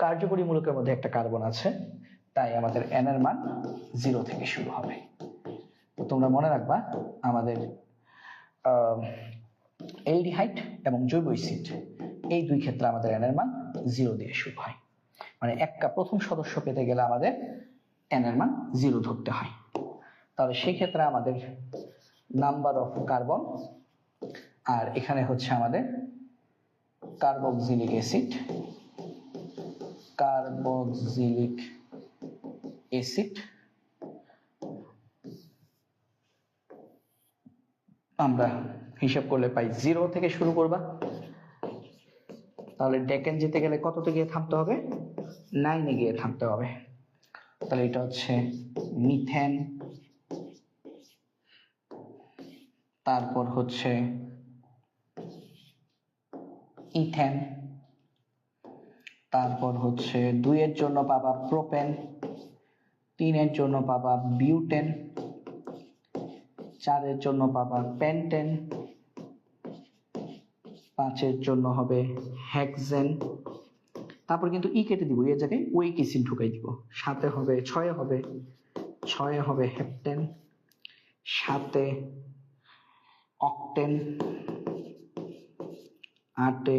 কার্যকরী মূলকের মধ্যে একটা কার্বন আছে, তাই আমাদের n এর মান 0 থেকে শুরু হবে। তো তোমরা মনে রাখবা আমাদের অ্যালডিহাইড এবং জৈব অ্যাসিড এই দুই ক্ষেত্রে আমাদের n এর মান 0 দিয়ে শুরু হয়, মানে একটা প্রথম সদস্য পেতে গেলে আমাদের n এর মান 0 ধরতে হয়। তাহলে সেই ক্ষেত্রে আমাদের নাম্বার অফ কার্বন, আর এখানে হচ্ছে আমাদের কার্বক্সিলিক অ্যাসিড, আমরা হিসাব করলে পাই 0 থেকে শুরু করবা। তাহলে ডেকেন যেতে গেলে কততে গিয়ে থামতে হবে? 9 এ গিয়ে থামতে হবে। তাহলে এটা হচ্ছে মিথেন, তারপর হচ্ছে ইথেন, তারপর হচ্ছে 2 এর জন্য পাবা প্রোপেন, 3 এর জন্য পাবা বিউটেন, 4 এর জন্য পাবা পেন্টেন, 5 এর জন্য হবে হেক্সেন। তারপর কিন্তু ই কেটে দিব, এর জায়গায় ওইক অ্যাসিড ঢুকাই দিব। 7 হবে 6 হবে হেপ্টেন, 7 অক্টেন, 8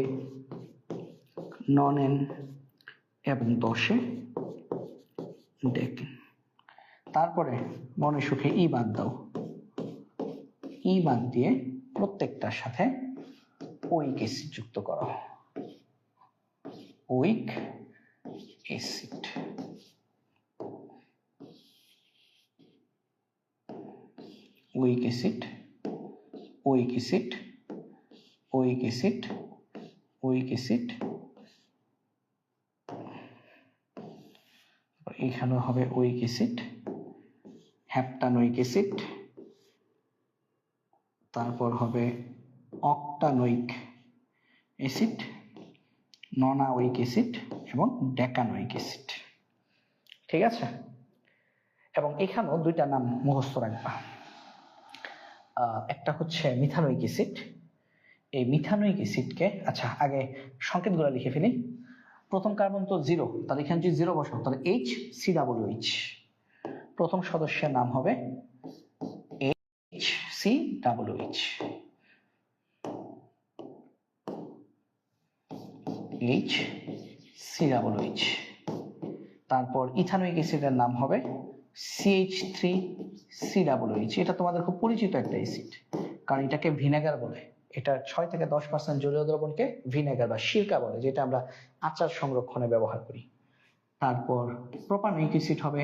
ননেন এবং 10 ডেকেন। তারপরে মনে সুখে ই বাদ দাও, ই বাদ দিয়ে প্রত্যেকটার সাথে ওইক অ্যাসিড যুক্ত করো। ওইক acid, ওইক acid, ওইক acid, ওইক acid, ওইক acid, এখানেও হবে ওইক অ্যাসিড, হ্যাপটানোইক অ্যাসিড, তারপর হবে অক্টানোইক অ্যাসিড, ননাওইক অ্যাসিড এবং ডেকানোইক অ্যাসিড। ঠিক আছে, এবং এখানেও দুইটা নাম মুখস্থ রাখবা। একটা হচ্ছে মিথানোইক অ্যাসিড। এই মিথানোইক অ্যাসিডকে, আচ্ছা আগে সংকেতগুলো লিখে ফেলি। প্রথম কার্বন তো 0, তাহলে এখানে যদি 0 বসাও তাহলে HCOOH। প্রথম সদস্যের নাম হবে HCOOH। HCOOH। তারপর ইথানোইক অ্যাসিডের নাম হবে CH3COOH। এটা তোমাদের খুব পরিচিত একটা অ্যাসিড, কারণ এটাকে ভিনেগার বলে। এটা 6 থেকে 10% জলীয় দ্রবণকে ভিনেগার বা সিরকা বলে, যেটা আমরা আচার সংরক্ষণে ব্যবহার করি। তারপর প্রোপানোইক অ্যাসিড হবে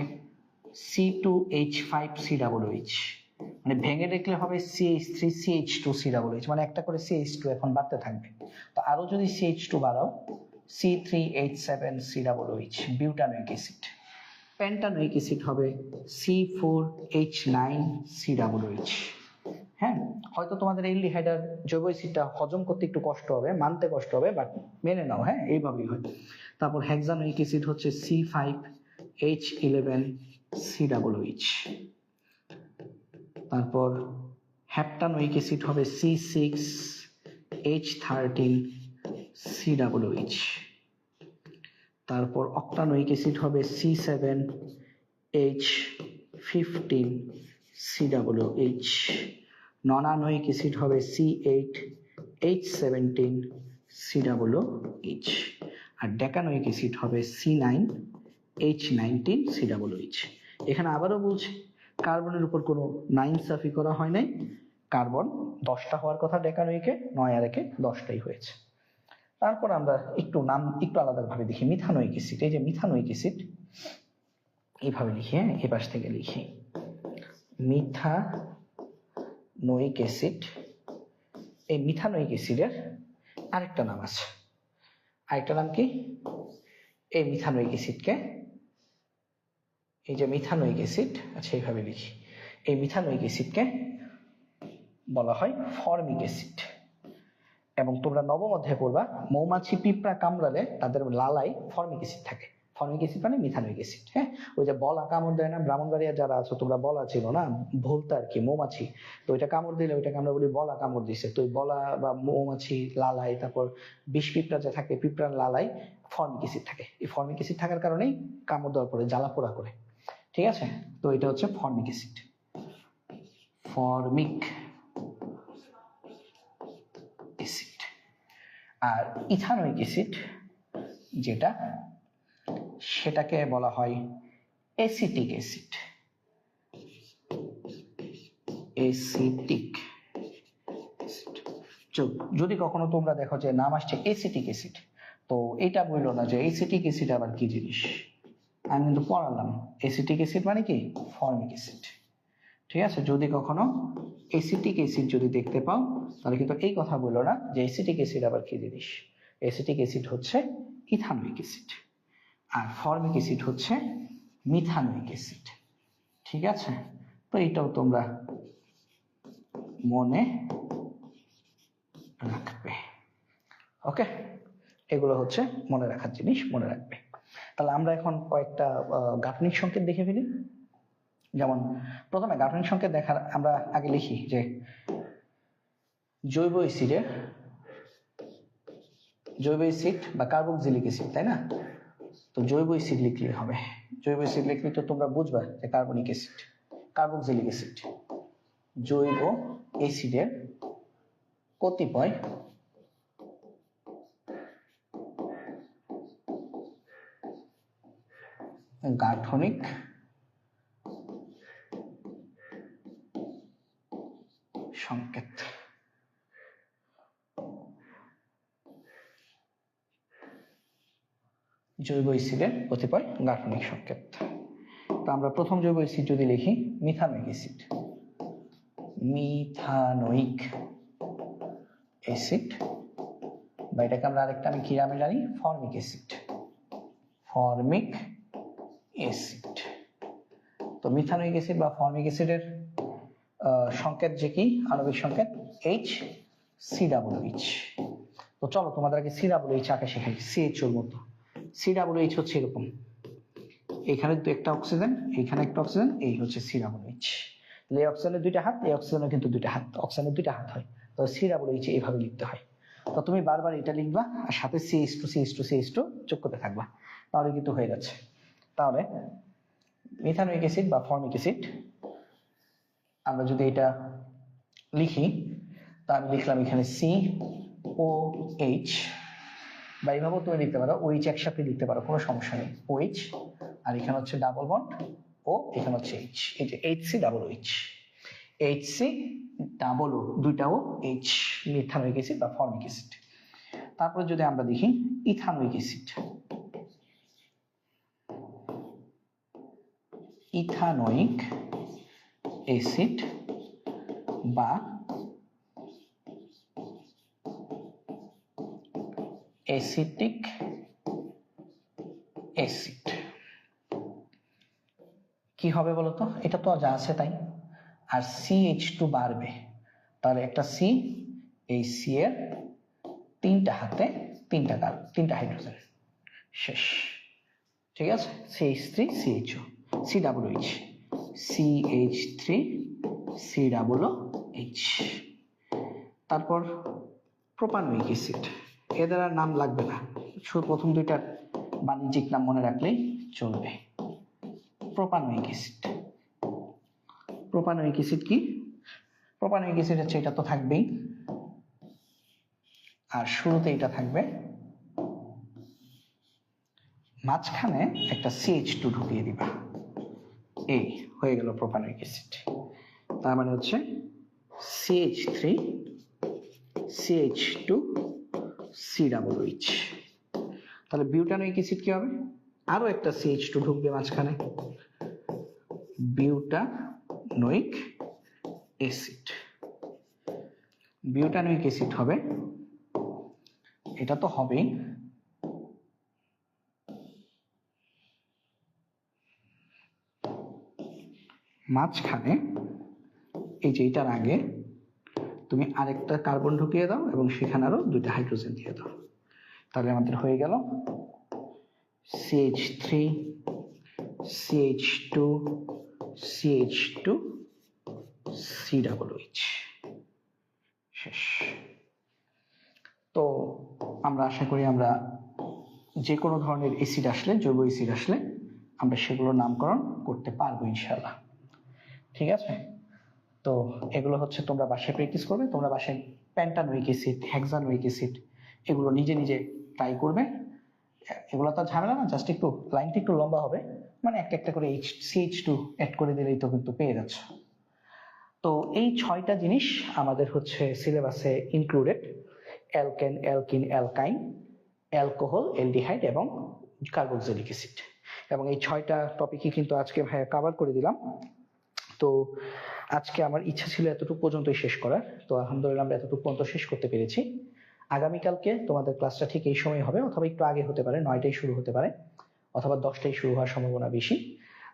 C2H5COOH, মানে ভেঙে দেখলে হবে CH3CH2COOH, মানে একটা করে CH2 এখন বাড়তে থাকবে। তো আরো যদি CH2 বাড়াও, C3H7COOH, বিউটানোইক অ্যাসিড। পেন্টানোইক অ্যাসিড হবে C4H9COOH। হ্যাঁ, হয়তো তোমাদের অ্যালডিহাইডের জৈব অ্যাসিডটা হজম করতে একটু কষ্ট হবে, মানতে কষ্ট হবে, বাট মেনে নাও, হ্যাঁ এইভাবেই হয়। তারপর হেক্সানোইক অ্যাসিড হচ্ছে C5H11COOH। তারপর হেপ্টানোইক অ্যাসিড হবে C6H13COOH। তারপর অক্টানোইক অ্যাসিড হবে C7H15COOH। ননানোইক অ্যাসিড হবে C8H17COOH। আর ডেকানোইক অ্যাসিড হবে C9H19COOH। এখানে আবারও বলছি, কার্বনের উপর কোনো 9 সাফি করা হয় নাই। কার্বন 10টা হওয়ার কথা ডেকানোইকে, 9 আর 1-এ 10টাই হয়েছে। তারপর আমরা নাম একটু আলাদা ভাবে দেখি। মিথানোইক অ্যাসিড, এই যে মিথানোইক অ্যাসিড এইভাবে লিখি, হ্যাঁ এই পাশ থেকে লিখি, মিথানোইক অ্যাসিড। এই মিথানোইক অ্যাসিডের আরেকটা নাম আছে। আরেকটা নাম কি? এই মিথানোইক অ্যাসিডকে, এই যে মিথানোইক অ্যাসিড, আচ্ছা এইভাবে লিখি, এই মিথানোইক অ্যাসিডকে বলা হয় ফর্মিক অ্যাসিড। এবং তোমরা নবম অধ্যায়ে পড়বা, মৌমাছি পিঁপড়া কামড়ালে তাদের লালায় ফর্মিক অ্যাসিড থাকে। ফর্মিক অ্যাসিড মানে মিথানোইক অ্যাসিড। হ্যাঁ, ওই যে বলা কামড় দেয় না, ব্রাহ্মণবাড়িয়া যারা আছো তোমরা বলা ছিল না, ভুলতা আর কি, মৌমাছি। তো ওইটা কামড় দিলে ওইটাকে আমরা বলি বলা কামড় দিছে। তো ওই বলা বা মৌমাছি লালায়, তারপর বিষ পিঁপড়া যা থাকে, পিঁপড়ার লালায় ফর্মিক অ্যাসিড থাকে। এই ফর্মিক অ্যাসিড থাকার কারণেই কামড় দেওয়ার পরে জ্বালা পোড়া করে। ঠিক আছে, তো এটা হচ্ছে ফর্মিক অ্যাসিড। Formic acid. আর ইথানোইক অ্যাসিড যেটা, সেটাকে বলা হয় অ্যাসিটিক অ্যাসিড। Acetic acid. যদি কখনো তোমরা দেখো যে নাম আসছে অ্যাসিটিক অ্যাসিড, তো এটা বললো না যে অ্যাসিটিক অ্যাসিড আবার কি জিনিস। আমি কিন্তু পড়ালাম অ্যাসিটিক অ্যাসিড মানে কি ফর্মিক অ্যাসিড। ঠিক আছে, যদি কখনো অ্যাসিটিক অ্যাসিড যদি দেখতে পাও, তাহলে কিন্তু এই কথা বললো না যে অ্যাসিটিক অ্যাসিড আবার কি জিনিস। অ্যাসিটিক অ্যাসিড হচ্ছে ইথানোইক অ্যাসিড, আর ফর্মিক অ্যাসিড হচ্ছে মিথানোইক অ্যাসিড। ঠিক আছে, তো এটাও তোমরা মনে রাখবে। ওকে, এগুলো হচ্ছে মনে রাখার জিনিস, মনে রাখবে। তাহলে আমরা এখন কয়েকটা গাঠনিক সংকেত দেখে ফেলি। যেমন প্রথমে গাঠনিক সংকেত দেখার আমরা আগে লিখি যে জৈব অ্যাসিড বা কার্বক্সিলিক অ্যাসিড, তাই না? তো জৈব অ্যাসিড লিখলে হবে। জৈব অ্যাসিড লিখলে তো তোমরা বুঝবা যে কার্বনিক অ্যাসিড, কার্বক্সিলিক অ্যাসিড। জৈব অ্যাসিডের কতিপয় গাঠনিক সংকেত। জৈব অ্যাসিডের কতিপয় গাঠনিক সংকেত। তো আমরা প্রথম জৈব অ্যাসিড যদি লিখি মিথানোইক অ্যাসিড, মিথানোইক অ্যাসিড, বা এটাকে আমরা আরেকটা আমি কি নামে জানি, ফর্মিক অ্যাসিড, ফর্মিক অ্যাসিড। তো মিথানোইক অ্যাসিড বা ফর্মিক অ্যাসিডের সংকেত যে কি আণবিক সংকেত এইচ সি ডাবল এইচ। তো চলো তোমাদের আগে সি ডাবল এইচ আঁকা শেখাই, সিএইচ ওর মতো। সি ডাবল এইচ হচ্ছে এরকম, এখানে তো একটা অক্সিজেন, এখানে একটা অক্সিজেন, এই হচ্ছে সি ডাবল এইচ। এই অক্সিজেনের দুইটা হাত, এই অক্সিজেনের কিন্তু দুইটা হাত, অক্সিজেনের দুইটা হাত হয়, তো সি ডাবল এইচ এইভাবে লিখতে হয়। তো তুমি বারবার এটা লিখবা আর সাথে CH two CH two CH two যোগ করতে থাকবা, তাহলে কিন্তু হয়ে যাচ্ছে। তাহলে মিথানোয়িক অ্যাসিড বা ফর্মিক অ্যাসিড আমরা যদি এটা লিখি, তা আমি লিখলাম এখানে সি ও এইচ, বা এইভাবেও তুমি লিখতে পারো, ওইচ একসাথে লিখতে পারো, কোনো সমস্যা নেই। ওইচ আর এখানে হচ্ছে ডাবল বন্ড ও, এখানে হচ্ছে এইচ, এই যে H C double H, H C double O, দুইটাও এইচ, মিথানোয়িক অ্যাসিড বা ফর্মিক অ্যাসিড। তারপরে যদি আমরা দেখি ইথানোয়িক অ্যাসিড, ইথানোয়িক অ্যাসিড বা অ্যাসিটিক অ্যাসিড। কি হবে বলতো, এটা তো যা আছে তাই, আর CH2 বাড়বে, তাহলে একটা সি, এই সি এর তিনটা হাতে তিনটা হাইড্রোজেন, শেষ। ঠিক আছে, CH3 CHO, COOH, CH3 COOH। তারপর প্রোপানোয়িক অ্যাসিড, এদের আর নাম লাগবে না, শুধু প্রথম দুইটার বাণিজ্যিক নাম মনে রাখলেই চলবে। প্রোপানোয়িক অ্যাসিড, প্রোপানোয়িক অ্যাসিড কি, প্রোপানোয়িক অ্যাসিড হচ্ছে এটা তো থাকবেই, আর শুরুতে এটা থাকবে, মাঝখানে একটা CH2 ঢুকিয়ে দিবা, এই হয়ে গেল প্রোপানোয়িক অ্যাসিড। তার মানে হচ্ছে CH3 CH2 COOH। তাহলে বিউটানোয়িক অ্যাসিড কি হবে, আরো একটা CH2 ঢুকবে মাঝখানে, বিউটানোয়িক অ্যাসিড। বিউটানোয়িক অ্যাসিড হবে, এটা তো হবেই, মাঝখানে এই যে এটার আগে তুমি আরেকটা কার্বন ঢুকিয়ে দাও এবং সেখানে আরো দুইটা হাইড্রোজেন দিয়ে দাও, তাহলে আমাদের হয়ে গেল CH3 CH2 CH2 COOH, শেষ। তো আমরা আশা করি আমরা যে কোনো ধরনের অ্যাসিড আসলে, জৈব অ্যাসিড আসলে আমরা সেগুলোর নামকরণ করতে পারবো ইনশাআল্লাহ। ঠিক আছে, তো এগুলো হচ্ছে তোমরা বাসায় প্র্যাকটিস করবে, তোমরা বাসায় প্যান্টানোয়িক অ্যাসিড, হেক্সানোয়িক অ্যাসিড এগুলো নিজে নিজে ট্রাই করবে। এগুলো তো ঝামেলা না, জাস্ট একটু লাইনটা একটু লম্বা হবে, মানে একটা একটা করে CH2 অ্যাড করে দিলেই তো কিন্তু পেয়ে যাচ্ছ। তো এই 6টা জিনিস আমাদের হচ্ছে সিলেবাসে included, alkane, alkyne, অ্যালকাইন, alcohol, aldehyde এবং কার্বক্সিলিক অ্যাসিড, এবং এই 6টা টপিকই কিন্তু আজকে ভাইয়া কভার করে দিলাম। তো আজকে আমার ইচ্ছা ছিল এতটুকু পর্যন্তই শেষ করার, তো আলহামদুলিল্লাহ আমরা এতটুকু পর্যন্ত শেষ করতে পেরেছি। আগামীকালকে তোমাদের ক্লাসটা ঠিক এই সময় হবে, অথবা একটু আগে হতে পারে, 9টায় শুরু হতে পারে, অথবা 10টায় শুরু হওয়ার সম্ভাবনা বেশি।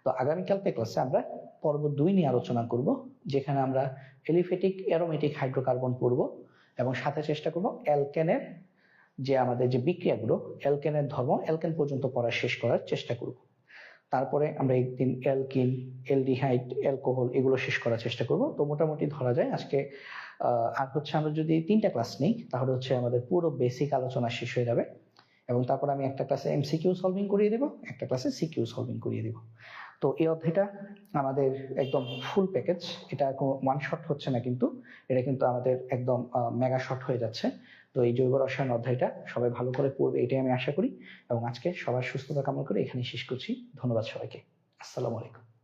তো আগামীকালকে ক্লাসে আমরা পর্ব 2 নিয়ে আলোচনা করব, যেখানে আমরা এলিফ্যাটিক অ্যারোমেটিক হাইড্রোকার্বন পড়ব এবং সাথে চেষ্টা করব অ্যালকেনের যে আমাদের যে বিক্রিয়াগুলো, অ্যালকেনের ধর্ম, অ্যালকেন পর্যন্ত পড়া শেষ করার চেষ্টা করব। তারপরে আমরা একদিন অ্যালকিন, অ্যালডিহাইড, অ্যালকোহল এগুলো শেষ করার চেষ্টা করব। তো মোটামুটি ধরা যায় আজকে আর হচ্ছে আমরা যদি 3টা ক্লাস নেই তাহলে হচ্ছে আমাদের পুরো বেসিক আলোচনা শেষ হয়ে যাবে, এবং তারপর আমি একটা ক্লাসে MCQ সলভিং করিয়ে দেব, একটা ক্লাসে CQ সলভিং করিয়ে দেব। তো এই অধ্যায়টা আমাদের একদম ফুল প্যাকেজ, এটা কোনো ওয়ান শট হচ্ছে না, কিন্তু এটা কিন্তু আমাদের একদম মেগা শট হয়ে যাচ্ছে। তো এই জৈব রসায়ন অধ্যায়টা সবাই ভালো করে পড়বে, এটাই আমি আশা করি, এবং আজকে সবার সুস্থতা কামনা করে এখানেই শেষ করছি। ধন্যবাদ সবাইকে, আসসালামু আলাইকুম।